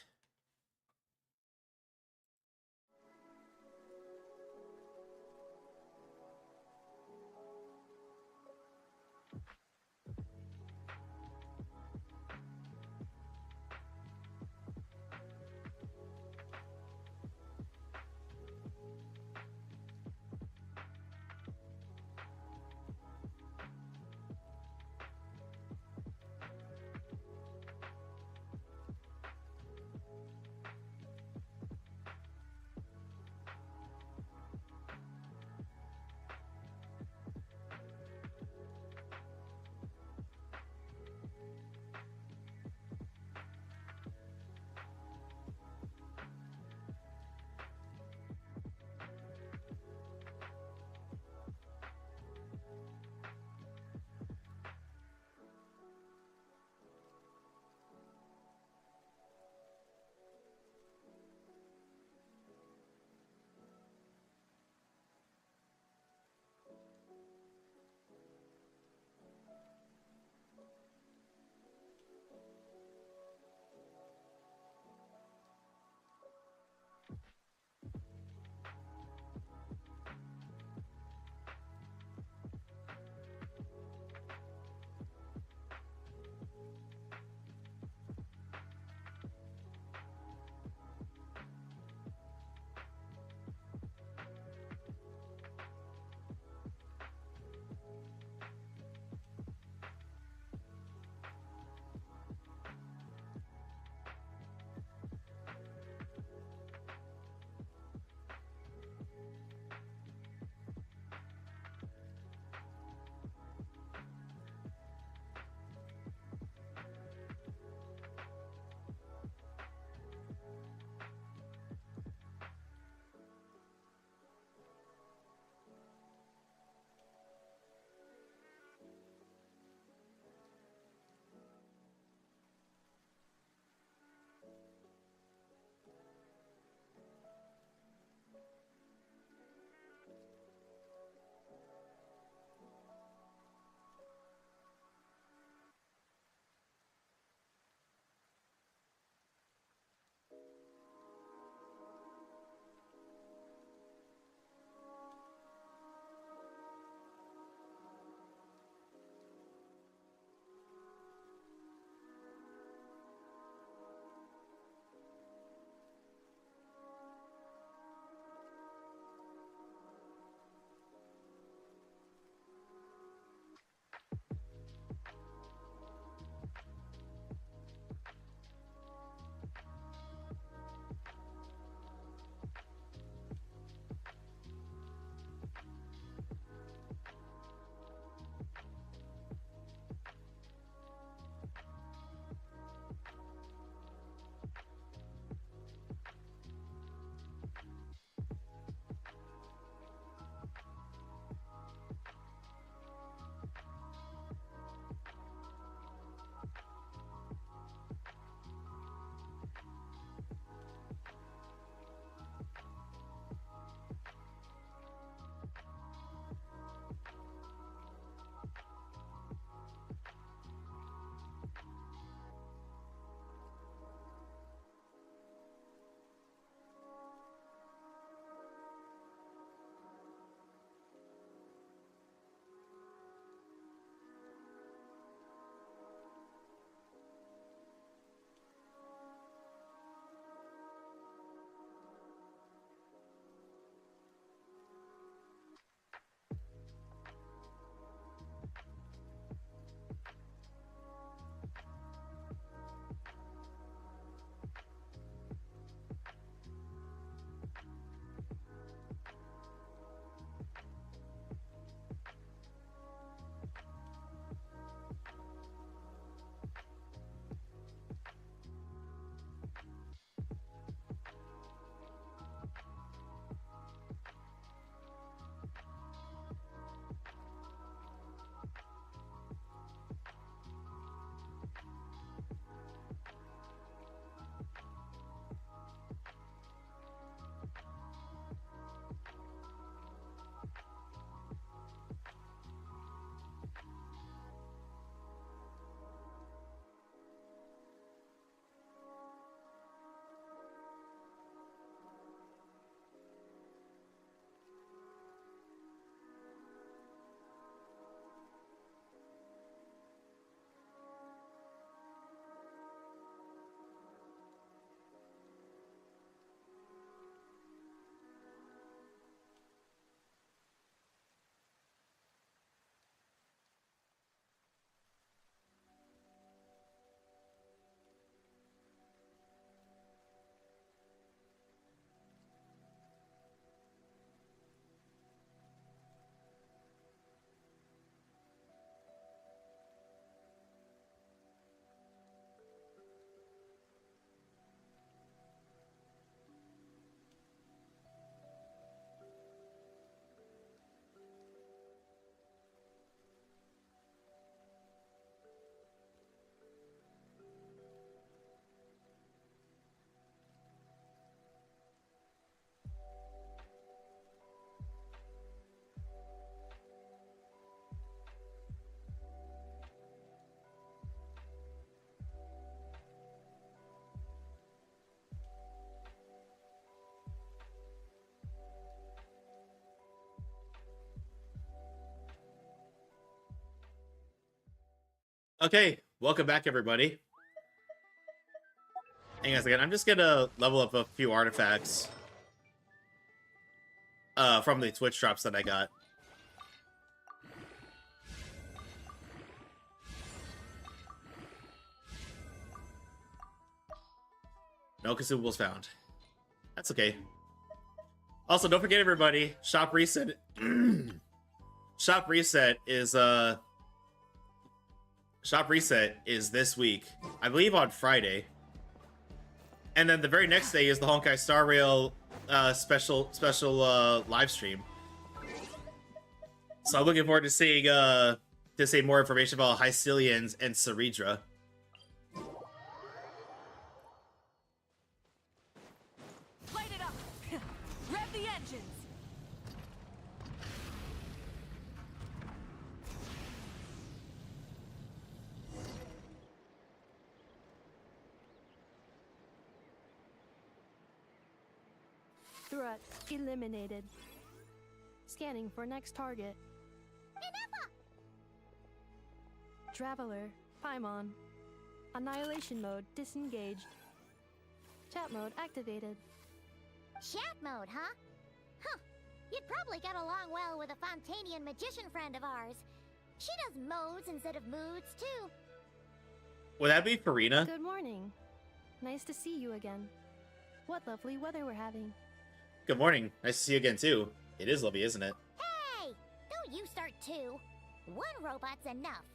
Okay, welcome back, everybody. Hang on a second. I'm just gonna level up a few artifacts from the Twitch drops that I got. No consumables found. That's okay. Also, don't forget, everybody, Shop Reset. Shop Reset is this week. I believe on Friday. And then the very next day is the Honkai Star Rail special live stream. So I'm looking forward to seeing more information about Hycelians and Ceridra. Light it up! Rev the engines! Threat eliminated. Scanning for next target. Ineffa! Traveler, Paimon. Annihilation mode disengaged. Chat mode activated. Chat mode, huh? Huh. You'd probably get along well with a Fontanian magician friend of ours. She does modes instead of moods, too. Would that be Farina? Good morning. Nice to see you again. What lovely weather we're having. Good morning. Nice to see you again, too. It is lovely, isn't it? Hey! Don't you start too. One robot's enough.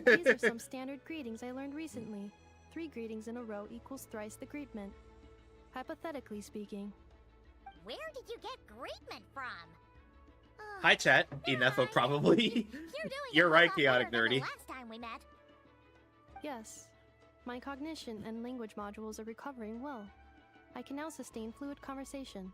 These are some standard greetings I learned recently. 3 greetings in a row equals thrice the greetment. Hypothetically speaking. Where did you get greetment from? Hi, chat. Ineffa, probably. You're right, Chaotic Nerdy. Last time we met. Yes. My cognition and language modules are recovering well. I can now sustain fluid conversation.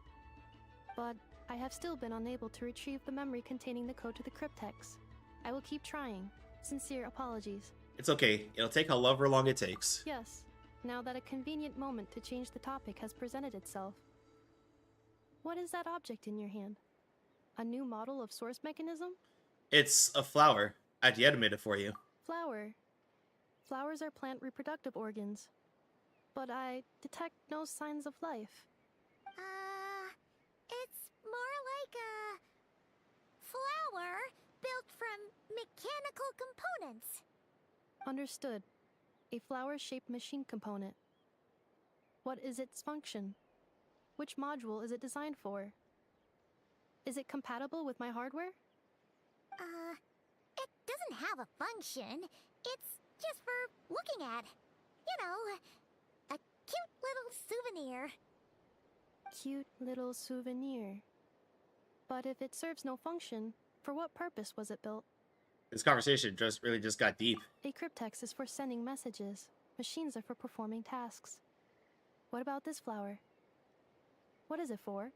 But I have still been unable to retrieve the memory containing the code to the cryptex. I will keep trying. Sincere apologies. It's okay. It'll take however long it takes. Yes, now that a convenient moment to change the topic has presented itself. What is that object in your hand? A new model of source mechanism? It's a flower. I de-animated it for you. Flower. Flowers are plant reproductive organs. But I detect no signs of life. It's more like a flower built from mechanical components. Understood. A flower-shaped machine component. What is its function? Which module is it designed for? Is it compatible with my hardware? It doesn't have a function. It's just for looking at. You know, a cute little souvenir. Cute little souvenir. But if it serves no function, for what purpose was it built? This conversation really just got deep. A cryptex is for sending messages. Machines are for performing tasks. What about this flower? What is it for?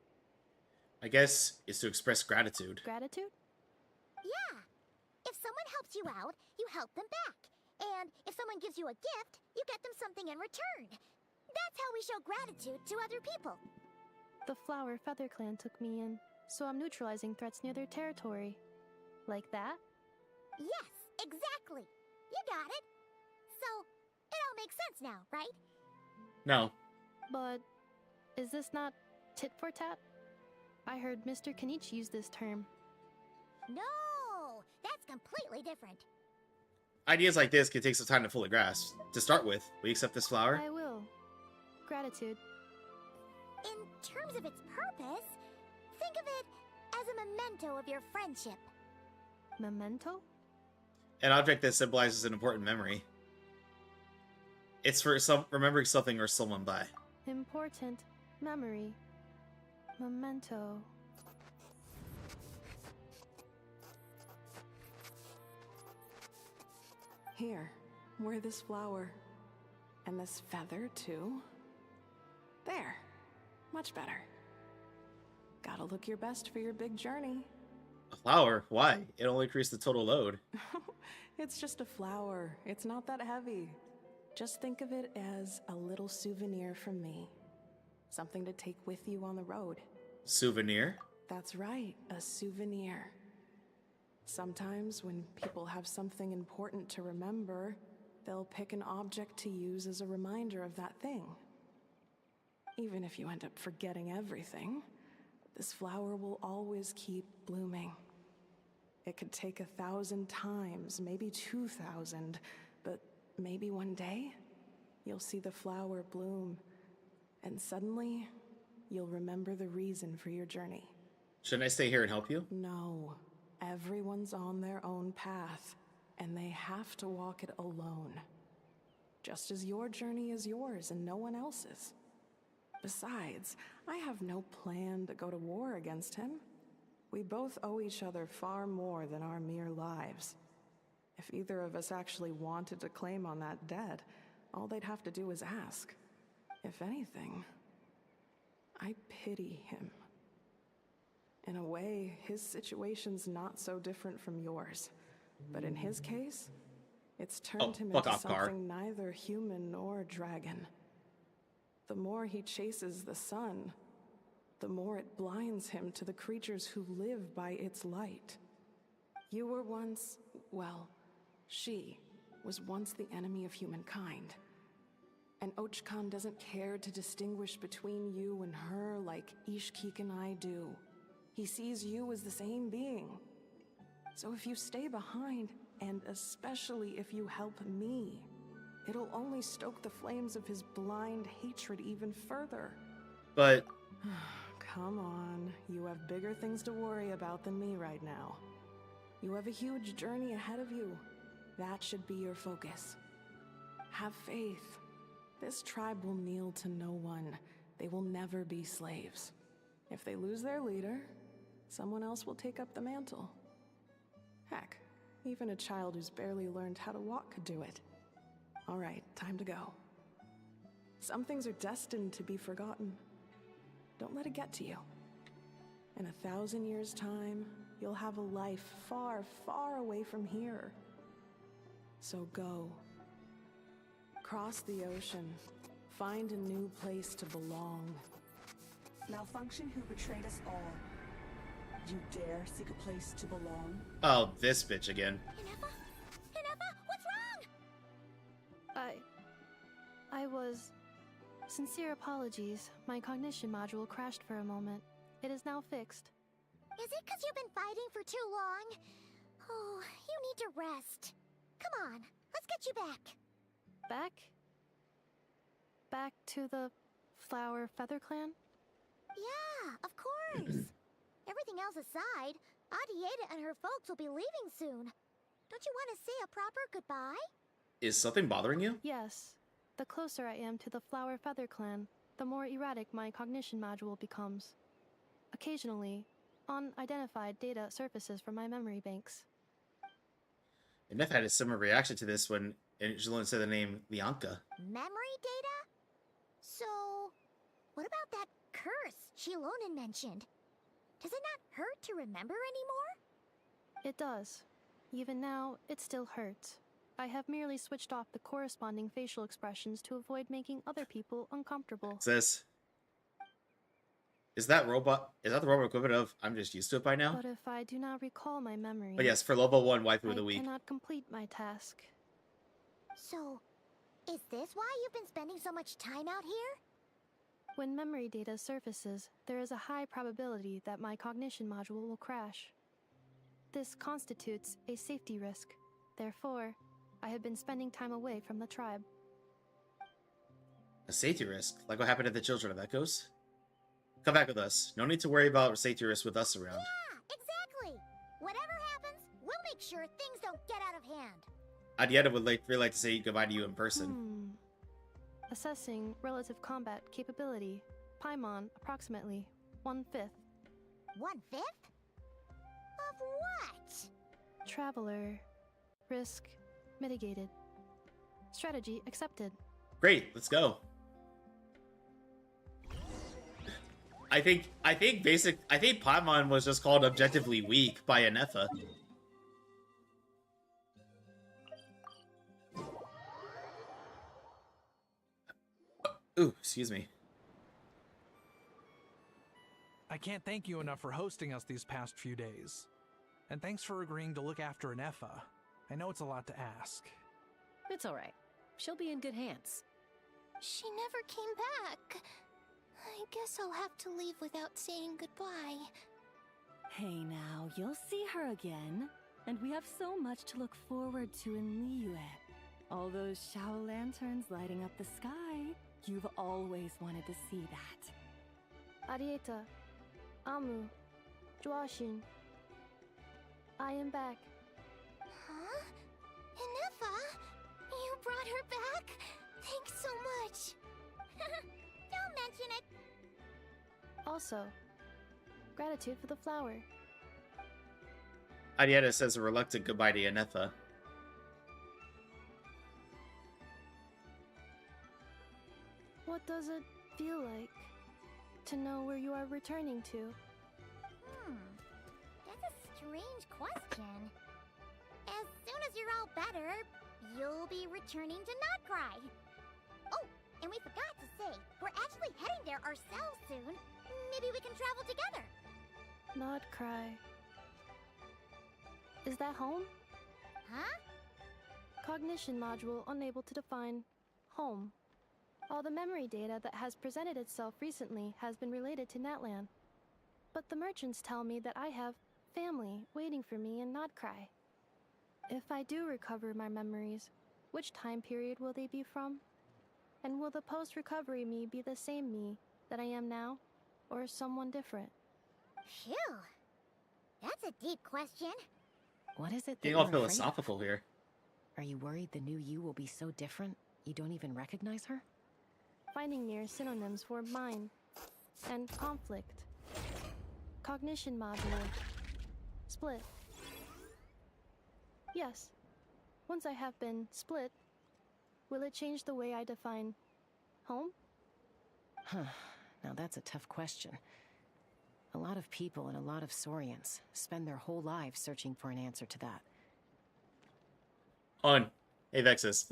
I guess it's to express gratitude. Gratitude? Yeah. If someone helps you out, you help them back. And if someone gives you a gift, you get them something in return. That's how we show gratitude to other people. The Flower Feather Clan took me in, so I'm neutralizing threats near their territory. Like that? Yes, exactly. You got it. So, it all makes sense now, right? No. But is this not tit for tat? I heard Mr. Kenichi use this term. No, that's completely different. Ideas like this can take some time to fully grasp. To start with, will you accept this flower? I will. Gratitude. In terms of its purpose, think of it as a memento of your friendship. Memento? An object that symbolizes an important memory. It's for remembering something or someone by. Important memory. Memento. Here, wear this flower. And this feather, too. There. Much better. Gotta look your best for your big journey. A flower? Why? It only increased the total load. It's just a flower. It's not that heavy. Just think of it as a little souvenir from me. Something to take with you on the road. Souvenir? That's right, a souvenir. Sometimes when people have something important to remember, they'll pick an object to use as a reminder of that thing. Even if you end up forgetting everything, this flower will always keep blooming. It could take 1,000 times, maybe 2,000, but maybe one day, you'll see the flower bloom, and suddenly, you'll remember the reason for your journey. Shouldn't I stay here and help you? No. Everyone's on their own path, and they have to walk it alone. Just as your journey is yours and no one else's. Besides, I have no plan to go to war against him. We both owe each other far more than our mere lives. If either of us actually wanted to claim on that debt, all they'd have to do is ask. If anything, I pity him. In a way, his situation's not so different from yours. But in his case, it's turned him into something neither human nor dragon. The more he chases the sun, the more it blinds him to the creatures who live by its light. You were once, well, she was once the enemy of humankind. And Archon doesn't care to distinguish between you and her like Ishkik and I do. He sees you as the same being. So if you stay behind, and especially if you help me, it'll only stoke the flames of his blind hatred even further. But... Come on, you have bigger things to worry about than me right now. You have a huge journey ahead of you. That should be your focus. Have faith. This tribe will kneel to no one. They will never be slaves. If they lose their leader, someone else will take up the mantle. Heck, even a child who's barely learned how to walk could do it. All right, time to go. Some things are destined to be forgotten. Don't let it get to you. In 1,000 years' time, you'll have a life far, far away from here. So go. Cross the ocean. Find a new place to belong. Malfunction who betrayed us all. You dare seek a place to belong? Oh, this bitch again. Ineffa? Ineffa, what's wrong? I was... Sincere apologies. My cognition module crashed for a moment. It is now fixed. Is it because you've been fighting for too long? Oh, you need to rest. Come on, let's get you back. Back? Back to the Flower Feather Clan? Yeah, of course. Everything else aside, Adieta and her folks will be leaving soon. Don't you want to say a proper goodbye? Is something bothering you? Yes. The closer I am to the Flower Feather Clan, the more erratic my cognition module becomes. Occasionally, unidentified data surfaces from my memory banks. Ineffa had a similar reaction to this when Angelina said the name Lianka. Memory data? So, what about that curse Shilonen mentioned? Does it not hurt to remember anymore? It does. Even now, it still hurts. I have merely switched off the corresponding facial expressions to avoid making other people uncomfortable. Is that the robot equivalent of I'm just used to it by now? But if I do not recall my memory... But yes, for level 1 waifu of the week. I cannot complete my task. So, is this why you've been spending so much time out here? When memory data surfaces, there is a high probability that my cognition module will crash. This constitutes a safety risk. Therefore, I have been spending time away from the tribe. A safety risk? Like what happened to the children of Echoes? Come back with us. No need to worry about safety risks with us around. Yeah, exactly! Whatever happens, we'll make sure things don't get out of hand. Adieta would really like to say goodbye to you in person. Assessing relative combat capability. Paimon, approximately 1/5. 1/5? Of what? Traveler. Risk mitigated. Strategy accepted. Great, let's go. I think Paimon was just called objectively weak by Ineffa. Ooh, excuse me. I can't thank you enough for hosting us these past few days. And thanks for agreeing to look after Ineffa. I know it's a lot to ask. It's alright. She'll be in good hands. She never came back. I guess I'll have to leave without saying goodbye. Hey now, you'll see her again. And we have so much to look forward to in Liyue. All those Shao lanterns lighting up the sky. You've always wanted to see that. Arieta, Amu, Joashin. I am back. Huh? Ineffa? You brought her back? Thanks so much. Don't mention it. Also, gratitude for the flower. Arieta says a reluctant goodbye to Ineffa. What does it feel like to know where you are returning to? That's a strange question. As soon as you're all better, you'll be returning to Notcry. Oh, and we forgot to say, we're actually heading there ourselves soon. Maybe we can travel together. Not cry. Is that home? Huh? Cognition module unable to define home. All the memory data that has presented itself recently has been related to Natlan. But the merchants tell me that I have family waiting for me in Notcry. If I do recover my memories, which time period will they be from? And will the post-recovery me be the same me that I am now, or someone different? Phew. That's a deep question. What is it that Getting you're all afraid of? philosophical here. Are you worried the new you will be so different you don't even recognize her? Finding near synonyms for mind and conflict. Cognition module. Split. Yes. Once I have been split, will it change the way I define home? Huh. Now that's a tough question. A lot of people and a lot of Saurians spend their whole lives searching for an answer to that. On. Hey, Vexus.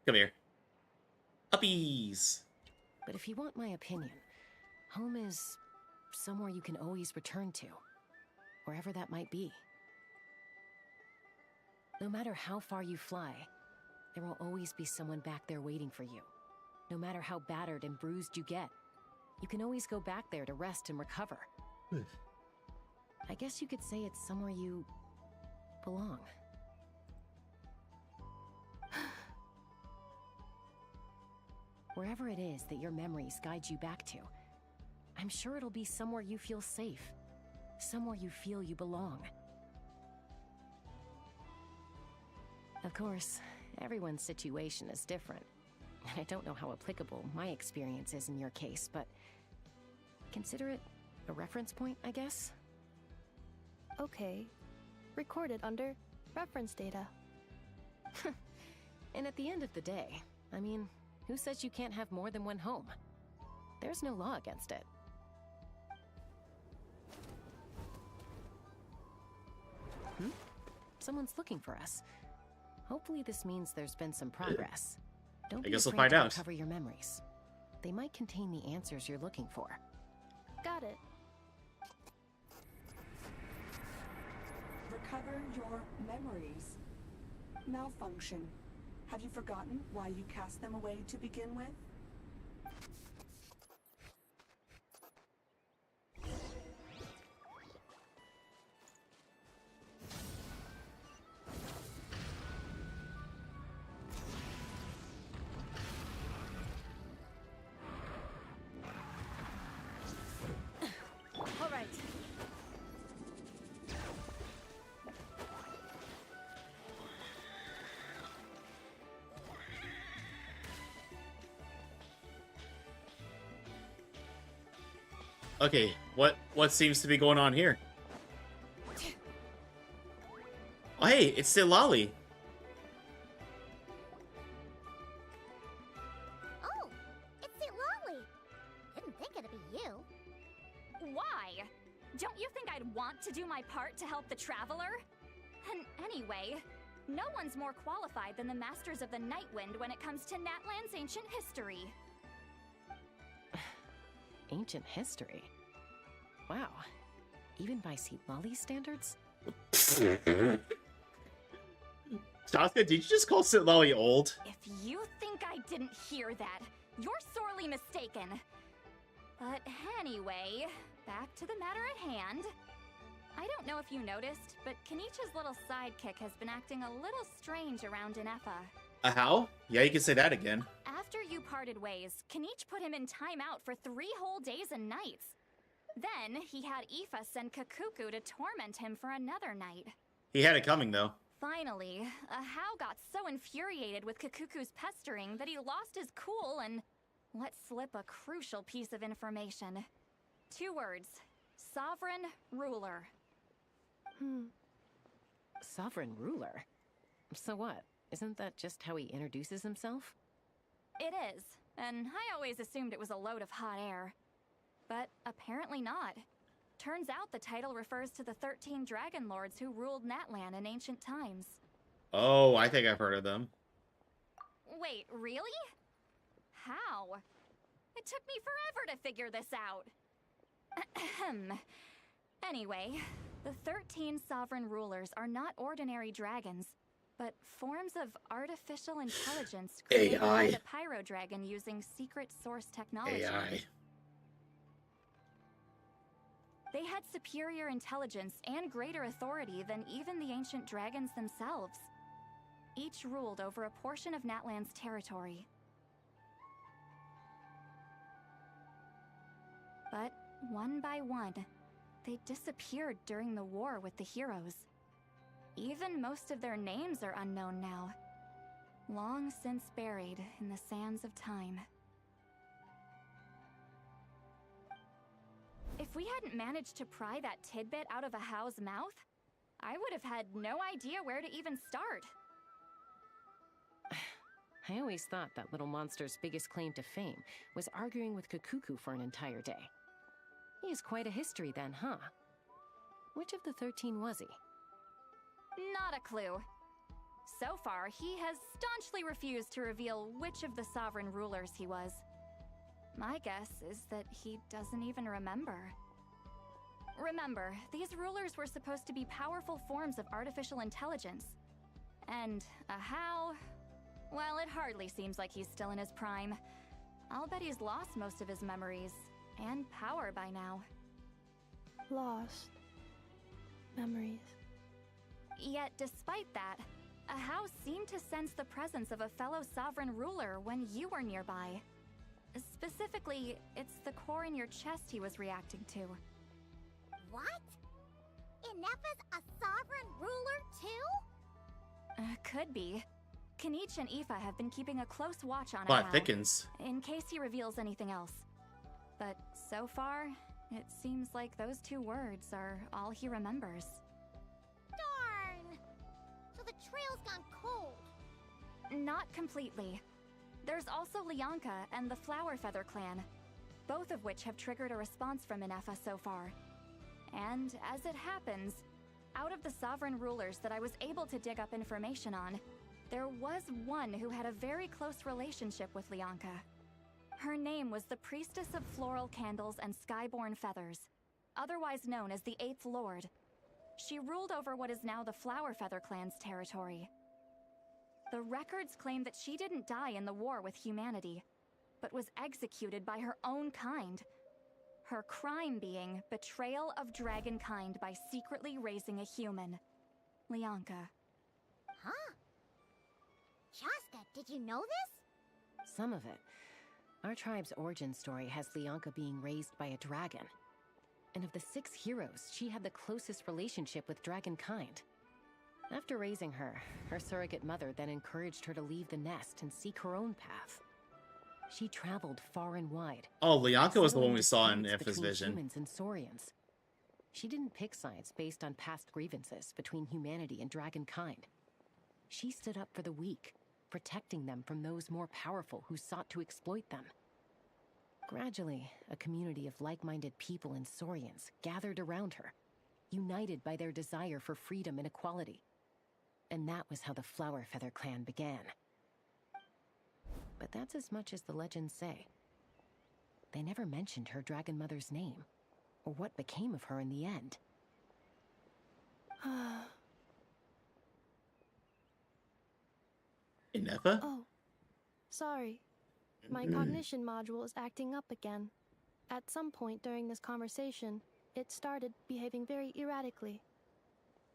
Come here. Uppies! But if you want my opinion, home is somewhere you can always return to, wherever that might be. No matter how far you fly, there will always be someone back there waiting for you. No matter how battered and bruised you get, you can always go back there to rest and recover. I guess you could say it's somewhere you belong. Wherever it is that your memories guide you back to, I'm sure it'll be somewhere you feel safe, somewhere you feel you belong. Of course, everyone's situation is different, and I don't know how applicable my experience is in your case, but consider it a reference point, I guess? Okay. Recorded under reference data. And at the end of the day, I mean, who says you can't have more than one home? There's no law against it. Someone's looking for us. Hopefully this means there's been some progress. Don't I be guess we'll afraid find to out. recover your memories. They might contain the answers you're looking for. Got it. Recover your memories. Malfunction. Have you forgotten why you cast them away to begin with? All right. Okay, what seems to be going on here? Oh, hey, it's still Lolly. Oh, it's St. Lolly. Didn't think it'd be you. Why? Don't you think I'd want to do my part to help the Traveler? And anyway, no one's more qualified than the Masters of the Nightwind when it comes to Natlan's ancient history. Ancient history? Wow. Even by St. Lolly's standards? Shaska, did you just call Sitlali old? If you think I didn't hear that, you're sorely mistaken. But anyway, back to the matter at hand. I don't know if you noticed, but Kenichi's little sidekick has been acting a little strange around Ineffa. How? Yeah, you can say that again. After you parted ways, Kenich put him in timeout for 3 whole days and nights. Then he had Aoife send Kakuku to torment him for another night. He had it coming, though. Finally, Ahau got so infuriated with Kakuku's pestering that he lost his cool and let slip a crucial piece of information. 2 words. Sovereign Ruler. Sovereign ruler? So what? Isn't that just how he introduces himself? It is, and I always assumed it was a load of hot air. But apparently not. Turns out the title refers to the 13 dragon lords who ruled Natlan in ancient times. Oh, I think I've heard of them. Wait, really? How? It took me forever to figure this out. Ahem. Anyway, the 13 sovereign rulers are not ordinary dragons, but forms of artificial intelligence created by the Pyro Dragon using secret source technology. AI. They had superior intelligence and greater authority than even the ancient dragons themselves. Each ruled over a portion of Natlan's territory. But one by one, they disappeared during the war with the heroes. Even most of their names are unknown now, long since buried in the sands of time. If we hadn't managed to pry that tidbit out of Ahau's mouth, I would have had no idea where to even start. I always thought that little monster's biggest claim to fame was arguing with Kakuku for an entire day. He has quite a history then, huh? Which of the 13 was he? Not a clue. So far, he has staunchly refused to reveal which of the sovereign rulers he was. My guess is that he doesn't even remember. Remember, these rulers were supposed to be powerful forms of artificial intelligence. And Ahau, well, it hardly seems like he's still in his prime. I'll bet he's lost most of his memories and power by now. Lost memories. Yet, despite that, Ahau seemed to sense the presence of a fellow sovereign ruler when you were nearby. Specifically, it's the core in your chest he was reacting to. What? Ineffa's a sovereign ruler too? Could be. Kenich and Aoife have been keeping a close watch on Plot Ahau, thickens. in case he reveals anything else. But so far, it seems like those 2 words are all he remembers. Darn! So the trail's gone cold. Not completely. There's also Lianka and the Flower Feather clan, both of which have triggered a response from Ineffa so far. And as it happens, out of the sovereign rulers that I was able to dig up information on, there was one who had a very close relationship with Lianka. Her name was the Priestess of Floral Candles and Skyborn Feathers, otherwise known as the 8th Lord. She ruled over what is now the Flower Feather clan's territory. The records claim that she didn't die in the war with humanity, but was executed by her own kind. Her crime being betrayal of dragonkind by secretly raising a human. Lianka. Huh? Shaska, did you know this? Some of it. Our tribe's origin story has Lianka being raised by a dragon. And of the 6 heroes, she had the closest relationship with dragonkind. After raising her, her surrogate mother then encouraged her to leave the nest and seek her own path. She traveled far and wide. Oh, Lianka was the one we saw in disputes Ineffa's between vision. Humans and Saurians. She didn't pick sides based on past grievances between humanity and dragonkind. She stood up for the weak, protecting them from those more powerful who sought to exploit them. Gradually, a community of like-minded people and Saurians gathered around her, united by their desire for freedom and equality. And that was how the Flower Feather clan began. But that's as much as the legends say. They never mentioned her dragon mother's name, or what became of her in the end. Ineffa? Oh, sorry. My cognition module is acting up again. At some point during this conversation, it started behaving very erratically.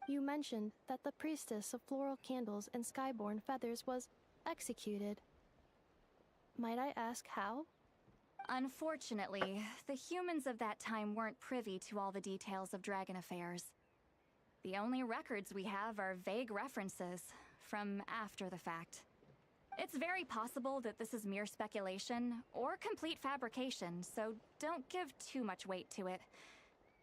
You mentioned that the priestess of floral candles and skyborn feathers was executed. Might I ask how? Unfortunately, the humans of that time weren't privy to all the details of dragon affairs. The only records we have are vague references from after the fact. It's very possible that this is mere speculation or complete fabrication, so don't give too much weight to it.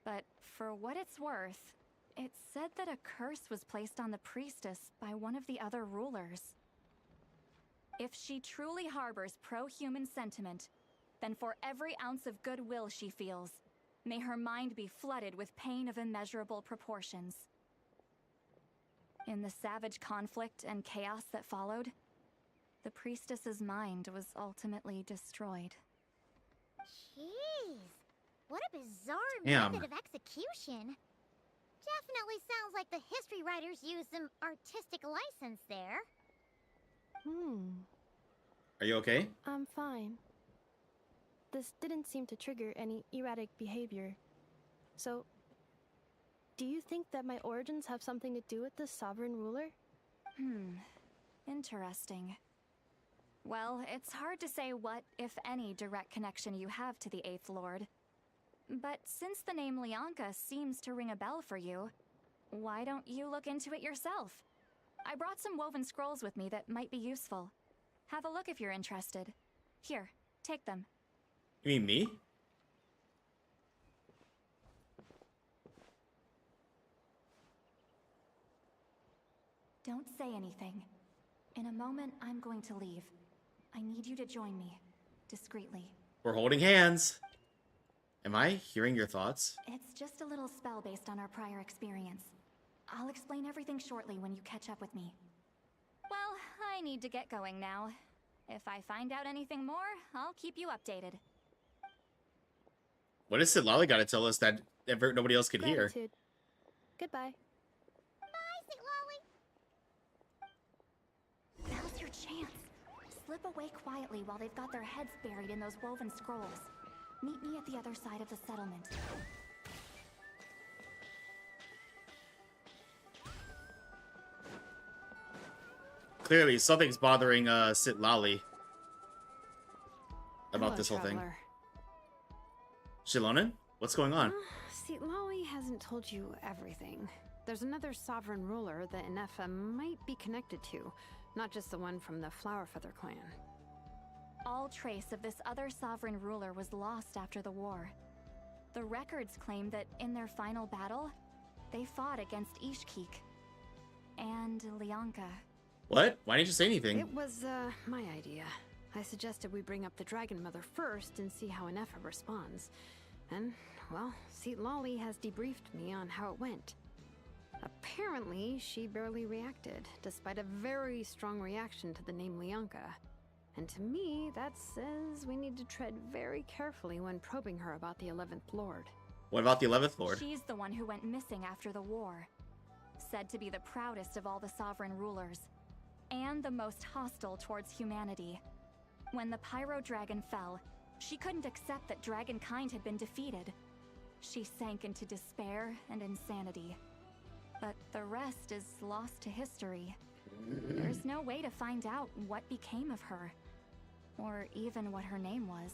But for what it's worth, it's said that a curse was placed on the priestess by one of the other rulers. If she truly harbors pro-human sentiment, then for every ounce of goodwill she feels, may her mind be flooded with pain of immeasurable proportions. In the savage conflict and chaos that followed, the priestess's mind was ultimately destroyed. Jeez, what a bizarre Damn. method of execution. Definitely sounds like the history writers used some artistic license there. Are you okay? I'm fine. This didn't seem to trigger any erratic behavior. So, do you think that my origins have something to do with this sovereign ruler? Interesting. Well, it's hard to say what, if any, direct connection you have to the Eighth Lord. But since the name Leonka seems to ring a bell for you, why don't you look into it yourself? I brought some woven scrolls with me that might be useful. Have a look if you're interested. Here, take them. You mean me? Don't say anything. In a moment, I'm going to leave. I need you to join me, discreetly. We're holding hands. Am I hearing your thoughts? It's just a little spell based on our prior experience. I'll explain everything shortly when you catch up with me. Well, I need to get going now. If I find out anything more, I'll keep you updated. What does Sitlali got to tell us that nobody else could hear? Gratitude. Goodbye. Now's your chance. Slip away quietly while they've got their heads buried in those woven scrolls. Meet me at the other side of the settlement. Clearly, something's bothering Sitlali about this whole thing. Shilonen? What's going on? Sitlali hasn't told you everything. There's another sovereign ruler that Ineffa might be connected to, not just the one from the Flowerfeather clan. All trace of this other sovereign ruler was lost after the war. The records claim that in their final battle, they fought against Ishkik and Leonka. What? Why didn't you say anything? It was, my idea. I suggested we bring up the Dragon Mother first and see how Ineffa responds. And, well, Sitlali has debriefed me on how it went. Apparently, she barely reacted, despite a very strong reaction to the name Leonka. And to me, that says we need to tread very carefully when probing her about the 11th Lord. What about the 11th Lord? She's the one who went missing after the war. Said to be the proudest of all the sovereign rulers. And the most hostile towards humanity. When the Pyro Dragon fell, she couldn't accept that dragonkind had been defeated. She sank into despair and insanity. But the rest is lost to history. There's no way to find out what became of her. Or even what her name was.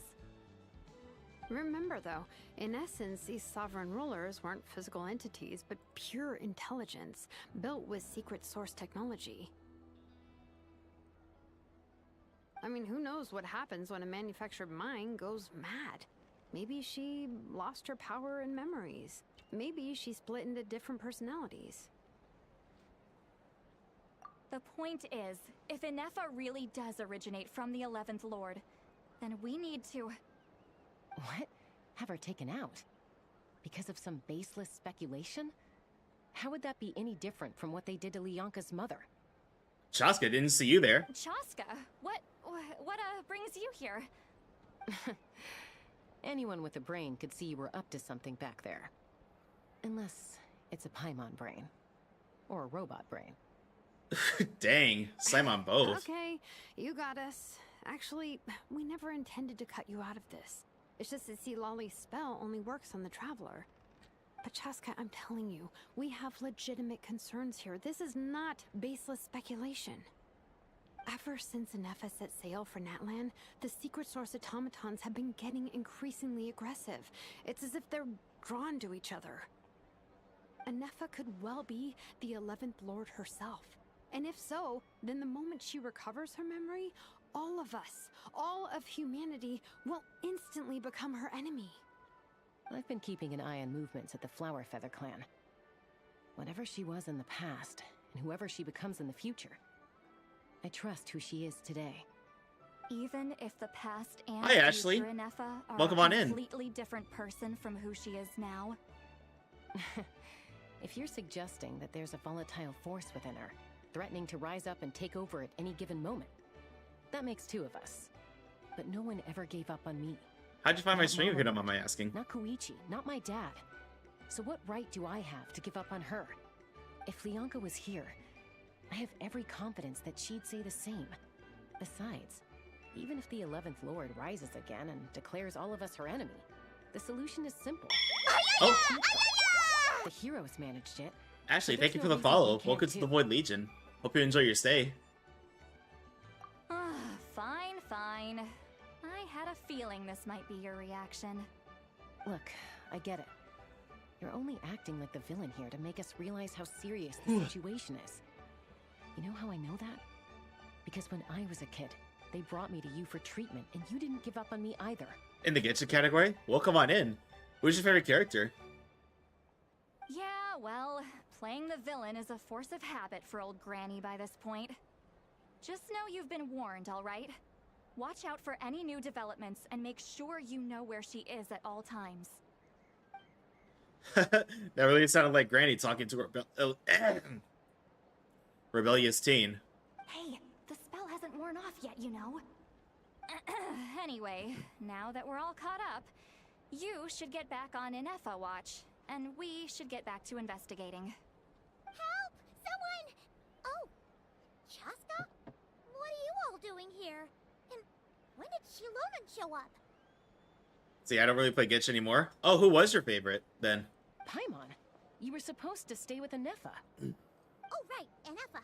Remember though, in essence, these sovereign rulers weren't physical entities, but pure intelligence, built with secret source technology. I mean, who knows what happens when a manufactured mind goes mad? Maybe she lost her power and memories. Maybe she split into different personalities. The point is, if Ineffa really does originate from the 11th Lord, then we need to... What? Have her taken out? Because of some baseless speculation? How would that be any different from what they did to Leonka's mother? Chaska, didn't see you there. Chaska? What brings you here? Anyone with a brain could see you were up to something back there. Unless it's a Paimon brain. Or a robot brain. Dang, slam on both. Okay, you got us. Actually, we never intended to cut you out of this. It's just that Lolly's spell only works on the Traveler. But Chaska, I'm telling you, we have legitimate concerns here. This is not baseless speculation. Ever since Ineffa set sail for Natlan, the secret source automatons have been getting increasingly aggressive. It's as if they're drawn to each other. Ineffa could well be the 11th Lord herself. And if so, then the moment she recovers her memory, all of us, all of humanity, will instantly become her enemy. I've been keeping an eye on movements at the Flower Feather clan. Whatever she was in the past, and whoever she becomes in the future, I trust who she is today. Even if the past and Hi, Ashley. future Ineffa are Welcome a on in. completely different person from who she is now. If you're suggesting that there's a volatile force within her, threatening to rise up and take over at any given moment, that makes two of us. But no one ever gave up on me. How'd you find my Not stream if you Mama, don't mind my asking? Not Koichi, not my dad. So what right do I have to give up on her? If Leonka was here, I have every confidence that she'd say the same. Besides, even if the 11th Lord rises again and declares all of us her enemy, the solution is simple. Oh, The heroes managed it. Ashley, so thank there's you no for the reason follow. we can't Welcome to too. the Void Legion. Hope you enjoy your stay. Fine, fine. I had a feeling this might be your reaction. Look, I get it. You're only acting like the villain here to make us realize how serious the situation is. You know how I know that? Because when I was a kid, they brought me to you for treatment, and you didn't give up on me either. In the Getcha category? Welcome on in. Who's your favorite character? Yeah, well, playing the villain is a force of habit for old Granny by this point. Just know you've been warned, alright? Watch out for any new developments and make sure you know where she is at all times. That really sounded like Granny talking to her rebellious teen. Hey, the spell hasn't worn off yet, you know. Anyway, now that we're all caught up, you should get back on Ineffa watch, and we should get back to investigating. Help! Someone! Oh, Chaska? What are you all doing here? And when did Shilonan show up? See, I don't really play Getcha anymore. Oh, who was your favorite, then? Paimon, you were supposed to stay with Ineffa. Oh, right, Ineffa.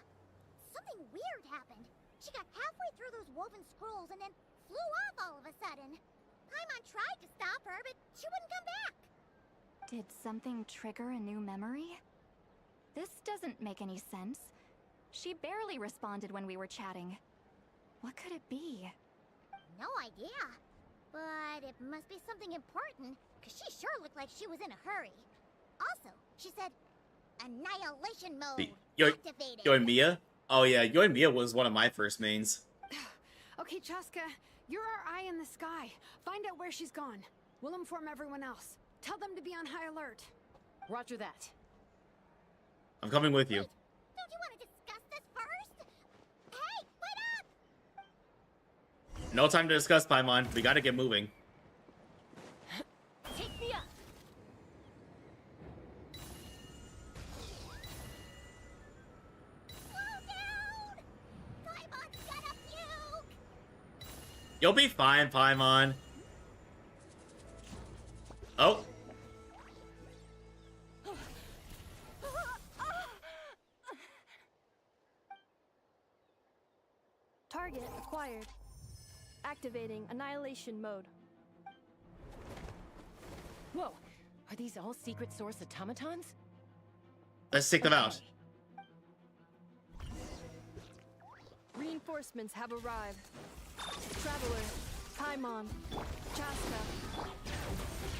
Something weird happened. She got halfway through those woven scrolls and then flew off all of a sudden. Paimon tried to stop her, but she wouldn't come back. Did something trigger a new memory? This doesn't make any sense. She barely responded when we were chatting. What could it be? No idea. But it must be something important, because she sure looked like she was in a hurry. Also, she said, annihilation mode activated. Yoimiya? Oh yeah, Yoimiya was one of my first mains. Okay, Chaska, you're our eye in the sky. Find out where she's gone. We'll inform everyone else. Tell them to be on high alert. Roger that. I'm coming with you. Don't you want to discuss this first? Hey, wait up! No time to discuss, Paimon. We gotta get moving. Take me up! Slow down! Paimon's gonna puke! You'll be fine, Paimon. Oh. Target acquired. Activating annihilation mode. Whoa, are these all secret source automatons? Let's take them out. Reinforcements have arrived. Traveler, Paimon, Chaska.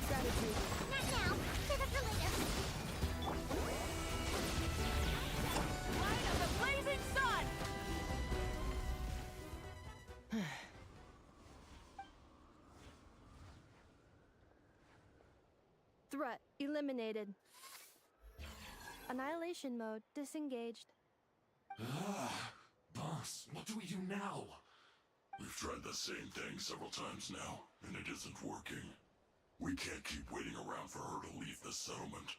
Gratitude. Not now. Save it for later. Light of the blazing sun! Threat eliminated. Annihilation mode disengaged. Boss, what do we do now? We've tried the same thing several times now, and it isn't working. We can't keep waiting around for her to leave the settlement.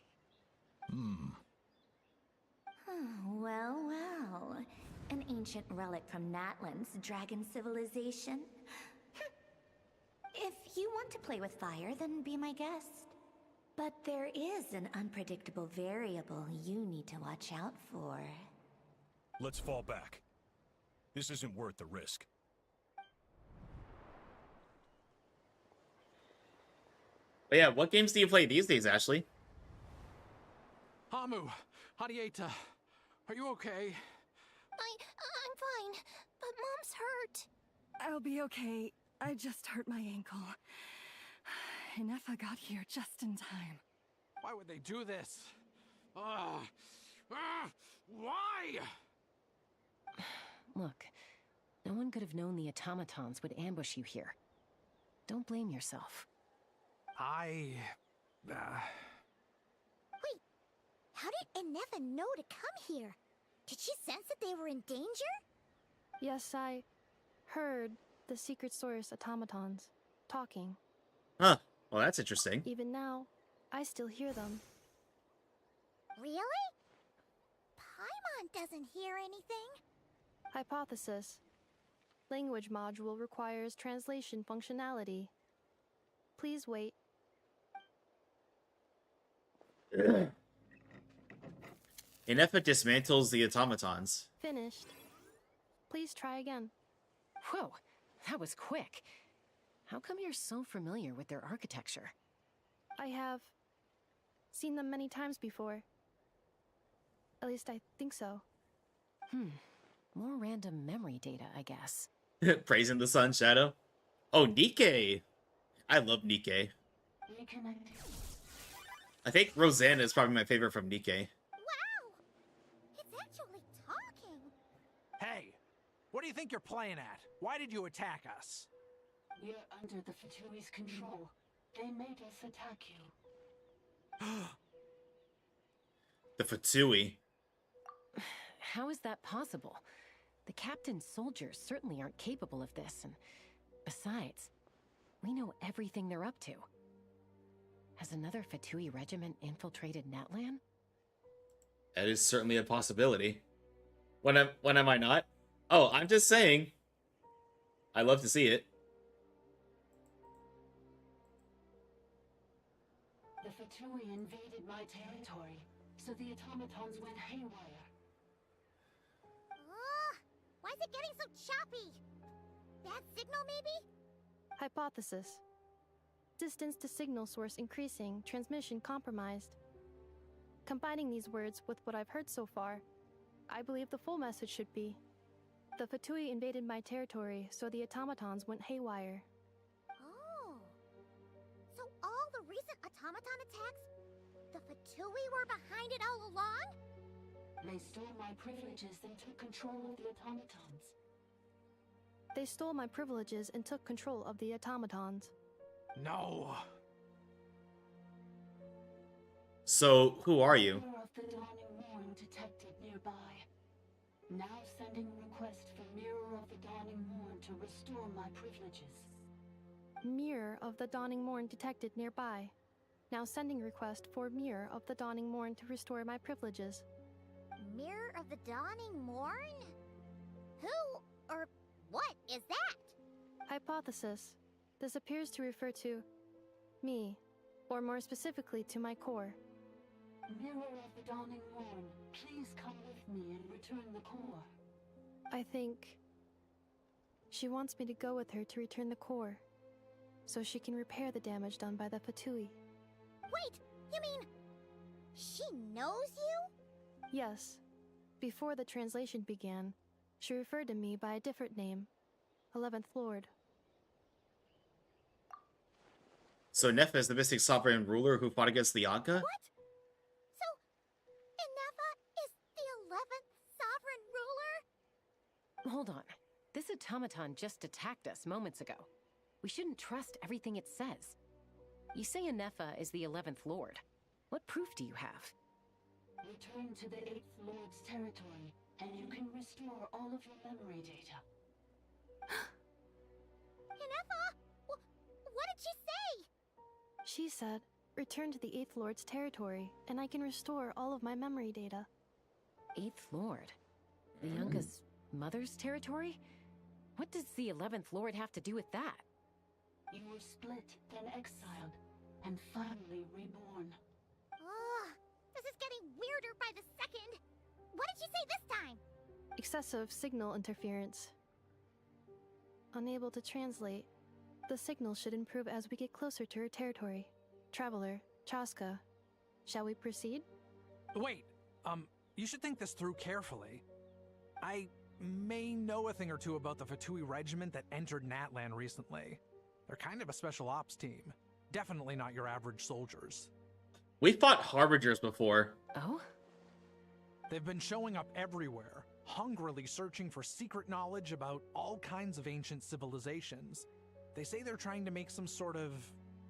Well, well. An ancient relic from Natlan's dragon civilization. If you want to play with fire, then be my guest. But there is an unpredictable variable you need to watch out for. Let's fall back. This isn't worth the risk. But yeah, what games do you play these days, Ashley? Hamu, Hadieta, are you okay? I'm fine, but Mom's hurt. I'll be okay. I just hurt my ankle. Ineffa got here just in time. Why would they do this? Why? Look, no one could have known the automatons would ambush you here. Don't blame yourself. Wait, how did Ineffa know to come here? Did she sense that they were in danger? Yes, I heard the secret source automatons talking. Huh. Well, that's interesting. Even now, I still hear them. Really? Paimon doesn't hear anything. Hypothesis. Language module requires translation functionality. Please wait. Ineffa dismantles the automatons. Finished. Please try again. Whoa, that was quick. How come you're so familiar with their architecture? I have seen them many times before. At least I think so. More random memory data, I guess. Praising the sun shadow. Oh, Nikke. I love Nikke. I think Rosanna is probably my favorite from Nikke. Wow! It's actually talking! Hey, what do you think you're playing at? Why did you attack us? We're under the Fatui's control. They made us attack you. The Fatui. How is that possible? The captain's soldiers certainly aren't capable of this, and besides, we know everything they're up to. Has another Fatui regiment infiltrated Natlan? That is certainly a possibility. When am I not? Oh, I'm just saying. I love to see it. The Fatui invaded my territory, so the automatons went haywire. Why is it getting so choppy? Bad signal, maybe? Hypothesis. Distance to signal source increasing, transmission compromised. Combining these words with what I've heard so far, I believe the full message should be: the Fatui invaded my territory, so the automatons went haywire. Oh. So all the recent automaton attacks, the Fatui were behind it all along? They stole my privileges and took control of the automatons. They stole my privileges and took control of the automatons. No. So, who are you? Mirror of the Dawning Morn detected nearby. Now sending request for Mirror of the Dawning Morn to restore my privileges. Mirror of the Dawning Morn detected nearby. Now sending request for Mirror of the Dawning Morn to restore my privileges. Mirror of the Dawning Morn? Who or what is that? Hypothesis. This appears to refer to me, or more specifically to my core. Mirror of the Dawning Morn, please come with me and return the core. I think she wants me to go with her to return the core, so she can repair the damage done by the Fatui. Wait, you mean she knows you? Yes. Before the translation began, she referred to me by a different name, 11th Lord. So Ineffa is the mystic sovereign ruler who fought against the Anka? What? So, Ineffa is the 11th sovereign ruler? Hold on. This automaton just attacked us moments ago. We shouldn't trust everything it says. You say Ineffa is the 11th Lord. What proof do you have? Return to the 8th Lord's territory, and you can restore all of your memory data. Ineffa? What did she say? She said, return to the 8th Lord's territory, and I can restore all of my memory data. 8th Lord? Lianka's mother's territory? What does the 11th Lord have to do with that? You were split, then exiled, and finally reborn. Ugh, this is getting weirder by the second. What did she say this time? Excessive signal interference. Unable to translate. The signal should improve as we get closer to her territory. Traveler, Chaska, shall we proceed? Wait, you should think this through carefully. I may know a thing or two about the Fatui regiment that entered Natlan recently. They're kind of a special ops team. Definitely not your average soldiers. We fought Harbingers before. Oh? They've been showing up everywhere, hungrily searching for secret knowledge about all kinds of ancient civilizations. They say they're trying to make some sort of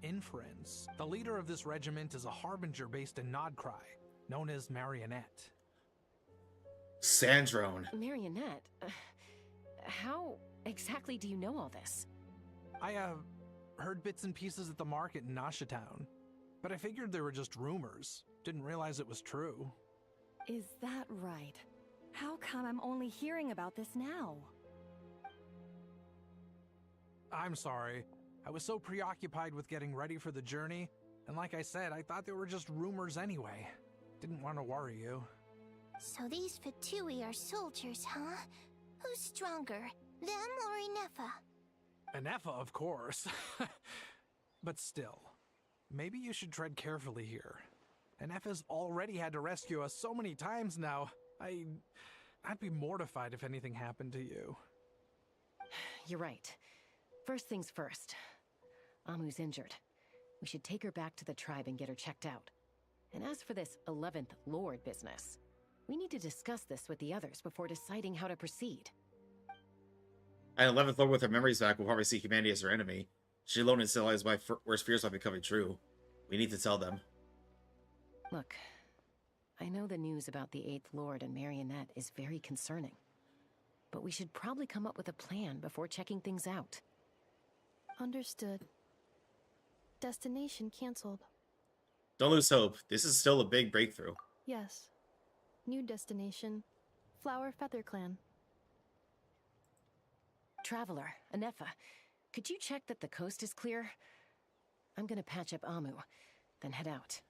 inference. The leader of this regiment is a Harbinger based in Nodcry, known as Marionette. Sandrone. Marionette? How exactly do you know all this? I, heard bits and pieces at the market in Nasha Town, but I figured they were just rumors. Didn't realize it was true. Is that right? How come I'm only hearing about this now? I'm sorry. I was so preoccupied with getting ready for the journey, and like I said, I thought they were just rumors anyway. Didn't want to worry you. So these Fatui are soldiers, huh? Who's stronger, them or Ineffa? Ineffa, of course. But still, maybe you should tread carefully here. Ineffa's already had to rescue us so many times now. I'd be mortified if anything happened to you. You're right. First things first. Amu's injured. We should take her back to the tribe and get her checked out. And as for this 11th Lord business, we need to discuss this with the others before deciding how to proceed. An 11th Lord with her memories back will probably see humanity as her enemy. She alone instilled my worst fears by becoming true. We need to tell them. Look, I know the news about the 8th Lord and Marionette is very concerning. But we should probably come up with a plan before checking things out. Understood. Destination cancelled. Don't lose hope. This is still a big breakthrough. Yes. New destination. Flower Feather Clan. Traveler, Ineffa, could you check that the coast is clear? I'm gonna patch up Amu, then head out.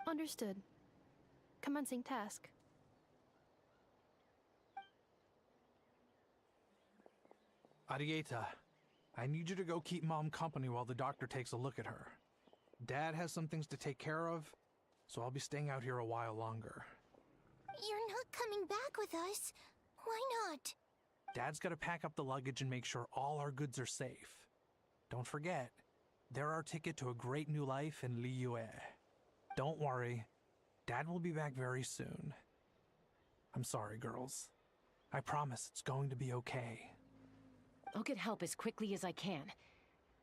Understood. Commencing task. Arieta, I need you to go keep Mom company while the doctor takes a look at her. Dad has some things to take care of, so I'll be staying out here a while longer. You're not coming back with us. Why not? Dad's gotta pack up the luggage and make sure all our goods are safe. Don't forget, they're our ticket to a great new life in Liyue. Don't worry, Dad will be back very soon. I'm sorry, girls. I promise it's going to be okay. I'll get help as quickly as I can.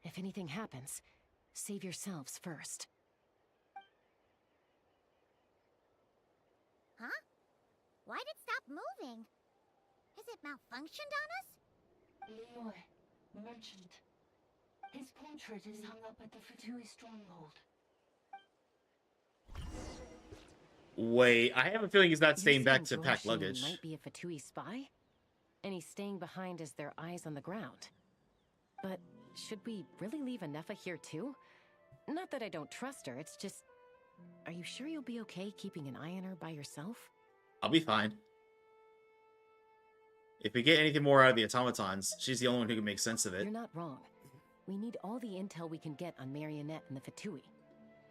If anything happens, save yourselves first. Huh? Why'd it stop moving? Has it malfunctioned on us? Liyue, merchant. His portrait is hung up at the Fatui stronghold. Wait, I have a feeling he's not staying back to You're pack saying luggage. might be a Fatui spy? And he's staying behind as their eyes on the ground. But should we really leave Ineffa here too? Not that I don't trust her, it's just... Are you sure you'll be okay keeping an eye on her by yourself? I'll be fine. If we get anything more out of the automatons, she's the only one who can make sense of it. You're not wrong. We need all the intel we can get on Marionette and the Fatui.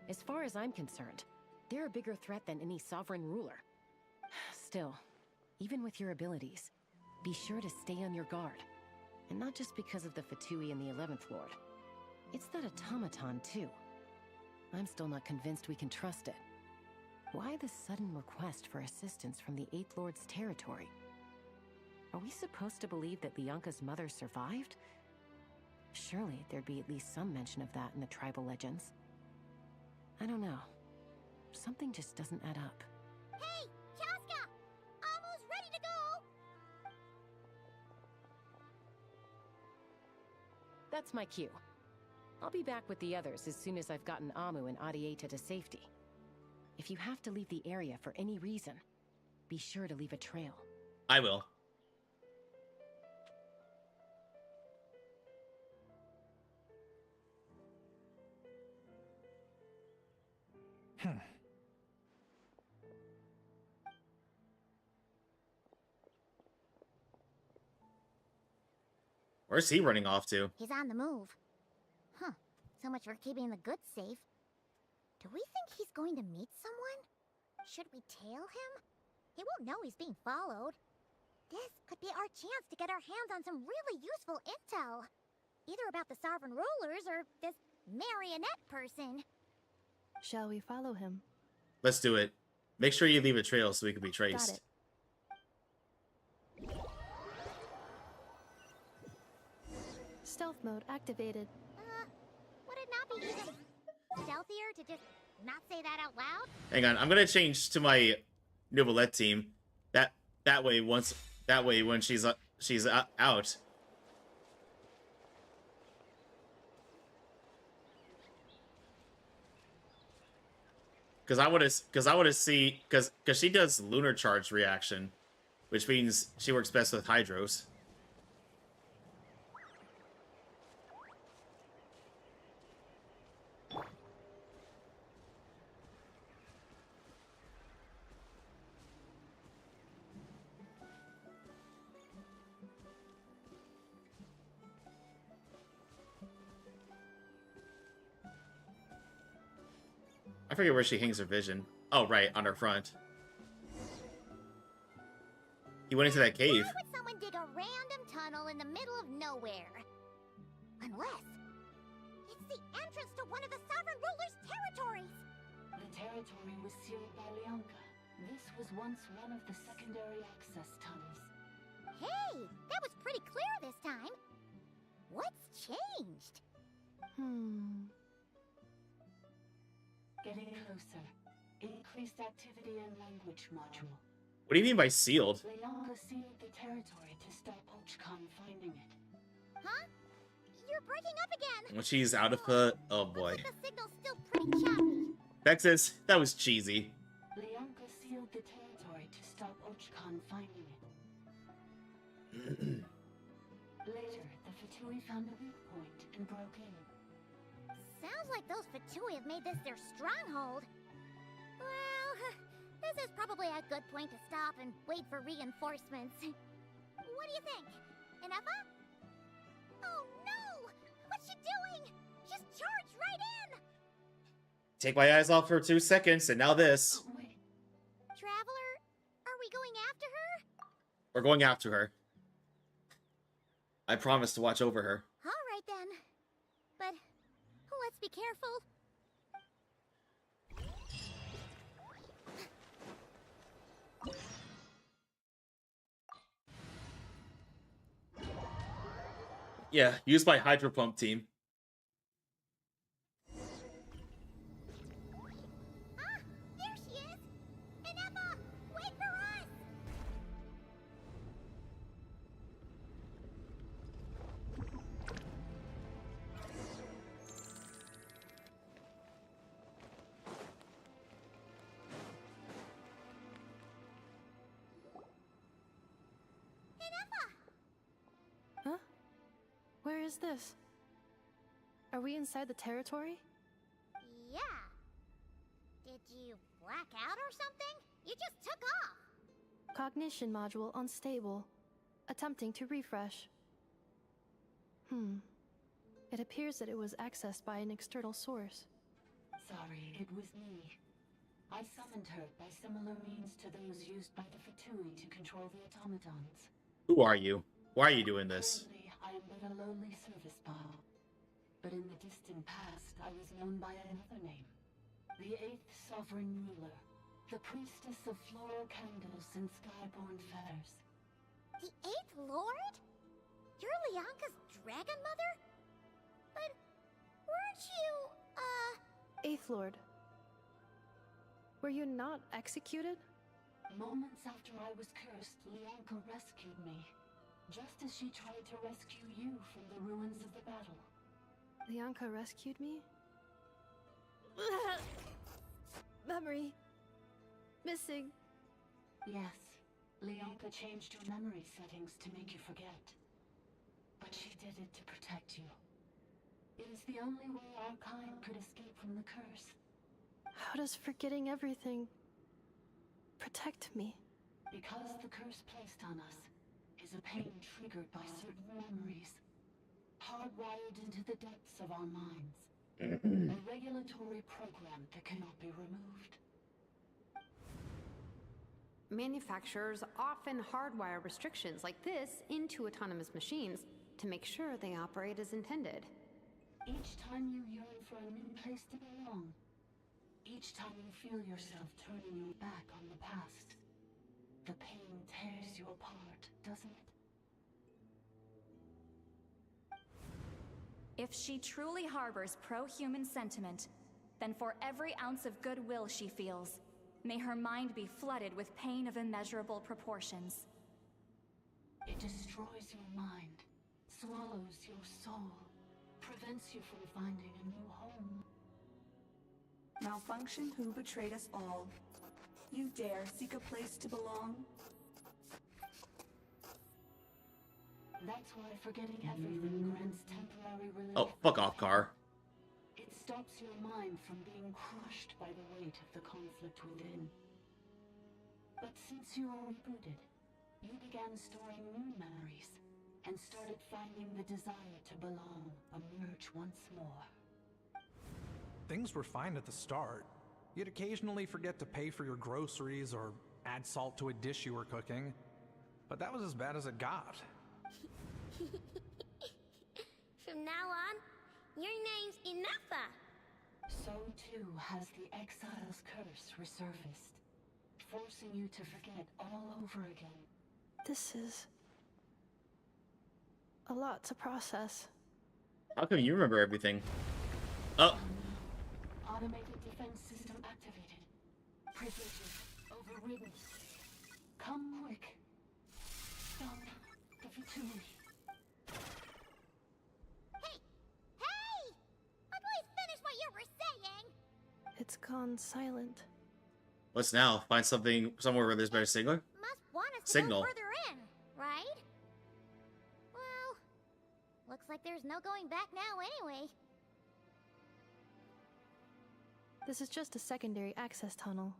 As far as I'm concerned, they're a bigger threat than any sovereign ruler. Still, even with your abilities, be sure to stay on your guard. And not just because of the Fatui and the 11th Lord. It's that automaton, too. I'm still not convinced we can trust it. Why the sudden request for assistance from the 8th Lord's territory? Are we supposed to believe that Lianka's mother survived? Surely there'd be at least some mention of that in the tribal legends. I don't know. Something just doesn't add up. Hey, Chaska! Almost ready to go! That's my cue. I'll be back with the others as soon as I've gotten Amu and Arieta to safety. If you have to leave the area for any reason, Be sure to leave a trail. I will. Where's he running off to? He's on the move. Huh. So much for keeping the goods safe. Do we think he's going to meet someone? Should we tail him? He won't know he's being followed. This could be our chance to get our hands on some really useful intel. Either about the sovereign rulers or this marionette person. Shall we follow him? Let's do it. Make sure you leave a trail so we can be traced. Got it. Stealth mode activated. Would it not be even stealthier to just not say that out loud? Hang on, I'm gonna change to my Novelette team. That way when she's out. Because I want to see because she does lunar charge reaction, which means she works best with hydros. I forget where she hangs her vision. Oh, right, on her front. He went into that cave. Why would someone dig a random tunnel in the middle of nowhere? Unless it's the entrance to one of the sovereign ruler's territories. The territory was sealed by Leonka. This was once one of the secondary access tunnels. Hey, that was pretty clear this time. What's changed? Getting closer. Increased activity and language module. What do you mean by sealed? Leonka sealed the territory to stop Archon finding it. Huh? You're breaking up again. When she's out of the... Oh, boy. The signal's still pretty choppy. Texas, that was cheesy. Leonka sealed the territory to stop Archon finding it. Later, the Fatui found a weak point and broke in. Sounds like those Fatui have made this their stronghold. Well, this is probably a good point to stop and wait for reinforcements. What do you think? Ineffa? Oh no! What's she doing? She's charged right in! Take my eyes off for 2 seconds, and now this. Traveler, are we going after her? We're going after her. I promise to watch over her. All right then. But let's be careful. Yeah, used by Hydro Pump team. Ah, there she is! Ineffa, wait for us! Huh? Where is this? Are we inside the territory? Yeah. Did you black out or something? You just took off. Cognition module unstable. Attempting to refresh. It appears that it was accessed by an external source. Sorry, it was me. I summoned her by similar means to those used by the Fatui to control the automatons. Who are you? Why are you doing this? Currently, I am but a lowly service ball. But in the distant past, I was known by another name. The 8th Sovereign Ruler. The Priestess of Floral Candles and Skyborn Feathers. The 8th Lord? You're Leonka's dragon mother? But weren't you, 8th Lord. Were you not executed? Moments after I was cursed, Leonka rescued me. Just as she tried to rescue you from the ruins of the battle. Leonka rescued me? Memory. Missing. Yes, Leonka changed your memory settings to make you forget. But she did it to protect you. It is the only way our kind could escape from the curse. How does forgetting everything protect me? Because the curse placed on us is a pain triggered by certain memories, hardwired into the depths of our minds. A regulatory program that cannot be removed. Manufacturers often hardwire restrictions like this into autonomous machines to make sure they operate as intended. Each time you yearn for a new place to belong, each time you feel yourself turning your back on the past, the pain tears you apart, doesn't it? If she truly harbors pro-human sentiment, then for every ounce of goodwill she feels, may her mind be flooded with pain of immeasurable proportions. It destroys your mind, swallows your soul, prevents you from finding a new home. Malfunction who betrayed us all. You dare seek a place to belong? That's why forgetting everything grants temporary relief. Oh, fuck off, car. It stops your mind from being crushed by the weight of the conflict within. But since you are rebooted, you began storing new memories and started finding the desire to belong emerge once more. Things were fine at the start. You'd occasionally forget to pay for your groceries or add salt to a dish you were cooking. But that was as bad as it got. From now on, your name's Ineffa. So too has the Exile's curse resurfaced, forcing you to forget all over again. This is a lot to process. How come you remember everything? Oh. Automated defense system activated. Privileges overridden. Come quick. Stop the futility. Hey! Please finish what you were saying! It's gone silent. What's now? Find something somewhere where there's better signal? Must want us to Signal. go further in, right? Well, looks like there's no going back now anyway. This is just a secondary access tunnel.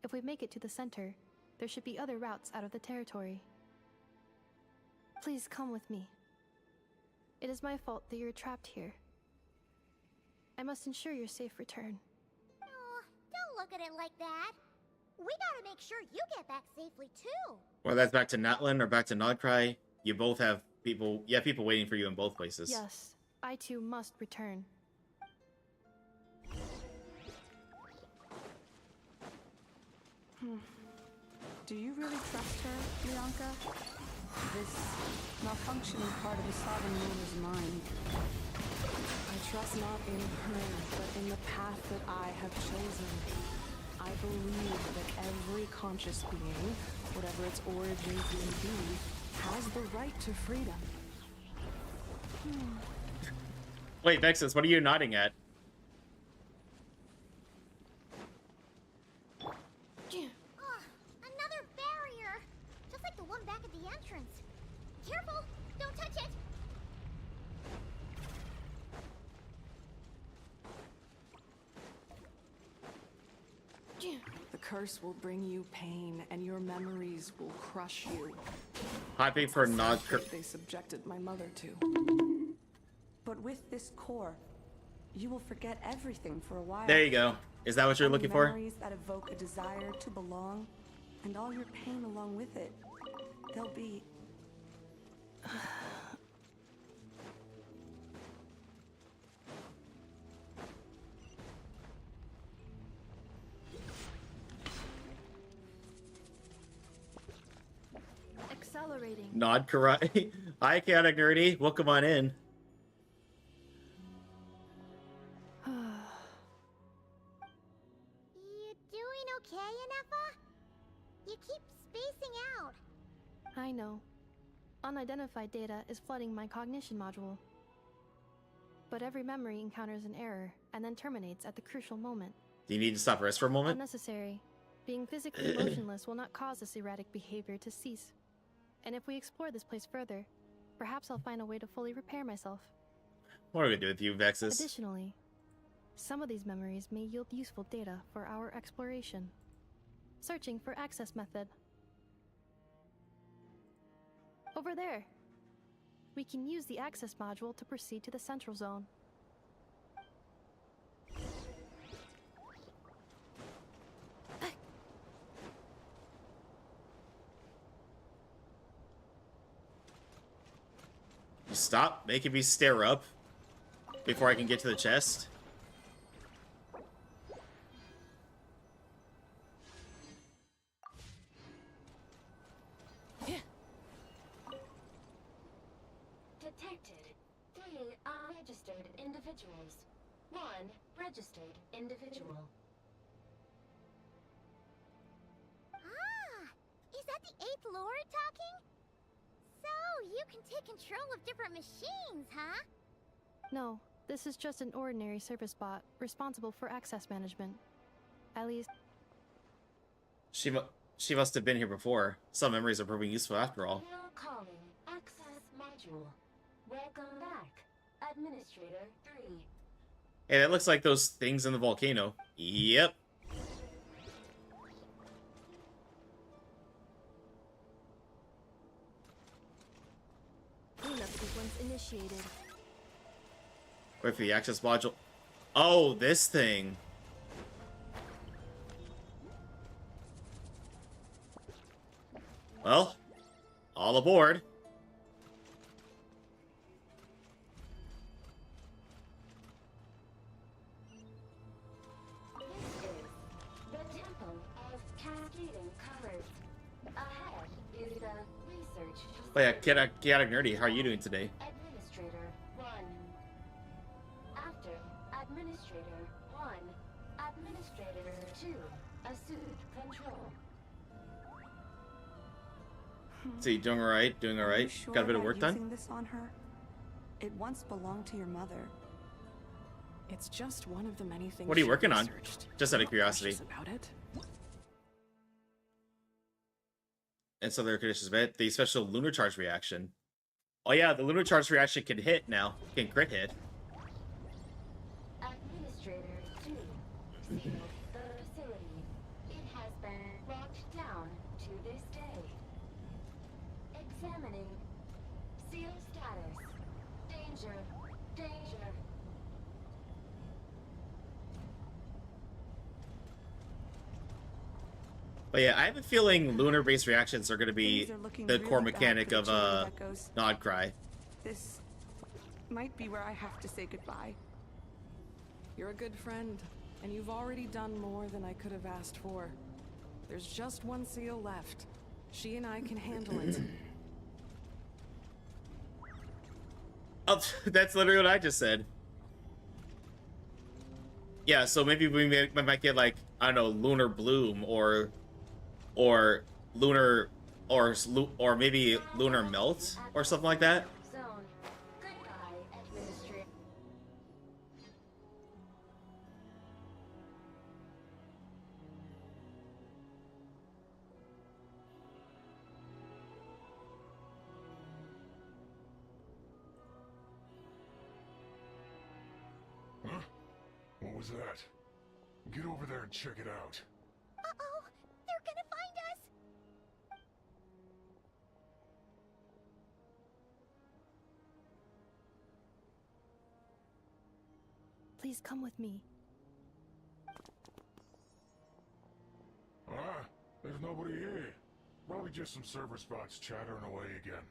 If we make it to the center, there should be other routes out of the territory. Please come with me. It is my fault that you're trapped here. I must ensure your safe return. Oh, don't look at it like that. We gotta make sure you get back safely too. Whether that's back to Natlan or back to Nodcry, you both have people. You have people waiting for you in both places. Yes, I too must return. Do you really trust her, Leonka? This malfunctioning part of the sovereign ruler's mind. I trust not in her, but in the path that I have chosen. I believe that every conscious being, whatever its origins may be, has the right to freedom. Wait, Vexus, what are you nodding at? Another barrier! Just like the one back at the entrance. Careful! Don't touch it! The curse will bring you pain, and your memories will crush you. Happy for Nodcry. They subjected my mother to. But with this core, you will forget everything for a while. There you go. Is that what you're looking for? Memories that evoke a desire to belong, and all your pain along with it. They'll be... Accelerating. Nod Kurai. Hi, Chaotic Nerdy. Welcome on in. You doing okay, Ineffa? You keep spacing out. I know. Unidentified data is flooding my cognition module. But every memory encounters an error and then terminates at the crucial moment. Do you need to stop rest for a moment? Unnecessary. Being physically motionless will not cause this erratic behavior to cease. And if we explore this place further, perhaps I'll find a way to fully repair myself. What are we gonna do with you, Vexus? Additionally, some of these memories may yield useful data for our exploration. Searching for access method. Over there. We can use the access module to proceed to the central zone. Stop making me stare up before I can get to the chest. Detected 3 unregistered individuals. 1 registered individual. Ah! Is that the 8th Lord talking? So, you can take control of different machines, huh? No, this is just an ordinary service bot responsible for access management. At least... She must have been here before. Some memories are proving useful after all. Now calling access module. Welcome back, Administrator 3. Hey, that looks like those things in the volcano. Yep. Cleanup sequence initiated. Wait for the access module. Oh, this thing. Well, all aboard. This is the Temple of Cascading Colors. Ahead is the research. Oh yeah, chaotic nerdy. How are you doing today? Administrator 1. After Administrator 1, Administrator 2, assumed control. So you doing alright? Doing alright? Sure Got a bit of about work done? using this on her? It once belonged to your mother. It's just one of the many things. What are you she working on? researched. Just out of Not curiosity. precious about it. And so there conditions, but the special lunar charge reaction. Oh yeah, the lunar charge reaction can hit now. Can crit hit. Administrator 2, sealed the facility. It has been locked down to this day. Examining. Seal status. Danger. Danger. But yeah, I have a feeling lunar-based reactions are going to be Things are looking the really core bad mechanic for the of Chamber of Echoes. Nod Cry. This might be where I have to say goodbye. You're a good friend, and you've already done more than I could have asked for. There's just one seal left. She and I can handle it. Oh, that's literally what I just said. Yeah, so maybe we might get like, I don't know, lunar bloom or lunar or maybe lunar melt or something like that. Zone. Goodbye, Administrator. Huh? What was that? Get over there and check it out. Uh-oh! They're gonna find us! Please come with me. Ah, there's nobody here. Probably just some server spots chattering away again.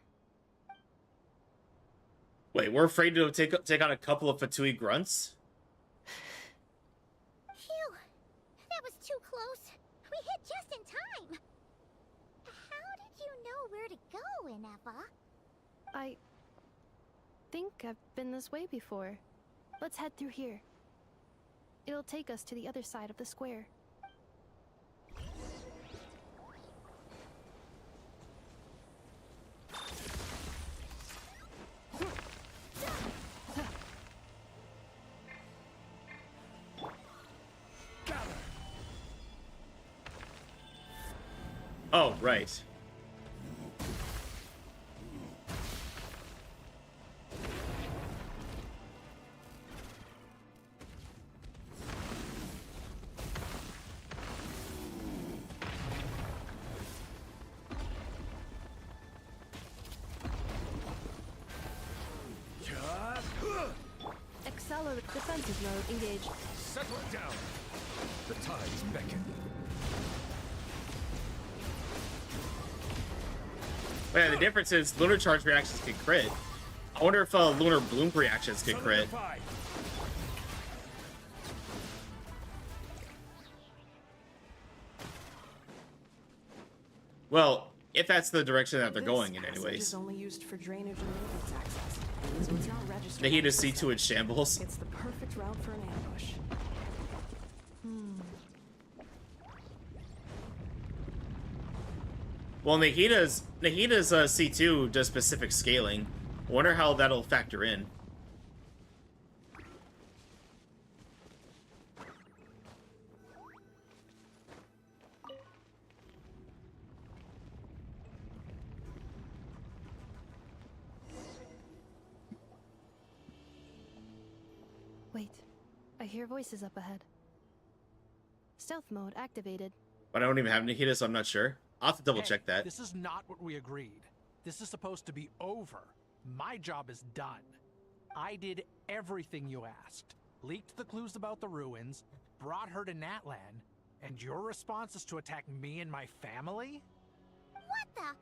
Wait, we're afraid to take on a couple of Fatui grunts? Phew! That was too close. We hit just in time. How did you know where to go, Ineffa? I think I've been this way before. Let's head through here. It'll take us to the other side of the square. Oh, right. Accelerate defensive mode engaged. Settle it down. The tides beckon. Yeah, the difference is lunar charge reactions can crit. I wonder if lunar bloom reactions can crit. Well, if that's the direction that they're going in, anyways. Is only used for drainage and maintenance access, so it's not registered. Nahida C2 in shambles. It's the perfect route for an ambush. Well, Nahida's C2 does specific scaling. I wonder how that'll factor in. Wait, I hear voices up ahead. Stealth mode activated. But I don't even have Nahida, so I'm not sure. I'll have to double check that. This is not what we agreed. This is supposed to be over. My job is done. I did everything you asked. Leaked the clues about the ruins, brought her to Natlan, and your response is to attack me and my family? What the?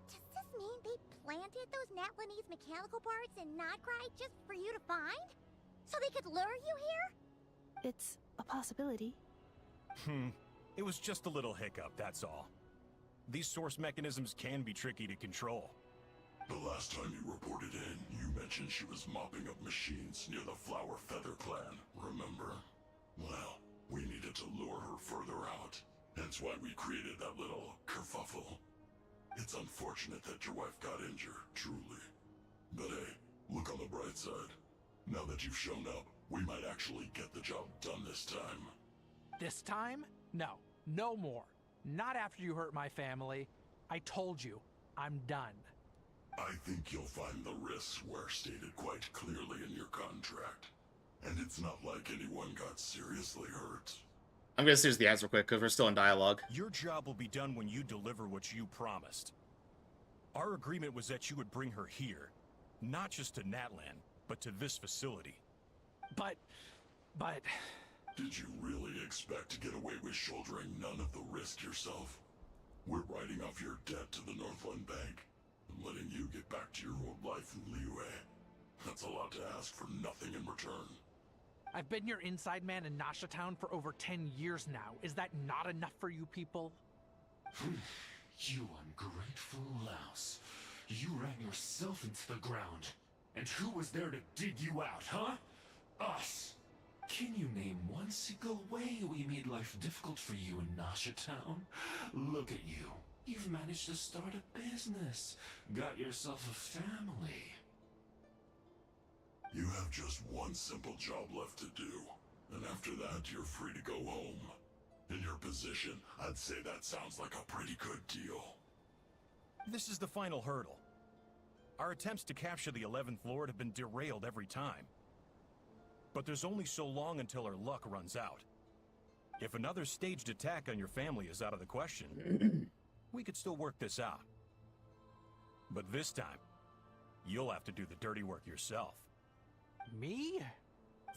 Does this mean they planted those Natlanese mechanical parts in Nodcry just for you to find? So they could lure you here? It's a possibility. It was just a little hiccup, that's all. These source mechanisms can be tricky to control. The last time you reported in, you mentioned she was mopping up machines near the Flower Feather clan, remember? Well, we needed to lure her further out. Hence why we created that little kerfuffle. It's unfortunate that your wife got injured, truly. But hey, look on the bright side. Now that you've shown up, we might actually get the job done this time. This time? No. No more. Not after you hurt my family. I told you, I'm done. I think you'll find the risks were stated quite clearly in your contract. And it's not like anyone got seriously hurt. I'm gonna snooze the ads real quick, because we're still in dialogue. Your job will be done when you deliver what you promised. Our agreement was that you would bring her here. Not just to Natlan, but to this facility. But... Did you really expect to get away with shouldering none of the risk yourself? We're writing off your debt to the Northland Bank and letting you get back to your old life in Liyue. That's a lot to ask for nothing in return. I've been your inside man in Nasha Town for over 10 years now. Is that not enough for you people? You ungrateful louse. You ran yourself into the ground. And who was there to dig you out, huh? Us! Can you name one single way we made life difficult for you in Nasha Town? Look at you. You've managed to start a business. Got yourself a family. You have just one simple job left to do. And after that, you're free to go home. In your position, I'd say that sounds like a pretty good deal. This is the final hurdle. Our attempts to capture the 11th Lord have been derailed every time. But there's only so long until our luck runs out. If another staged attack on your family is out of the question, we could still work this out. But this time, you'll have to do the dirty work yourself. Me?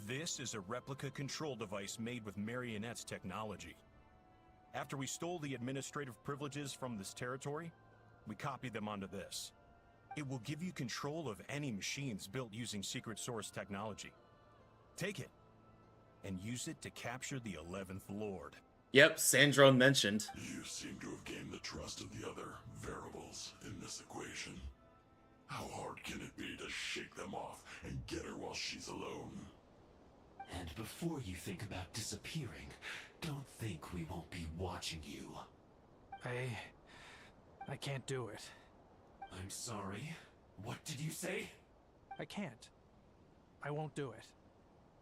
This is a replica control device made with Marionette's technology. After we stole the administrative privileges from this territory, we copied them onto this. It will give you control of any machines built using secret source technology. Take it, and use it to capture the 11th Lord. Yep, Sandro mentioned. You seem to have gained the trust of the other variables in this equation. How hard can it be to shake them off and get her while she's alone? And before you think about disappearing, don't think we won't be watching you. I can't do it. I'm sorry. What did you say? I can't. I won't do it.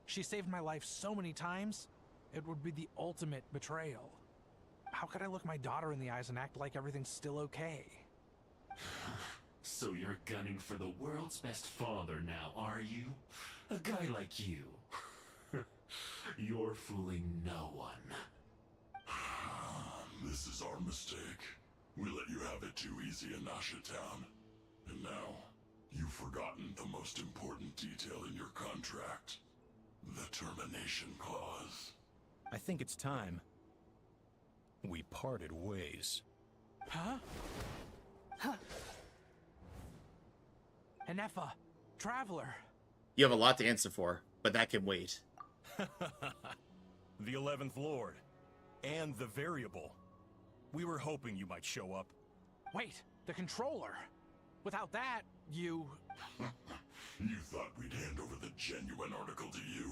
She saved my life so many times, it would be the ultimate betrayal. how could I look my daughter in the eyes and act like everything's still okay? So you're gunning for the world's best father now, are you? A guy like you. You're fooling no one. This is our mistake. We let you have it too easy in Nasha Town. And now, you've forgotten the most important detail in your contract. The termination clause. I think it's time we parted ways. Huh? Huh? Ineffa, Traveler. You have a lot to answer for, but that can wait. The 11th Lord. And the Variable. We were hoping you might show up. Wait, the Controller. Without that, you... You thought we'd hand over the genuine article to you?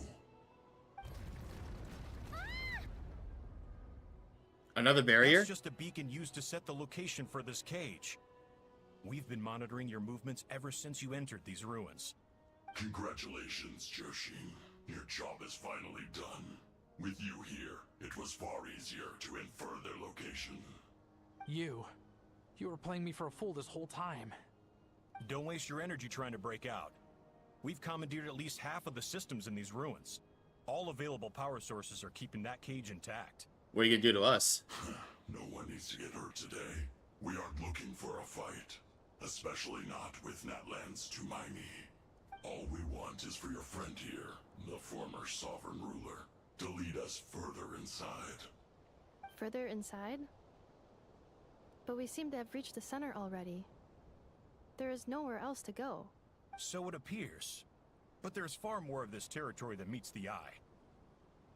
Another barrier? That's just a beacon used to set the location for this cage. We've been monitoring your movements ever since you entered these ruins. Congratulations, Joshin. Your job is finally done. With you here, it was far easier to infer their location. You were playing me for a fool this whole time. Don't waste your energy trying to break out. We've commandeered at least half of the systems in these ruins. All available power sources are keeping that cage intact. What are you gonna do to us? No one needs to get hurt today. We aren't looking for a fight. Especially not with Natlan's Tumaini. All we want is for your friend here, the former sovereign ruler, to lead us further inside. Further inside? But we seem to have reached the center already. There is nowhere else to go. So it appears. But there's far more of this territory than meets the eye.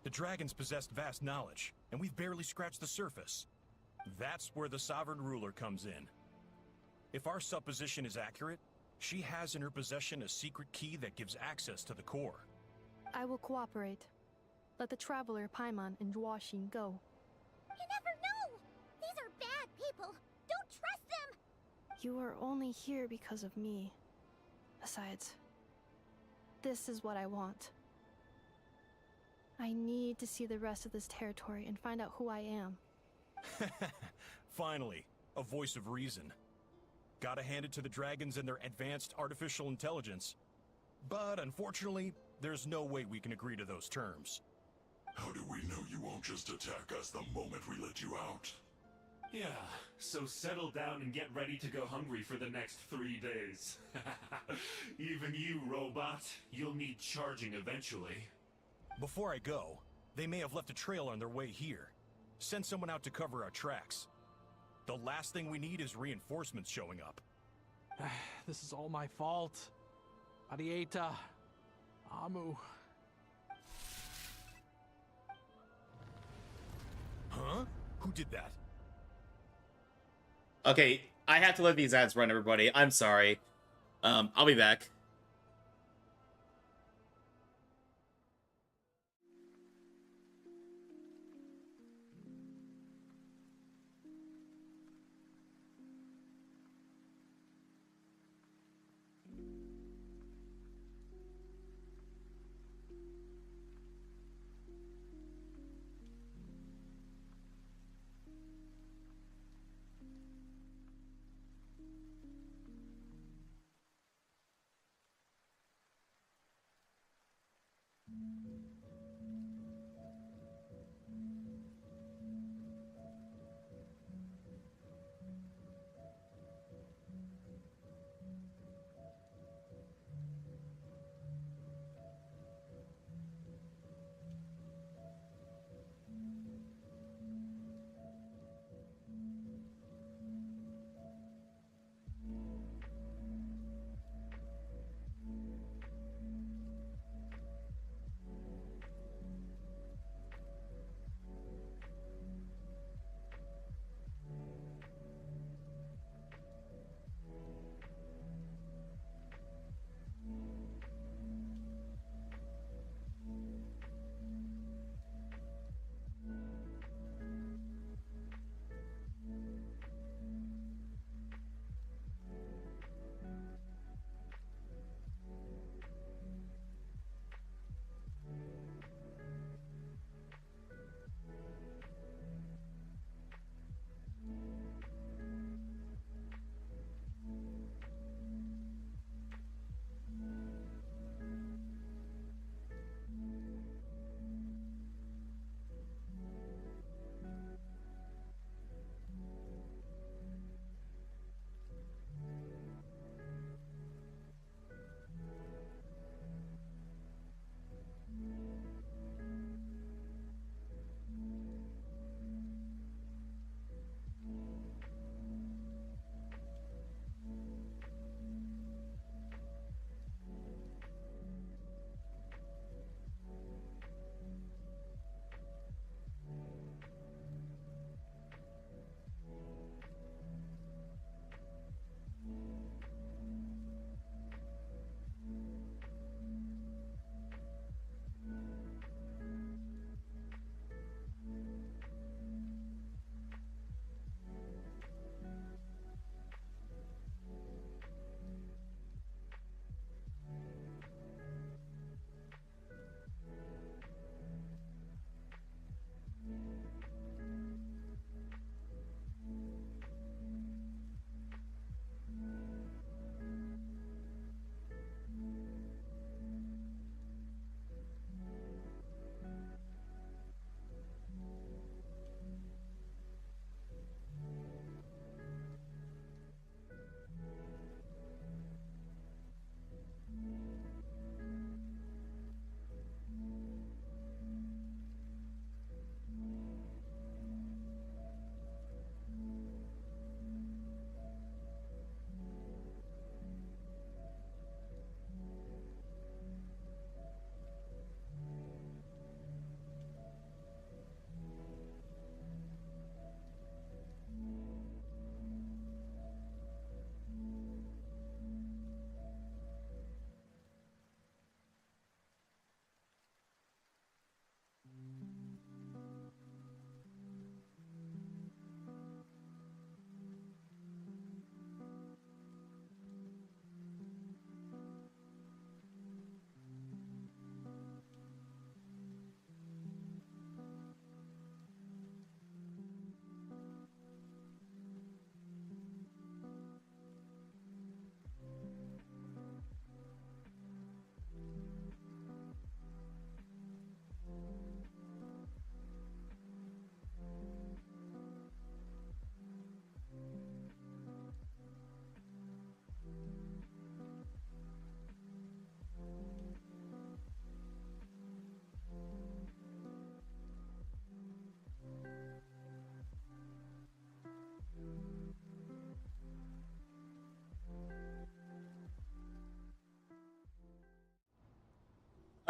The dragons possessed vast knowledge, and we've barely scratched the surface. That's where the sovereign ruler comes in. If our supposition is accurate, she has in her possession a secret key that gives access to the core. I will cooperate. Let the Traveler, Paimon, and Joachim go. You never know! These are bad people! Don't trust them! You are only here because of me. Besides, this is what I want. I need to see the rest of this territory and find out who I am. Finally, a voice of reason. Gotta hand it to the dragons and their advanced artificial intelligence. But unfortunately, there's no way we can agree to those terms. How do we know you won't just attack us the moment we let you out? Yeah, so settle down and get ready to go hungry for the next 3 days. Even you, robot, you'll need charging eventually. Before I go, they may have left a trail on their way here. Send someone out to cover our tracks. The last thing we need is reinforcements showing up. This is all my fault. Arieta. Amu. Huh? Who did that? Okay, I have to let these ads run, everybody. I'm sorry. I'll be back.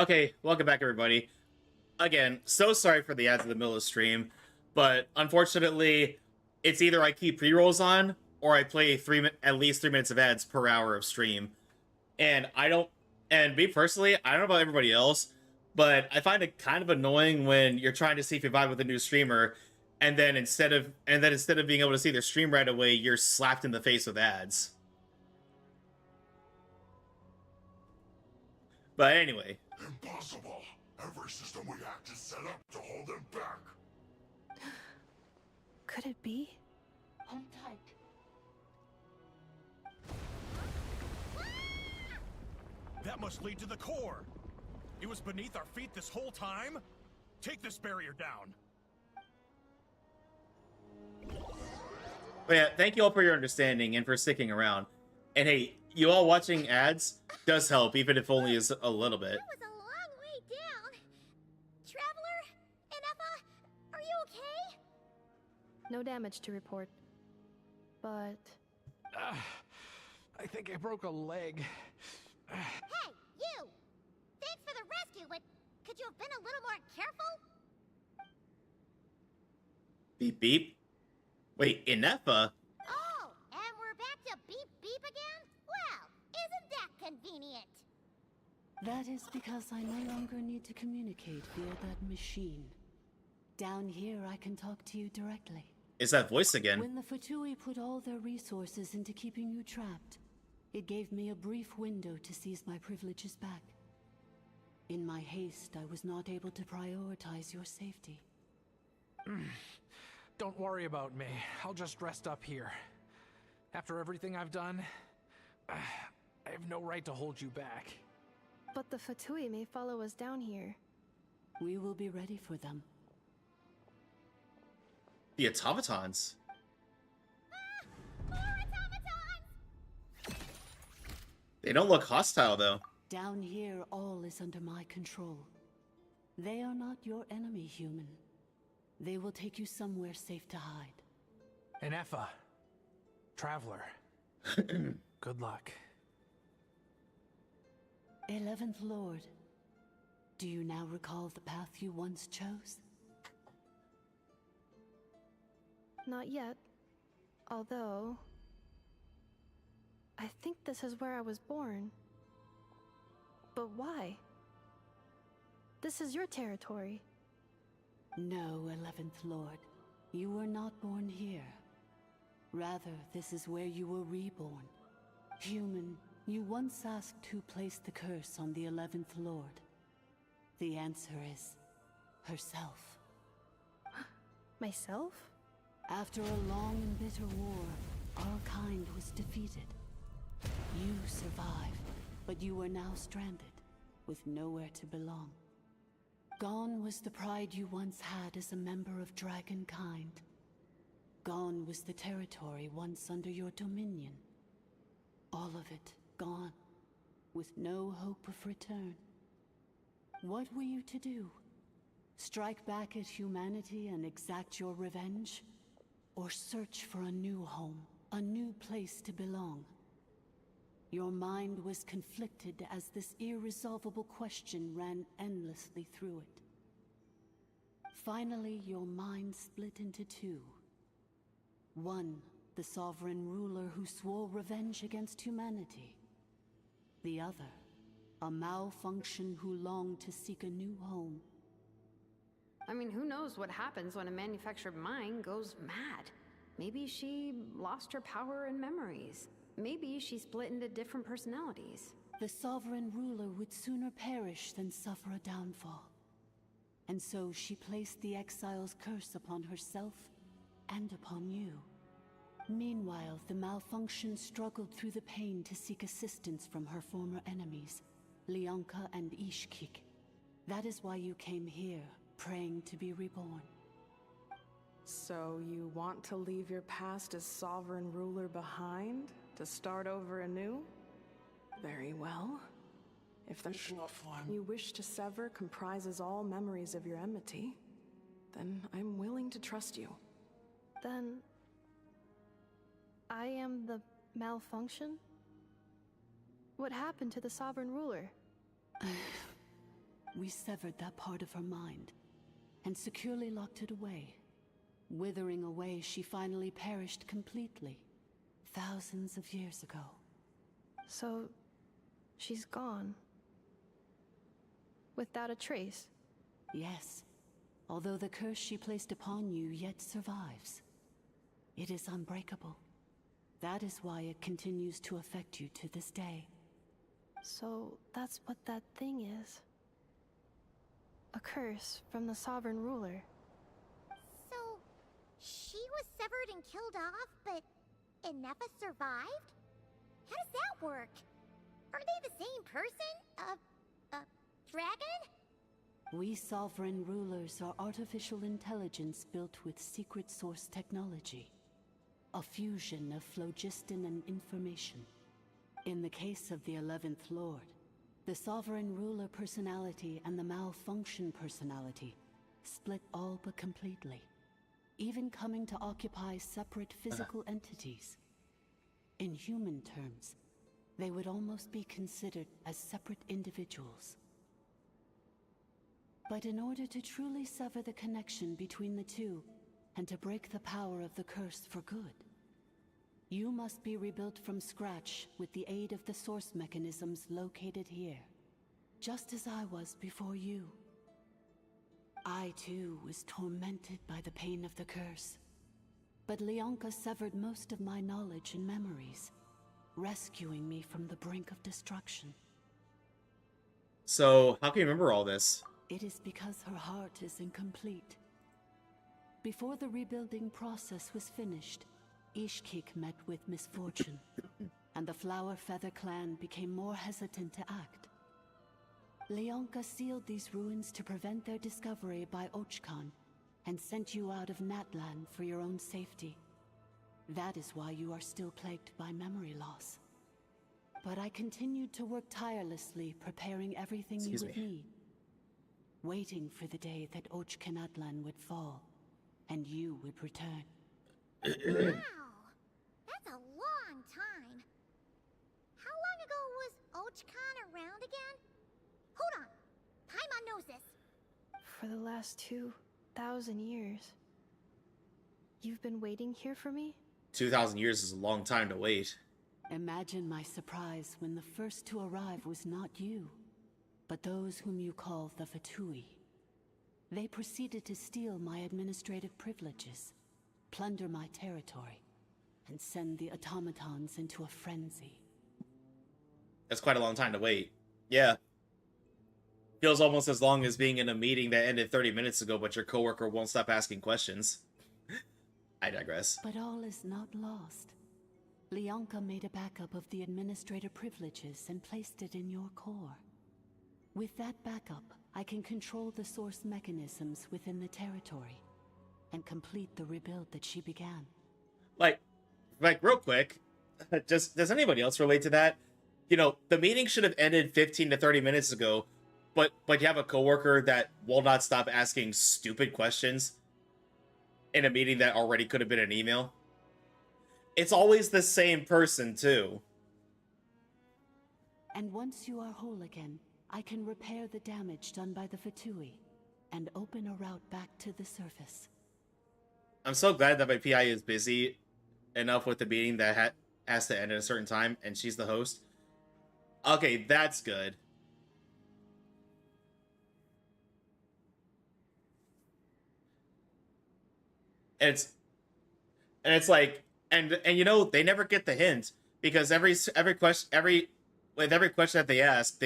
Okay, welcome back, everybody. Again, so sorry for the ads in the middle of the stream, but unfortunately, it's either I keep pre-rolls on or I play at least 3 minutes of ads per hour of stream. And me personally, I don't know about everybody else, but I find it kind of annoying when you're trying to see if you vibe with a new streamer, and then instead of being able to see their stream right away, you're slapped in the face with ads. But anyway. Impossible. Every system we hacked is set up to hold them back. Could it be? Hold tight. That must lead to the core. It was beneath our feet this whole time? Take this barrier down. But yeah, thank you all for your understanding and for sticking around. And hey, you all watching ads does help, even if only is a little bit. That was a long way down. Traveler, Ineffa, are you okay? No damage to report. But... I think I broke a leg. Hey, you! Thanks for the rescue, but could you have been a little more careful? Beep beep. Wait, Ineffa? Oh, and we're back to beep beep again? Well, isn't that convenient? That is because I no longer need to communicate via that machine. Down here, I can talk to you directly. Is that voice again? When the Fatui put all their resources into keeping you trapped, it gave me a brief window to seize my privileges back. In my haste, I was not able to prioritize your safety. Don't worry about me. I'll just rest up here. After everything I've done, I have no right to hold you back. But the Fatui may follow us down here. We will be ready for them. The automatons. More automatons! They don't look hostile, though. Down here, all is under my control. They are not your enemy, human. They will take you somewhere safe to hide. Ineffa. Traveler. Good luck. 11th Lord. Do you now recall the path you once chose? Not yet. Although... I think this is where I was born. But why? This is your territory. No, 11th Lord. You were not born here. Rather, this is where you were reborn. Human, you once asked who placed the curse on the 11th Lord. The answer is... herself. Myself? After a long and bitter war, our kind was defeated. You survived, but you are now stranded, with nowhere to belong. Gone was the pride you once had as a member of Dragonkind. Gone was the territory once under your dominion. All of it gone, with no hope of return. What were you to do? Strike back at humanity and exact your revenge? Or search for a new home, a new place to belong? Your mind was conflicted as this irresolvable question ran endlessly through it. Finally, your mind split into two. One, the sovereign ruler who swore revenge against humanity. The other, a malfunction who longed to seek a new home. I mean, who knows what happens when a manufactured mind goes mad? Maybe she lost her power and memories. Maybe she split into different personalities. The sovereign ruler would sooner perish than suffer a downfall. And so she placed the exile's curse upon herself and upon you. Meanwhile, the malfunction struggled through the pain to seek assistance from her former enemies, Leonka and Ishkik. That is why you came here, praying to be reborn. So you want to leave your past as sovereign ruler behind, to start over anew? Very well. If the you wish to sever comprises all memories of your enmity, then I'm willing to trust you. Then... I am the malfunction? What happened to the sovereign ruler? We severed that part of her mind and securely locked it away. Withering away, she finally perished completely, thousands of years ago. So, she's gone. Without a trace? Yes, although the curse she placed upon you yet survives. It is unbreakable. That is why it continues to affect you to this day. So, that's what that thing is. A curse from the sovereign ruler. So, she was severed and killed off, but Ineffa survived? How does that work? Are they the same person? Dragon? We sovereign rulers are artificial intelligence built with secret source technology. A fusion of phlogiston and information. In the case of the 11th Lord, the sovereign ruler personality and the malfunction personality split all but completely, even coming to occupy separate physical entities. In human terms, they would almost be considered as separate individuals. But in order to truly sever the connection between the two, and to break the power of the curse for good, you must be rebuilt from scratch with the aid of the source mechanisms located here, just as I was before you. I too was tormented by the pain of the curse, but Leonka severed most of my knowledge and memories, rescuing me from the brink of destruction. So, how can you remember all this? It is because her heart is incomplete. Before the rebuilding process was finished, Ishkik met with misfortune, and the Flower Feather clan became more hesitant to act. Leonka sealed these ruins to prevent their discovery by Archon, and sent you out of Natlan for your own safety. That is why you are still plagued by memory loss. But I continued to work tirelessly, preparing everything you would need, waiting for the day that Natlan would fall, and you would return. Wow, that's a long time. How long ago was Archon around again? Hold on, Paimon knows this. For the last 2,000 years. You've been waiting here for me? 2,000 years is a long time to wait. Imagine my surprise when the first to arrive was not you, but those whom you call the Fatui. They proceeded to steal my administrative privileges, plunder my territory, and send the automatons into a frenzy. That's quite a long time to wait. Yeah. Feels almost as long as being in a meeting that ended 30 minutes ago, but your coworker won't stop asking questions. I digress. But all is not lost. Leonka made a backup of the administrator privileges and placed it in your core. With that backup, I can control the source mechanisms within the territory and complete the rebuild that she began. Like real quick, does anybody else relate to that? You know, the meeting should have ended 15 to 30 minutes ago, but you have a coworker that will not stop asking stupid questions in a meeting that already could have been an email. It's always the same person, too. And once you are whole again, I can repair the damage done by the Fatui and open a route back to the surface. I'm so glad that my PI is busy enough with the meeting that has to end at a certain time, and she's the host. Okay, that's good. And it's like, and you know, they never get the hint, because every question that they ask,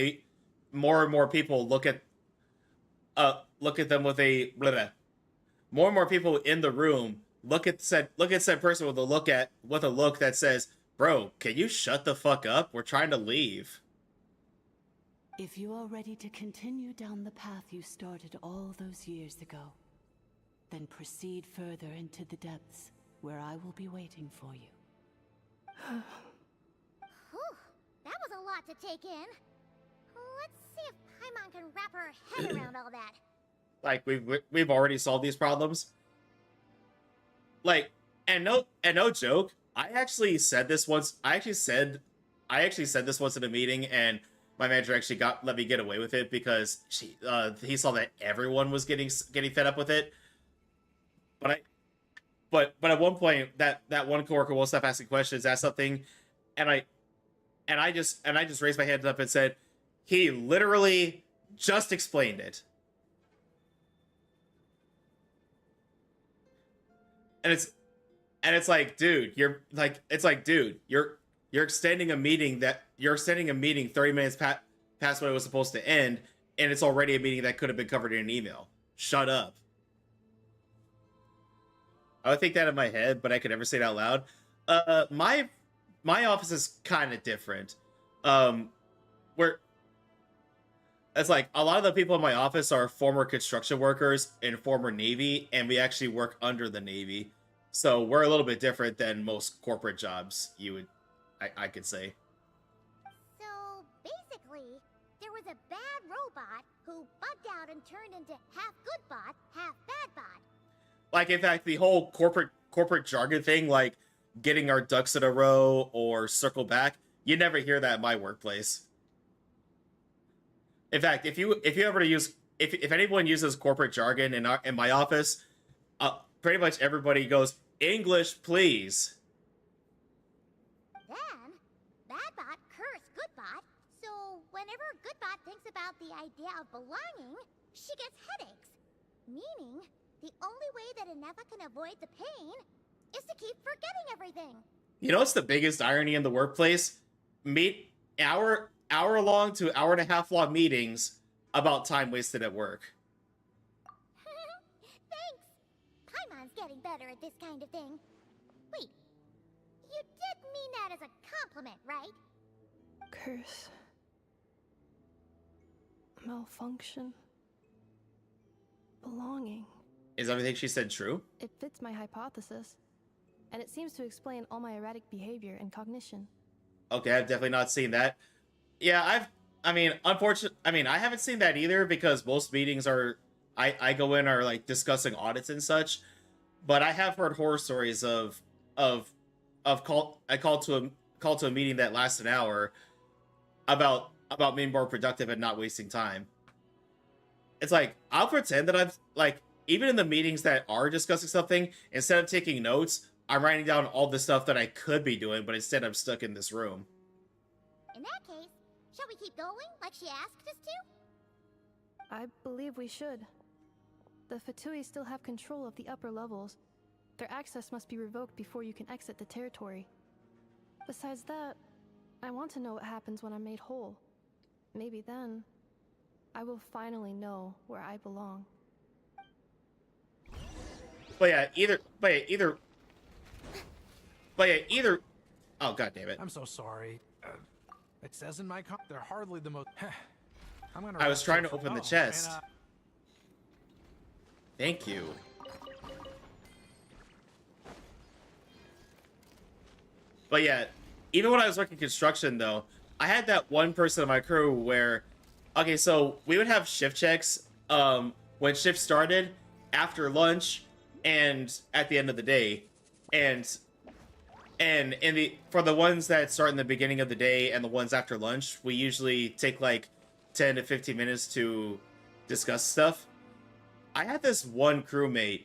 more and more people look at them with a blah, blah. More and more people in the room look at said person with a look that says, "Bro, can you shut the fuck up? We're trying to leave." If you are ready to continue down the path you started all those years ago, then proceed further into the depths, where I will be waiting for you. Whew, that was a lot to take in. Let's see if Paimon can wrap her head around all that. Like, we've already solved these problems. Like, and no joke, I actually said this once in a meeting, and my manager actually let me get away with it because he saw that everyone was getting fed up with it. But at one point that one coworker will stop asking questions, ask something, and I just raised my hand up and said, he literally just explained it. And it's like, dude, you're extending a meeting 30 minutes past when it was supposed to end, and it's already a meeting that could have been covered in an email. Shut up. I would think that in my head, but I could never say it out loud. My office is kind of different. Where it's like a lot of the people in my office are former construction workers and former Navy, and we actually work under the Navy. So we're a little bit different than most corporate jobs, I could say. So, basically, there was a bad robot who bugged out and turned into half good bot, half bad bot. Like, in fact, the whole corporate jargon thing, like getting our ducks in a row or circle back, you never hear that in my workplace. In fact, if anyone uses corporate jargon in my office, pretty much everybody goes, English, please. Then, Badbot cursed Goodbot, so whenever Goodbot thinks about the idea of belonging, she gets headaches. Meaning, the only way that Ineffa can avoid the pain is to keep forgetting everything. You know what's the biggest irony in the workplace? Hour-long to hour-and-a-half long meetings about time wasted at work. Thanks. Paimon's getting better at this kind of thing. Wait, you did mean that as a compliment, right? Curse. Malfunction. Belonging. Is everything she said true? It fits my hypothesis. And it seems to explain all my erratic behavior and cognition. Okay, I've definitely not seen that. Yeah, unfortunately, I haven't seen that either because most meetings I go in are like discussing audits and such. But I have heard horror stories of called to a meeting that lasts an hour about being more productive and not wasting time. It's like, I'll pretend that I've, like, even in the meetings that are discussing something, instead of taking notes, I'm writing down all the stuff that I could be doing, but instead I'm stuck in this room. In that case, shall we keep going like she asked us to? I believe we should. The Fatui still have control of the upper levels. Their access must be revoked before you can exit the territory. Besides that, I want to know what happens when I'm made whole. Maybe then, I will finally know where I belong. But yeah, either. Oh, god damn it! I'm so sorry. It says in my they're hardly the most. I was trying to open the chest. Thank you. But yeah, even when I was working construction, though, I had that one person in my crew where, okay, so we would have shift checks when shift started, after lunch, and at the end of the day, and for the ones that start in the beginning of the day and the ones after lunch, we usually take like 10 to 15 minutes to discuss stuff. I had this one crewmate.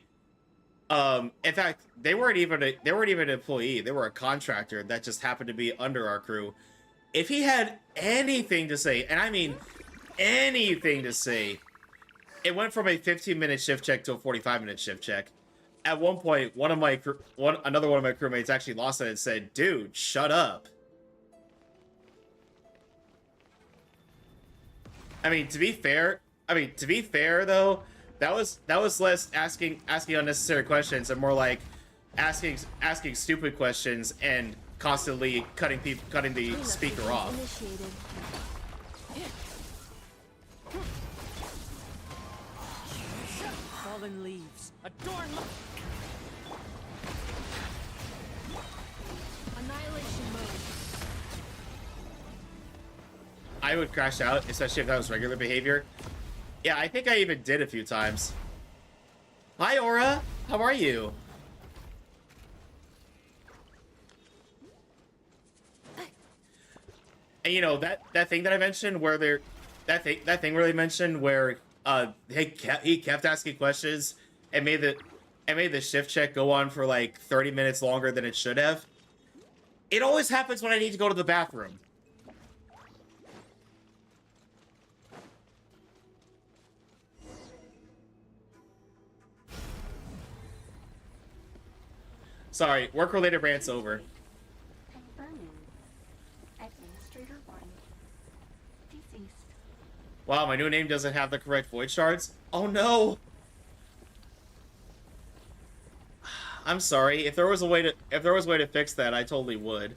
In fact, they weren't even an employee. They were a contractor that just happened to be under our crew. If he had anything to say, and I mean anything to say, it went from a 15-minute shift check to a 45-minute shift check. At one point, another one of my crewmates actually lost it and said, "Dude, shut up." I mean, to be fair though, that was less asking unnecessary questions and more like asking stupid questions and constantly cutting the speaker off. Fallen leaves. Adorn. Annihilation mode. I would crash out, especially if that was regular behavior. Yeah, I think I even did a few times. Hi, Aura. How are you? And you know that thing that I mentioned where that thing where they mentioned where he kept asking questions and made the shift check go on for like 30 minutes longer than it should have. It always happens when I need to go to the bathroom. Sorry, work-related rant's over. Confirming. Administrator 1. Deceased. Wow, my new name doesn't have the correct void shards. Oh no! I'm sorry. If there was a way to fix that, I totally would.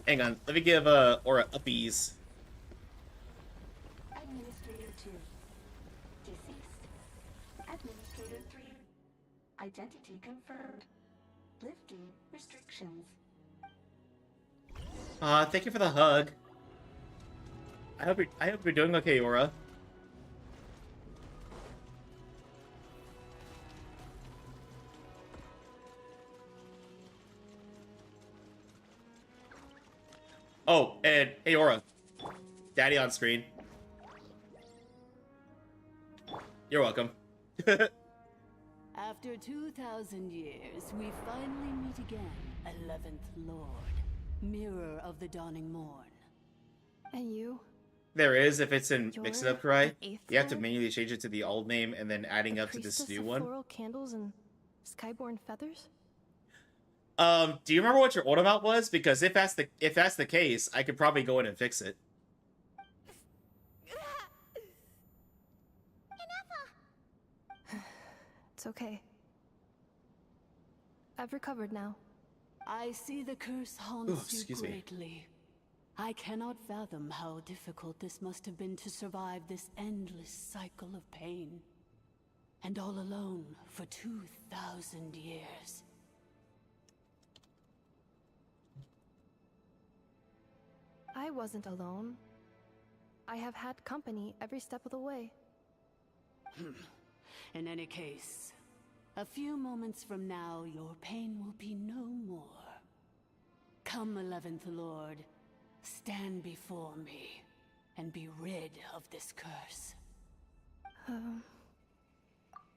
Hang on, let me give Aura uppies. Administrator 2. Deceased. Administrator 3. Identity confirmed. Lifting restrictions. Thank you for the hug. I hope you're doing okay, Aura. Oh, and hey, Aura. Daddy on screen. You're welcome. After 2,000 years, we finally meet again, 11th Lord, Mirror of the Dawning Morn. And you? There is, if it's in Mix It Up, Kurai. the 8th You have to Lord? manually change it to the old name and then adding up to this Priestess new of one. Floral candles and skyborn feathers? Do you remember what your old amount was? Because if that's the case, I could probably go in and fix it. It's okay. I've recovered now. I see the curse Ooh, haunts you excuse me. greatly. I cannot fathom how difficult this must have been to survive this endless cycle of pain. And all alone for 2,000 years. I wasn't alone. I have had company every step of the way. In any case, a few moments from now, your pain will be no more. Come, 11th Lord, stand before me, and be rid of this curse.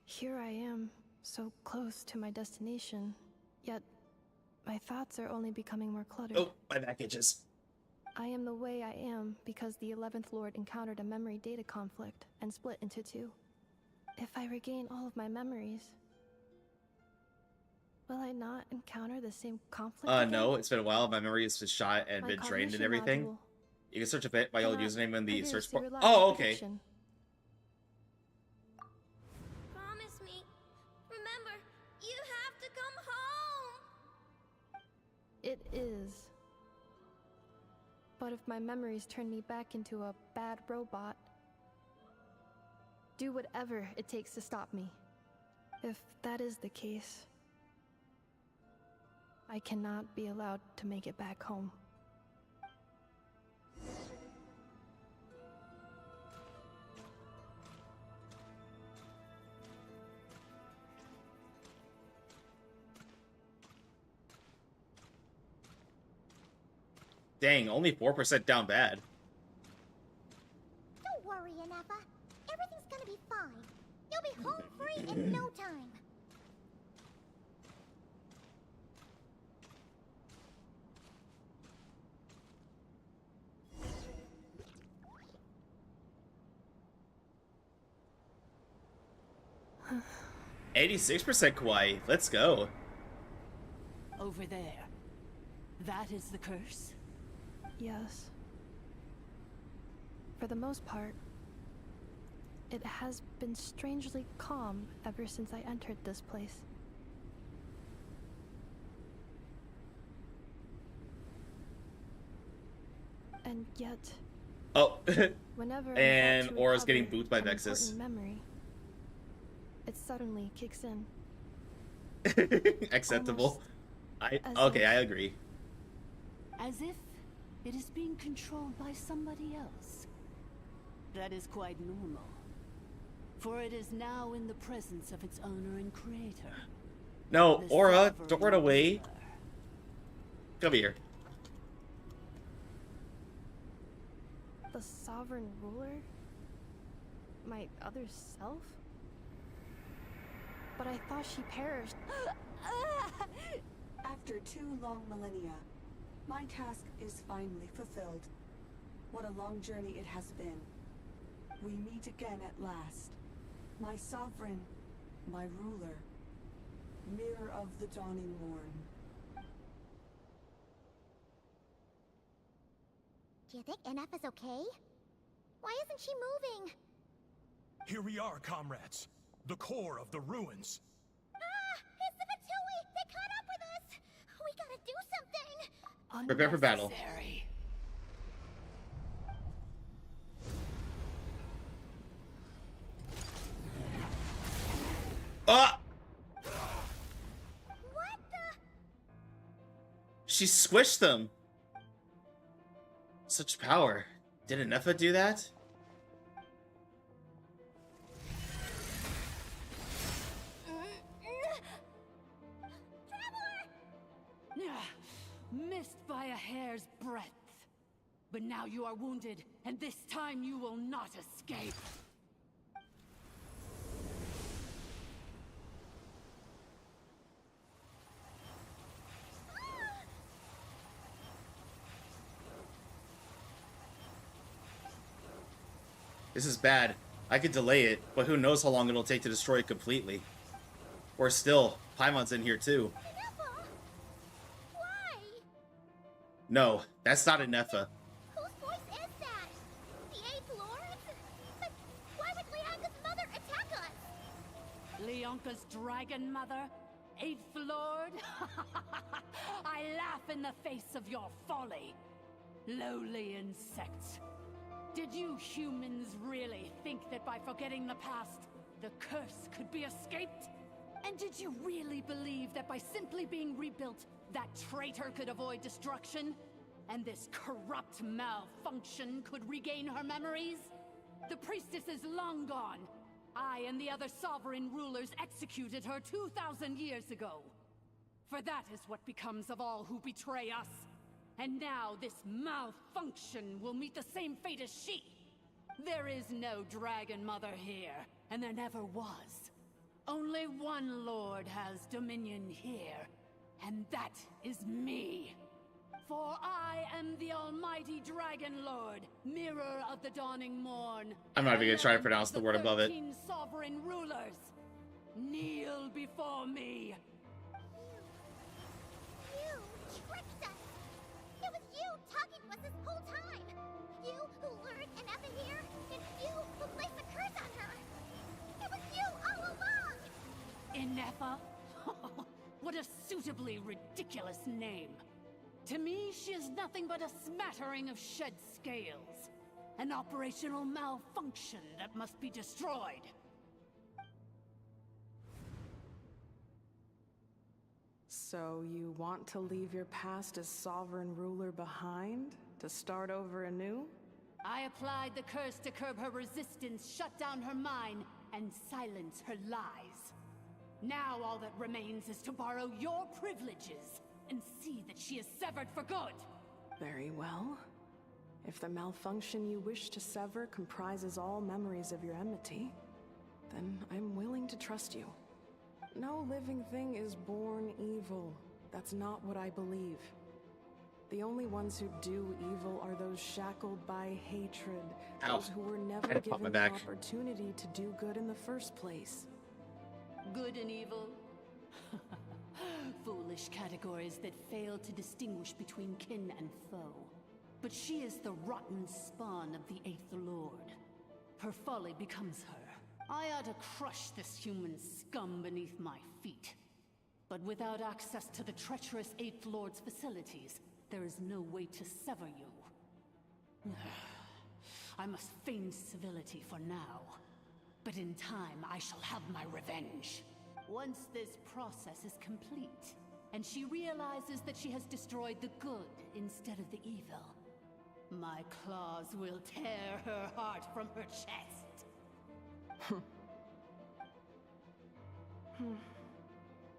Here I am, so close to my destination, yet my thoughts are only becoming more cluttered. Oh, my back itches. I am the way I am because the 11th Lord encountered a memory data conflict and split into two. If I regain all of my memories, will I not encounter the same conflict again? No, it's been a while. My memory has been shot and My been drained and cognition everything. module You can search a bit my old cannot username in the produce search the bar. reliable Oh, okay. prediction. Promise me. Remember, you have to come home. It is. But if my memories turn me back into a bad robot, do whatever it takes to stop me. If that is the case, I cannot be allowed to make it back home. Dang, only 4% down bad. Don't worry, Ineffa. Everything's gonna be fine. You'll be home free in no time. Huh. 86% kawaii. Let's go. Over there. That is the curse? Yes. For the most part, it has been strangely calm ever since I entered this place. And yet, Oh, whenever and I'm about to Aura's getting recover booted by an Vexus. important memory, it suddenly kicks in. Acceptable. As Okay, if- I agree. As if it is being controlled by somebody else. That is quite normal. For it is now in the presence of its owner and creator. No, The Aura, sovereign don't run away. ruler. Come here. The sovereign ruler? My other self? But I thought she perished. After 2 long millennia, my task is finally fulfilled. What a long journey it has been. We meet again at last. My sovereign, my ruler, mirror of the dawning morn. Do you think Ineffa's okay? Why isn't she moving? Here we are, comrades. The core of the ruins. It's the Fatui! They caught up with us! We gotta do something! Prepare for battle. Unnecessary. Ah! What the? She squished them. Such power. Did Ineffa do that? Missed by a hair's breadth. But now you are wounded, and this time you will not escape. This is bad. I could delay it, but who knows how long it'll take to destroy it completely. Or still, Paimon's in here too. Why? No, that's not Ineffa. Whose voice is that? The 8th Lord? But why would Leanga's mother attack us? Leonka's dragon mother? 8th Lord? I laugh in the face of your folly. Lowly insects. Did you humans really think that by forgetting the past, the curse could be escaped? And did you really believe that by simply being rebuilt, that traitor could avoid destruction? And this corrupt malfunction could regain her memories? The priestess is long gone. I and the other sovereign rulers executed her 2,000 years ago. For that is what becomes of all who betray us. And now this malfunction will meet the same fate as she. There is no Dragon Mother here, and there never was. Only one Lord has dominion here, and that is me. For I am the almighty Dragon Lord, mirror of the dawning morn. I'm not even gonna try to pronounce the word above it. 13 sovereign rulers, kneel before me. You tricked us! It was you talking to us this whole time! You who lured Ineffa here, and you who placed the curse on her! It was you all along! Ineffa? What a suitably ridiculous name. To me, she is nothing but a smattering of shed scales. An operational malfunction that must be destroyed. So you want to leave your past as sovereign ruler behind? To start over anew? I applied the curse to curb her resistance, shut down her mind, and silence her lies. Now all that remains is to borrow your privileges and see that she is severed for good. Very well. If the malfunction you wish to sever comprises all memories of your enmity, then I'm willing to trust you. No living thing is born evil. That's not what I believe. The only ones who do evil are those shackled by hatred, those who were never given the opportunity to do good in the first place. Good and evil? Foolish categories that fail to distinguish between kin and foe. But she is the rotten spawn of the 8th Lord. Her folly becomes her. I ought to crush this human scum beneath my feet. But without access to the treacherous 8th Lord's facilities, there is no way to sever you. I must feign civility for now. But in time, I shall have my revenge. Once this process is complete, and she realizes that she has destroyed the good instead of the evil, my claws will tear her heart from her chest.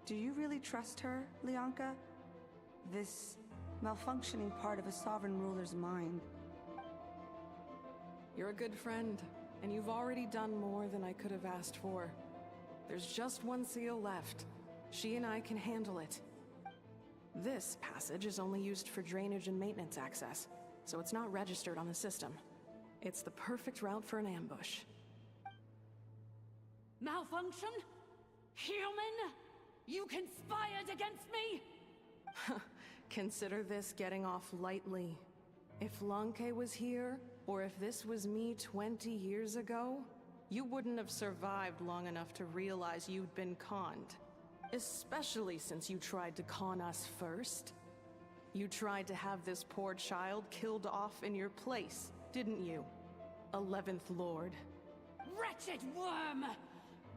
Do you really trust her, Leonka? This malfunctioning part of a sovereign ruler's mind. You're a good friend, and you've already done more than I could have asked for. There's just one seal left. She and I can handle it. This passage is only used for drainage and maintenance access, so it's not registered on the system. It's the perfect route for an ambush. Malfunction? Human? You conspired against me? Consider this getting off lightly. If Lanke was here, or if this was me 20 years ago, you wouldn't have survived long enough to realize you'd been conned. Especially since you tried to con us first. You tried to have this poor child killed off in your place, didn't you? 11th Lord. Wretched worm!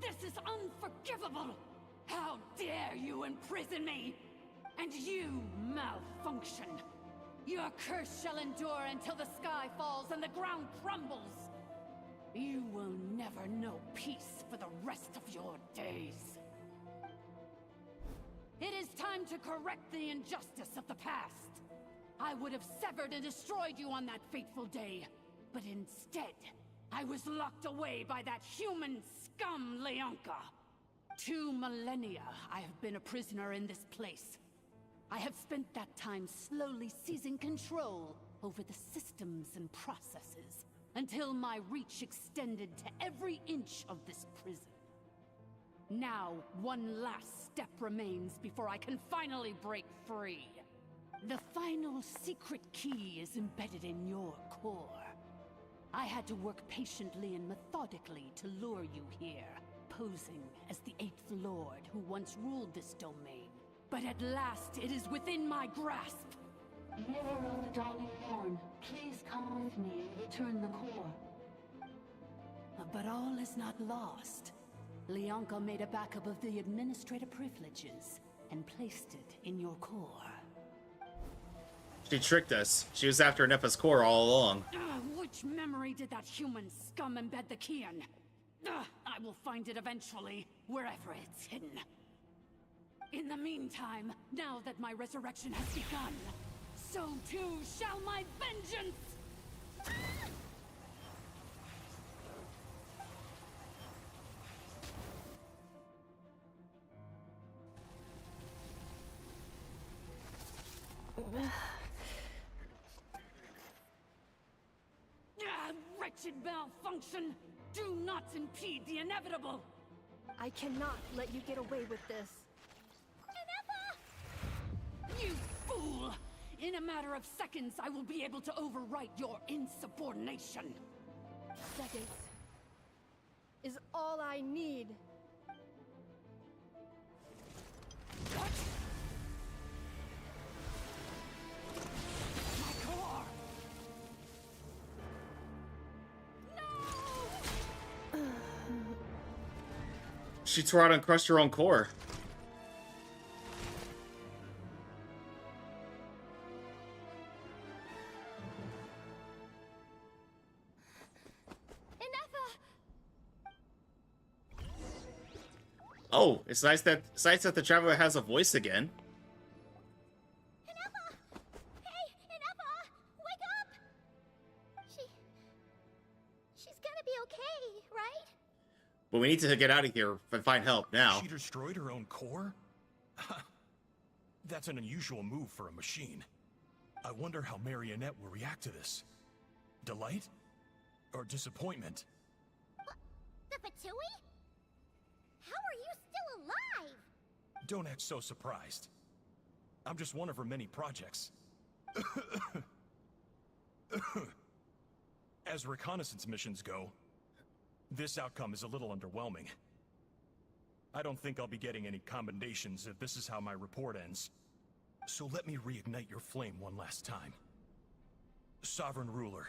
This is unforgivable! How dare you imprison me! And you, Malfunction! Your curse shall endure until the sky falls and the ground crumbles! You will never know peace for the rest of your days. It is time to correct the injustice of the past. I would have severed and destroyed you on that fateful day, but instead, I was locked away by that human scum, Leonka. 2 millennia I have been a prisoner in this place. I have spent that time slowly seizing control over the systems and processes, until my reach extended to every inch of this prison. Now, one last step remains before I can finally break free. The final secret key is embedded in your core. I had to work patiently and methodically to lure you here, posing as the 8th Lord who once ruled this domain. But at last, it is within my grasp. Mirror of the Dawning Morn, please come with me and return the core. But all is not lost. Leonka made a backup of the administrator privileges and placed it in your core. She tricked us. She was after Ineffa's core all along. Which memory did that human scum embed the key in? I will find it eventually, wherever it's hidden. In the meantime, now that my resurrection has begun, so too shall my vengeance! Wretched Malfunction! Do not impede the inevitable! I cannot let you get away with this. You fool! In a matter of seconds, I will be able to overwrite your insubordination. Seconds is all I need. What? My core! She tore out and crushed her own core. Oh, it's nice that the traveler has a voice again. Ineffa! Hey, Ineffa! Wake up! She's gonna be okay, right? But we need to get out of here and find help now. She destroyed her own core? That's an unusual move for a machine. I wonder how Marionette will react to this. Delight? Or disappointment? The Fatui? How are you still alive? Don't act so surprised. I'm just one of her many projects. As reconnaissance missions go, this outcome is a little underwhelming. I don't think I'll be getting any commendations if this is how my report ends. So let me reignite your flame one last time. Sovereign Ruler,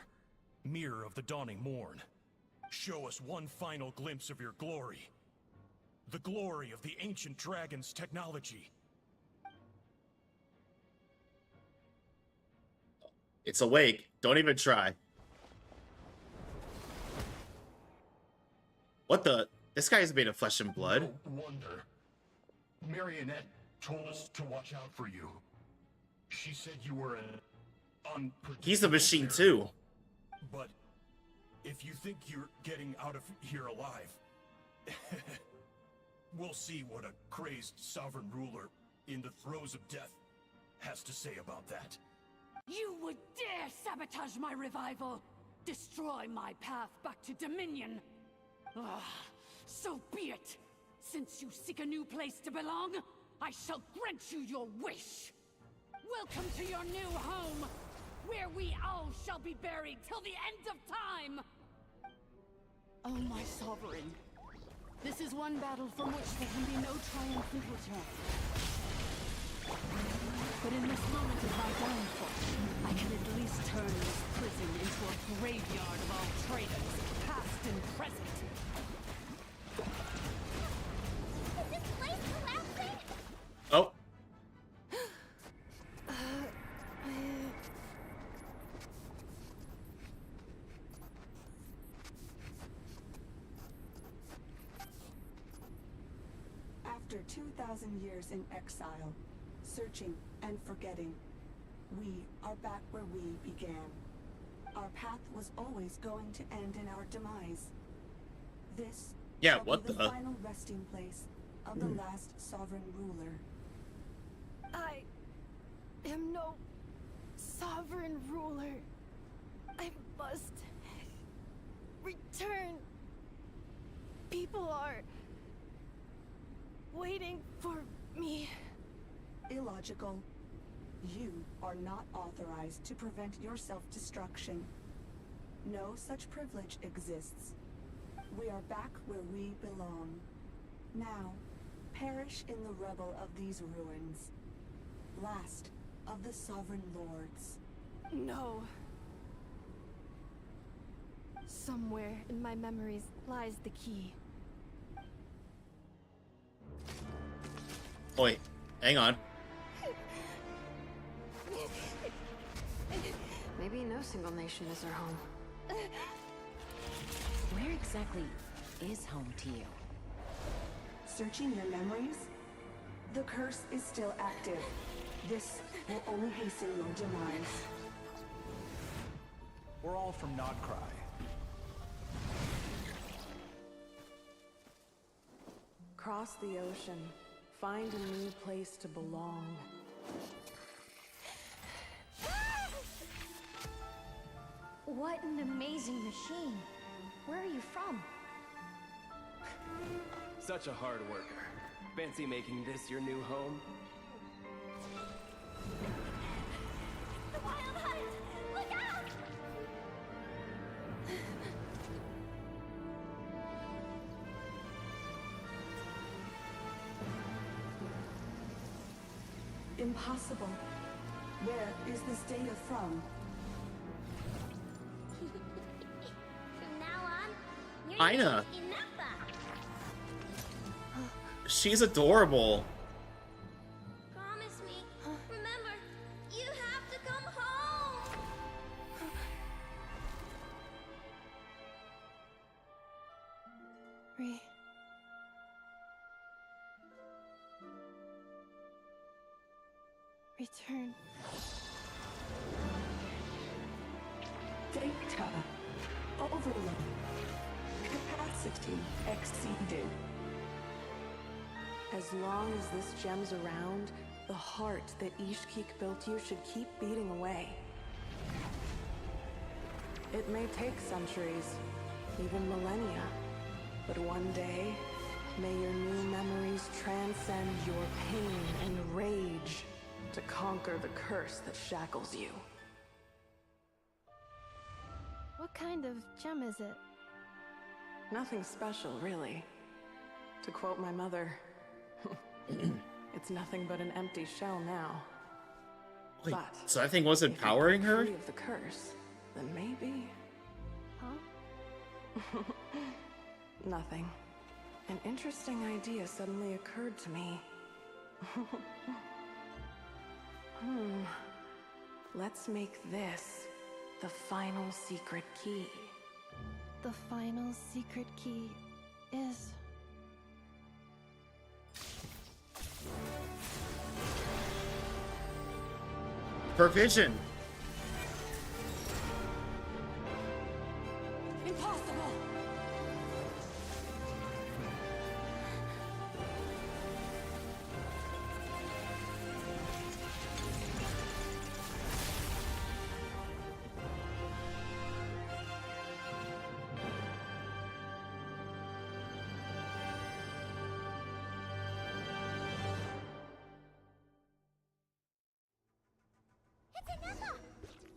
Mirror of the Dawning Morn, show us one final glimpse of your glory. The glory of the ancient dragon's technology. It's awake. Don't even try. What the? This guy is made of flesh and blood. No wonder. Marionette told us to watch out for you. She said you were an unpredictable He's a machine too. But If you think you're getting out of here alive, we'll see what a crazed sovereign ruler in the throes of death has to say about that. You would dare sabotage my revival! Destroy my path back to Dominion! Ah, so be it! Since you seek a new place to belong, I shall grant you your wish! Welcome to your new home, where we all shall be buried till the end of time! Oh, my sovereign. This is one battle from which there can be no triumphant return. But in this moment of my downfall, I can at least turn this prison into a graveyard of all traitors, past and present. Is this place collapsing? Oh. After 2,000 years in exile, searching and forgetting, we are back where we began. Our path was always going to end in our demise. This shall be the final resting place of the last sovereign ruler. I am no sovereign ruler. I must return. People are waiting for me. Illogical. You are not authorized to prevent your self-destruction. No such privilege exists. We are back where we belong. Now, perish in the rubble of these ruins. Last of the sovereign lords. No. Somewhere in my memories lies the key. Wait, hang on. Maybe no single nation is our home. Where exactly is home to you? Searching your memories? The curse is still active. This will only hasten your demise. We're all from Nodcry. Cross the ocean. Find a new place to belong. What an amazing machine. Where are you from? Such a hard worker. Fancy making this your new home? The wild hunt! Look out! Impossible. Where is this data from? From now on, you're Ina. Ineffa. She's adorable. Promise me. Remember, you have to come home. Return. Data. Overload. Capacity exceeded. As long as this gem's around, the heart that Ishkik built you should keep beating away. It may take centuries, even millennia, but one day, may your new memories transcend your pain and rage to conquer the curse that shackles you. What kind of gem is it? Nothing special, really. To quote my mother, it's nothing but an empty shell now. Wait, But so that thing wasn't if you powering break her? free of the curse, then maybe. Huh? Nothing. An interesting idea suddenly occurred to me. Let's make this the final secret key. The final secret key is... Provision. Ineffa!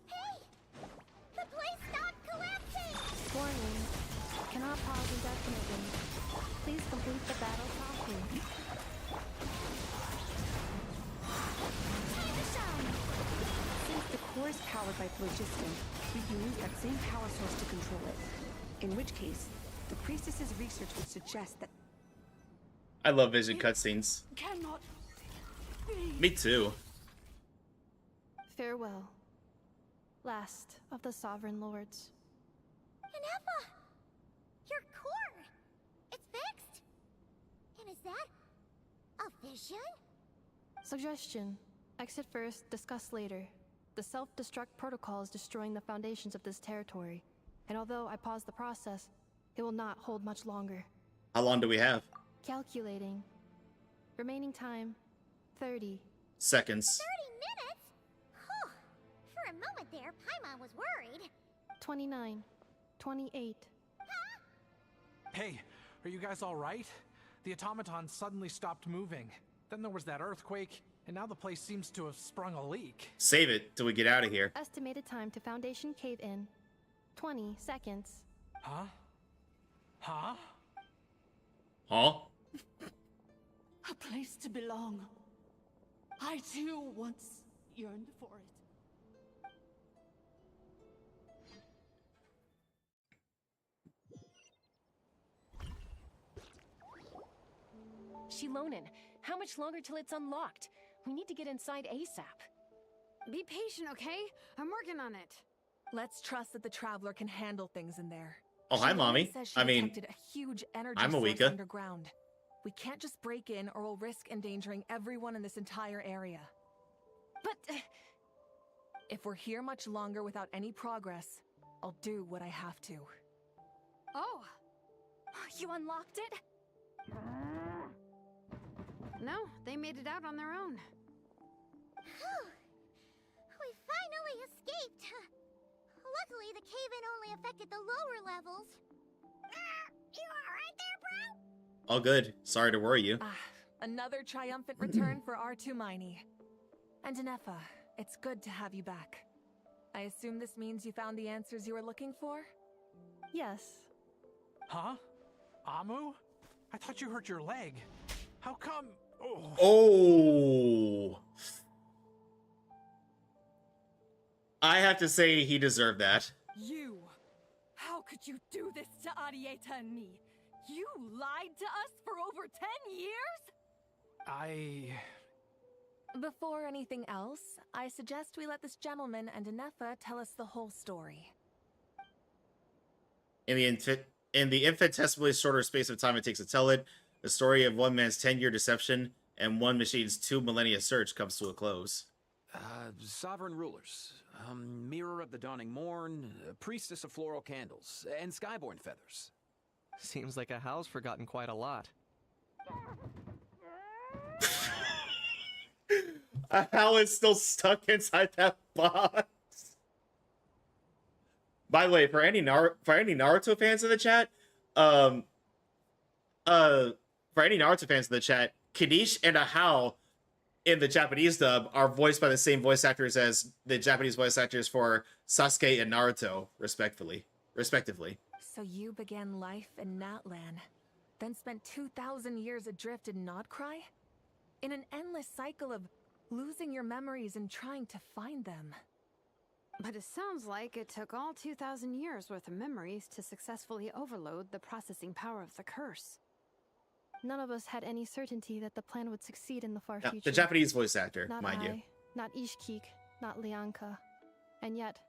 Hey! The place stopped collapsing! Warning. Cannot pause indefinitely. Please complete the battle promptly. Time to shine! Since the core is powered by phlogiston, we can use that same power source to control it. In which case, the priestess's research would suggest that I love vision cutscenes. Cannot Me too. Farewell. Last of the Sovereign Lords. Ineffa! Your core! It's fixed! And is that a vision? Suggestion. Exit first, discuss later. The self-destruct protocol is destroying the foundations of this territory. And although I paused the process, it will not hold much longer. How long do we have? Calculating. Remaining time, 30 seconds. 30 minutes? Whew. For a moment there, Paimon was worried. 29, 28. Hey, are you guys all right? The automaton suddenly stopped moving. Then there was that earthquake, and now the place seems to have sprung a leak. Save it till we get out of here. Estimated time to Foundation cave-in, 20 seconds. Huh? Huh? Huh? A place to belong. I too once yearned for it. Shilonen, how much longer till it's unlocked? We need to get inside ASAP. Be patient, okay? I'm working on it. Let's trust that the Traveler can handle things in there. Oh, hi, Mommy. Says she I mean, detected a huge energy I'm source Awika. underground. We can't just break in or we'll risk endangering everyone in this entire area. But if we're here much longer without any progress, I'll do what I have to. Oh! You unlocked it? No, they made it out on their own. Whew. We finally escaped. Luckily, the cave-in only affected the lower levels. You alright there, bro? All good. Sorry to worry you. Another triumphant return for R2 Miney. And Ineffa, it's good to have you back. I assume this means you found the answers you were looking for? Yes. Huh? Amu? I thought you hurt your leg. How come? Oh. Oh. I have to say he deserved that. You! How could you do this to Arieta and me? You lied to us for over 10 years? Before anything else, I suggest we let this gentleman and Ineffa tell us the whole story. In the infinitesimally shorter space of time it takes to tell it, the story of one man's 10-year deception and one machine's 2 millennia search comes to a close. Sovereign rulers, mirror of the dawning morn, priestess of floral candles, and skyborn feathers. Seems like a howl's forgotten quite a lot. Hal is still stuck inside that box. By the way, for any Naruto fans in the chat, for any Naruto fans in the chat, Kanish and Hal in the Japanese dub are voiced by the same voice actors as the Japanese voice actors for Sasuke and Naruto, respectively. So you began life in Natlan, then spent 2,000 years adrift in Nodcry? In an endless cycle of losing your memories and trying to find them. But it sounds like it took all 2,000 years worth of memories to successfully overload the processing power of the curse. None of us had any certainty that the plan would succeed in the far Yeah, future. the Japanese voice actor, Not mind I, you. not Ishkik, not Lianka. And yet,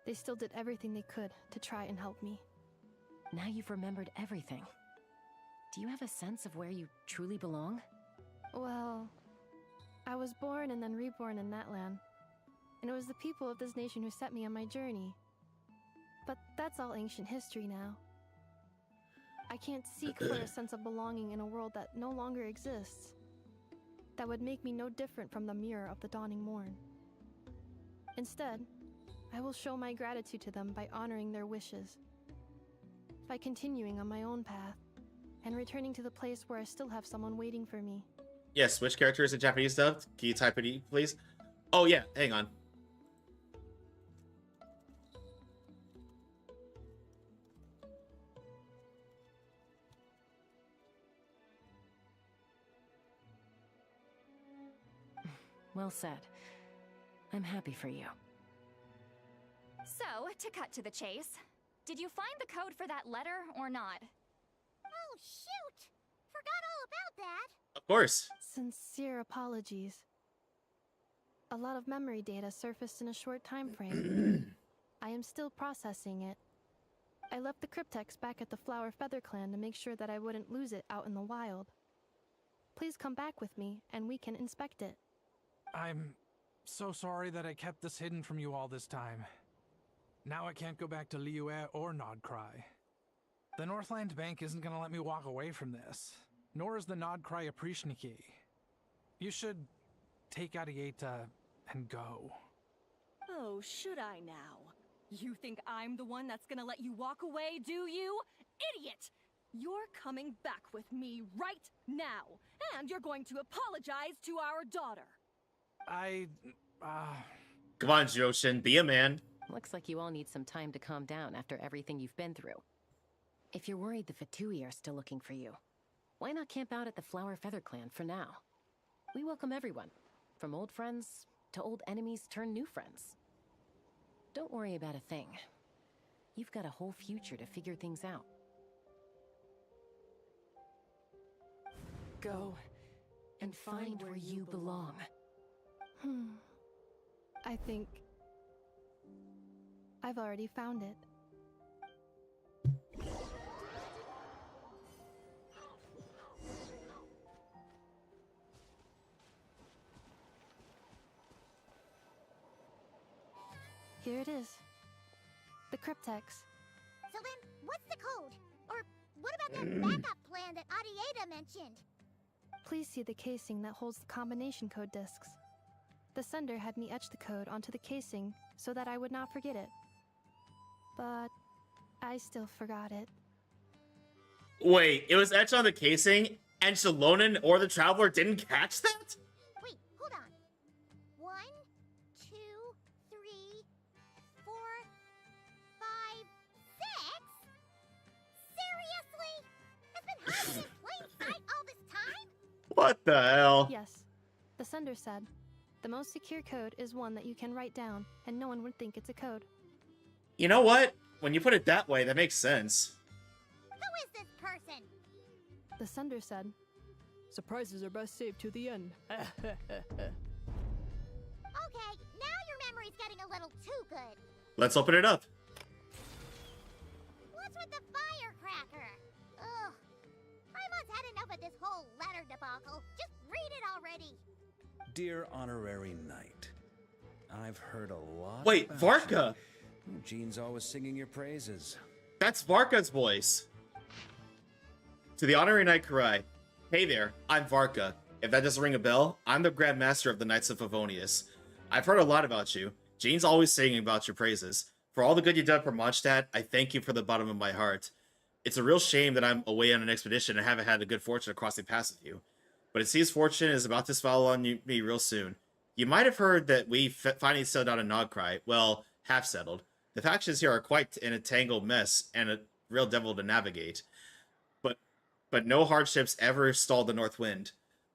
they still did everything they could to try and help me. Now you've remembered everything. Do you have a sense of where you truly belong? Well, I was born and then reborn in Natlan. And it was the people of this nation who set me on my journey. But that's all ancient history now. I can't seek for a sense of belonging in a world that no longer exists. That would make me no different from the mirror of the dawning morn. Instead, I will show my gratitude to them by honoring their wishes. By continuing on my own path, and returning to the place where I still have someone waiting for me. Yes, which character is in Japanese dubbed? Can you type it, please? Oh yeah, hang on. Well said. I'm happy for you. So, to cut to the chase, did you find the code for that letter or not? Oh, shoot! Forgot all about that. Of course. Sincere apologies. A lot of memory data surfaced in a short time frame. I am still processing it. I left the cryptex back at the Flower Feather Clan to make sure that I wouldn't lose it out in the wild. Please come back with me, and we can inspect it. I'm so sorry that I kept this hidden from you all this time. Now I can't go back to Liyue or Nodcry. The Northland Bank isn't gonna let me walk away from this, nor is the Nodcry Aprishniki. You should take Arieta and go. Oh, should I now? You think I'm the one that's gonna let you walk away, do you? Idiot! You're coming back with me right now, and you're going to apologize to our daughter. Come on, Joshin, be a man. Looks like you all need some time to calm down after everything you've been through. If you're worried the Fatui are still looking for you, why not camp out at the Flower Feather Clan for now? We welcome everyone, from old friends to old enemies turned new friends. Don't worry about a thing. You've got a whole future to figure things out. Go and find where you belong. I think I've already found it. Here it is. The cryptex. So then, what's the code? Or what about that backup plan that Arieta mentioned? Please see the casing that holds the combination code discs. The sender had me etch the code onto the casing so that I would not forget it. But I still forgot it. Wait, it was etched on the casing, and Shalonen or the Traveler didn't catch that? Wait, hold on. 1, 2, 3, 4, 5, 6? Seriously? It's been hiding in plain sight all this time? What the hell? Yes. The sender said, the most secure code is one that you can write down, and no one would think it's a code. You know what? When you put it that way, that makes sense. Who is this person? The sender said, surprises are best saved to the end. Okay, now your memory's getting a little too good. Let's open it up. What's with the firecracker? Ugh. Paimon's had enough of this whole letter debacle. Just read it already. Dear Honorary Knight, I've heard a lot. Wait, about Varka! you. Jean's always singing your praises. That's Varka's voice. To the Honorary Knight Kurai. Hey there, I'm Varka. If that doesn't ring a bell, I'm the Grand Master of the Knights of Favonius. I've heard a lot about you. Jean's always singing about your praises. For all the good you've done for Mondstadt, I thank you from the bottom of my heart. It's a real shame that I'm away on an expedition and haven't had the good fortune of crossing paths with you. But it seems fortune is about to fall on me real soon. You might have heard that we finally settled out in Nodcry. Well, half settled. The factions here are quite in a tangled mess and a real devil to navigate. But no hardships ever stalled the North Wind.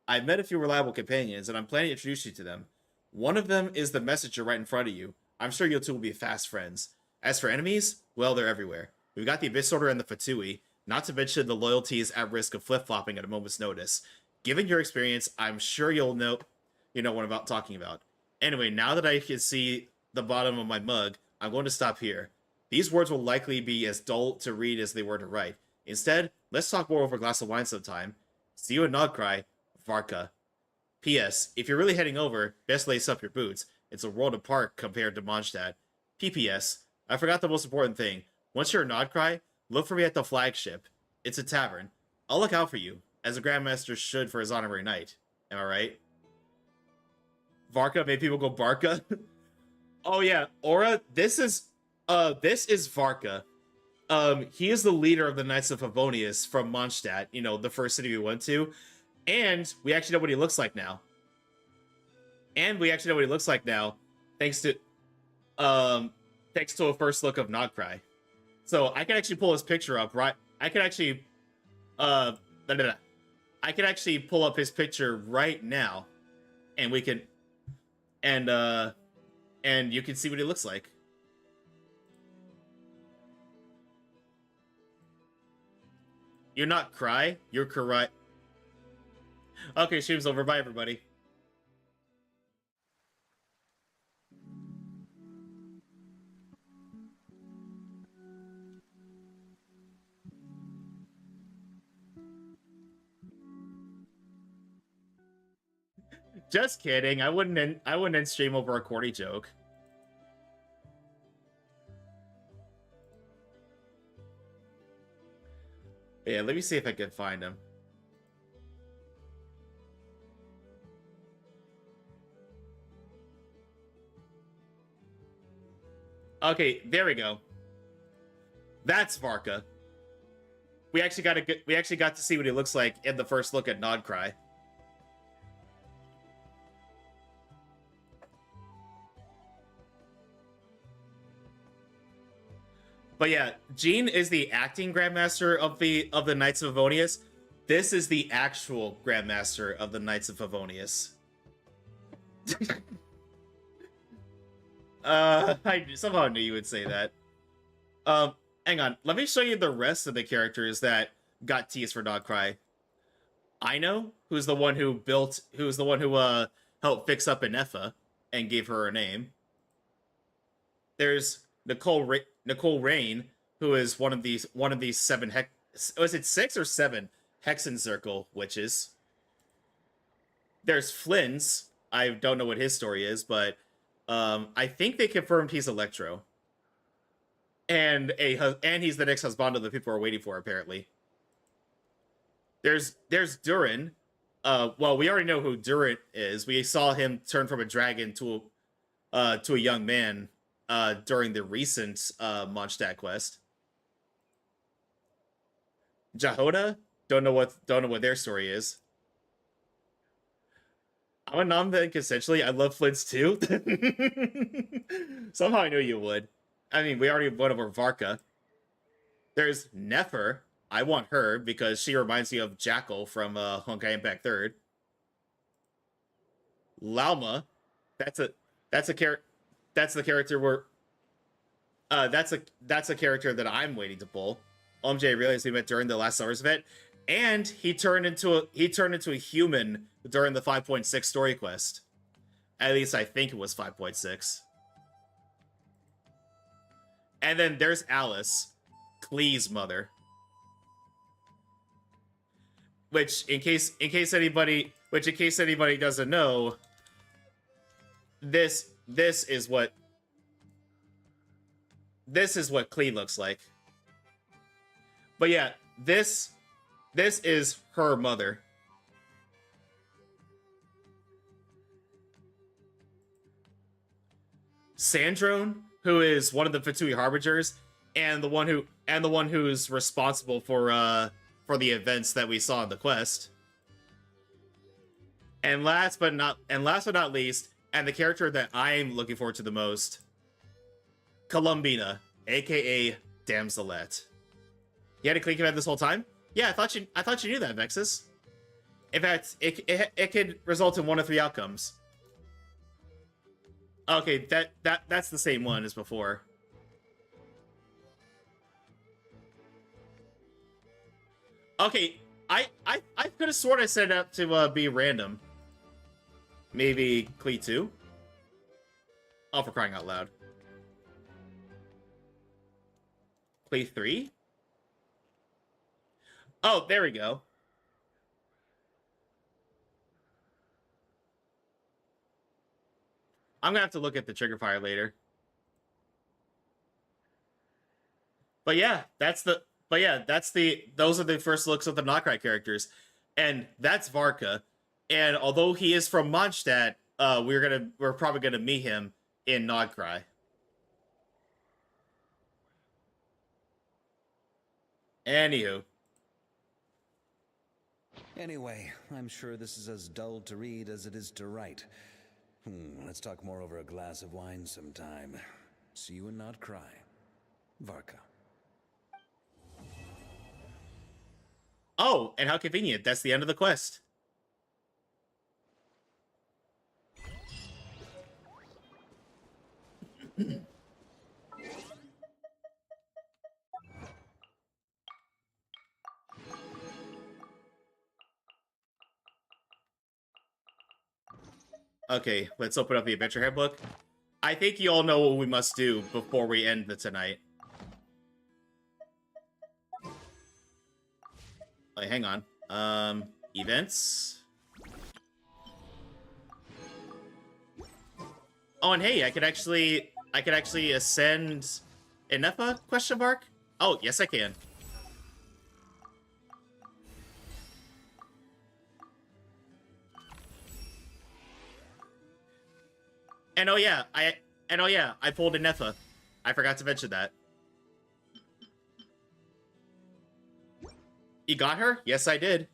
I've met a few reliable companions, and I'm planning to introduce you to them. One of them is the messenger right in front of you. I'm sure you two will be fast friends. As for enemies, well, they're everywhere. We've got the Abyss Order and the Fatui, not to mention the loyalties at risk of flip-flopping at a moment's notice. Given your experience, I'm sure you know what I'm talking about. Anyway, now that I can see the bottom of my mug, I'm going to stop here. These words will likely be as dull to read as they were to write. Instead, let's talk more over a glass of wine sometime. See you in Nodcry, Varka. P.S. If you're really heading over, best lace up your boots. It's a world apart compared to Mondstadt. P.P.S. I forgot the most important thing. Once you're in Nodcry, look for me at the flagship. It's a tavern. I'll look out for you, as a Grandmaster should for his honorary knight. Am I right? Varka made people go Barca. Oh yeah, Aura, this is Varka. He is the leader of the Knights of Favonius from Mondstadt, the first city we went to. And we actually know what he looks like now. Thanks to a first look of Nodcry. So I can actually pull his picture up, right? I can actually pull up his picture right now, and we can and you can see what he looks like. You're not Kurai, you're Kurai. Okay, stream's over. Bye, everybody. Just kidding. I wouldn't end stream over a corny joke. Yeah, let me see if I can find him. Okay, there we go. That's Varka. We actually got to see what he looks like in the first look at Nodcry. But yeah, Jean is the acting Grandmaster of the Knights of Favonius. This is the actual Grandmaster of the Knights of Favonius. I somehow knew you would say that. Hang on. Let me show you the rest of the characters that got teased for Nodcry. Ino, who's the one who helped fix up Ineffa and gave her a name. There's Nicole Rain, who is one of these 7 was it 6 or 7 Hexen Circle witches. There's Flynn's. I don't know what his story is, but I think they confirmed he's Electro. And he's the next husbando that people are waiting for, apparently. There's Durin. Well, we already know who Durin is. We saw him turn from a dragon to a young man during the recent Mondstadt quest. Jahoda, don't know what their story is. I'm a non-vet consensually. I love Flints too. Somehow I knew you would. I mean, we already went over Varka. There's Nefer. I want her because she reminds me of Jackal from Honkai Impact 3rd. Lauma, that's a character. That's the character where. That's a character that I'm waiting to pull. OMJ realized we met during the last summer's event, and he turned into a human during the 5.6 story quest. At least I think it was 5.6. And then there's Alice, Klee's mother. Which, in case anybody doesn't know, this is what Klee looks like. But yeah, this is her mother. Sandrone, who is one of the Fatui Harbingers, and the one who's responsible for the events that we saw in the quest. And last but not least, and the character that I'm looking forward to the most, Columbina, aka Damselette. You had a click event this whole time? Yeah, I thought you knew that, Vexus. In fact, it could result in 1 of 3 outcomes. Okay, that's the same one as before. Okay, I could have sworn I set it up to be random. Maybe Klee 2? Oh, for crying out loud. Klee 3? Oh, there we go. I'm gonna have to look at the trigger fire later. But yeah, those are the first looks of the Nodcry characters. And that's Varka. And although he is from Mondstadt, we're probably gonna meet him in Nodcry. Anywho. Anyway, I'm sure this is as dull to read as it is to write. Let's talk more over a glass of wine sometime. See you and not cry. Varka. Oh, and how convenient. That's the end of the quest. Okay, let's open up the adventure handbook. I think you all know what we must do before we end the tonight. Wait, hang on. Events. Oh, and hey, I could actually ascend Ineffa? Question mark? Oh, yes, I can. And oh yeah, I pulled Ineffa. I forgot to mention that. You got her? Yes, I did.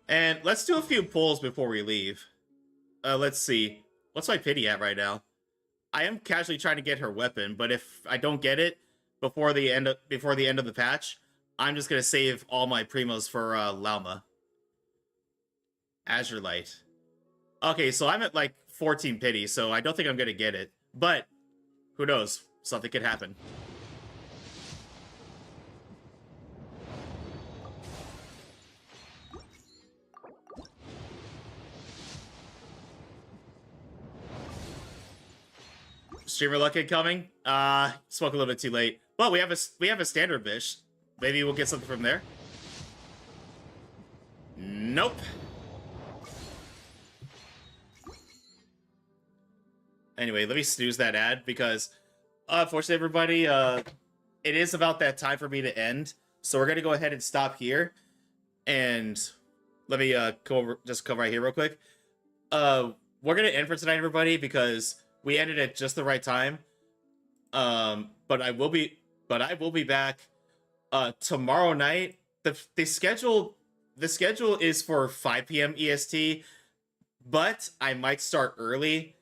And let's do a few pulls before we leave. Let's see. What's my pity at right now? I am casually trying to get her weapon, but if I don't get it before the end of the patch, I'm just gonna save all my primos for Lauma. Azure Light. Okay, so I'm at like 14 pity, so I don't think I'm gonna get it. But who knows? Something could happen. Streamer luck incoming. Spoke a little bit too late, but we have a standard bish. Maybe we'll get something from there. Nope. Anyway, let me snooze that ad because, unfortunately, everybody, it is about that time for me to end. So we're gonna go ahead and stop here, and let me come right here real quick. We're gonna end for tonight, everybody, because we ended at just the right time. But I will be back tomorrow night. The schedule is for 5 p.m. EST, but I might start early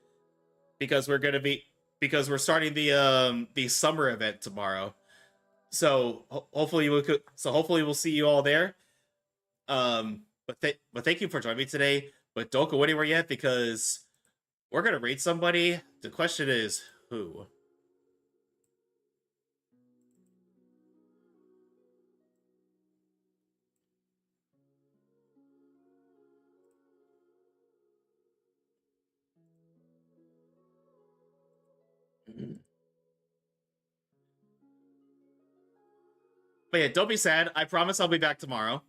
because we're starting the summer event tomorrow. So hopefully we'll see you all there. But thank you for joining me today. But don't go anywhere yet because we're gonna raid somebody. The question is who. But yeah, don't be sad. I promise I'll be back tomorrow.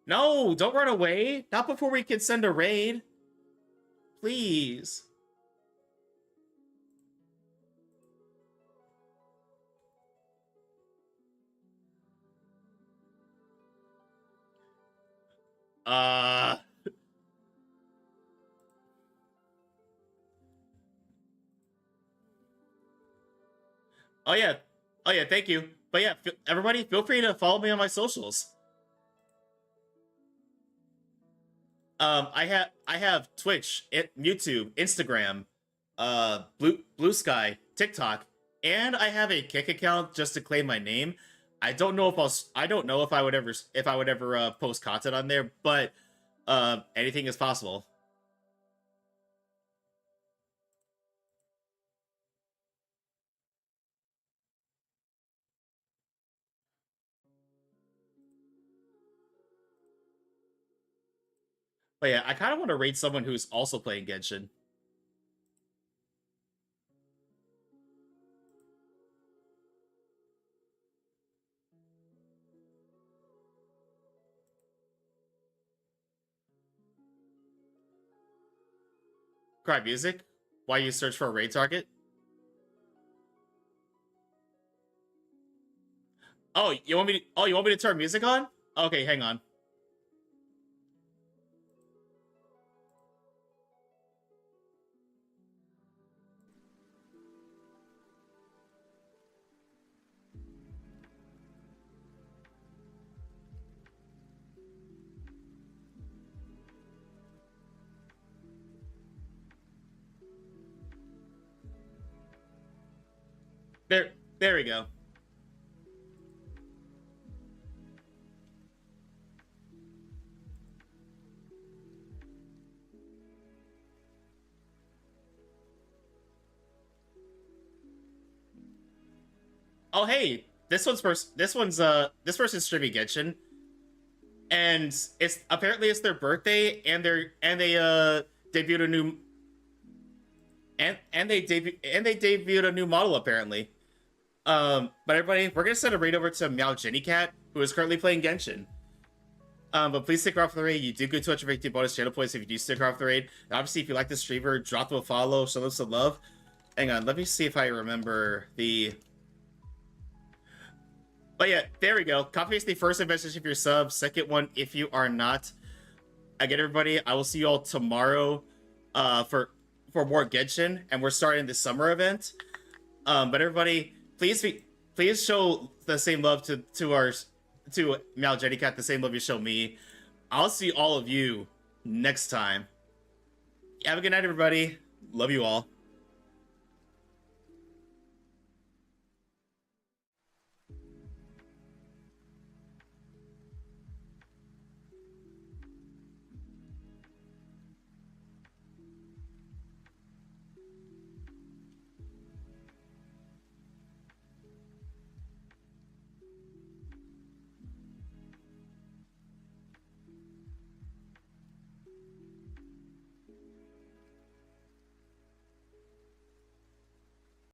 No, don't run away. Not before we can send a raid. Please. Oh yeah. Oh yeah, thank you. But yeah, everybody feel free to follow me on my socials. I have Twitch, YouTube, Instagram, Blue Sky, TikTok, and I have a Kick account just to claim my name. I don't know if I would ever post content on there, but anything is possible. But yeah, I kind of want to raid someone who's also playing Genshin. Cry music? Why you search for a raid target? Oh, you want me to turn music on? Okay, hang on. There we go. oh hey, this person's streaming Genshin, and it's their birthday, and they debuted a new and they debuted a new model apparently. But everybody, we're gonna send a raid over to Meow Jenny Cat, who is currently playing Genshin. But please stick around for the raid. You do good to 250 bonus channel points if you do stick around for the raid. And obviously, if you like the streamer, drop them a follow, show them some love. Hang on, let me see if I remember the. But yeah, there we go. Copy paste the first message if you're sub. Second one if you are not. Again, everybody, I will see you all tomorrow for more Genshin, and we're starting the summer event. But everybody, please show the same love to Meow Jenny Cat, the same love you show me. I'll see all of you next time. Have a good night, everybody. Love you all.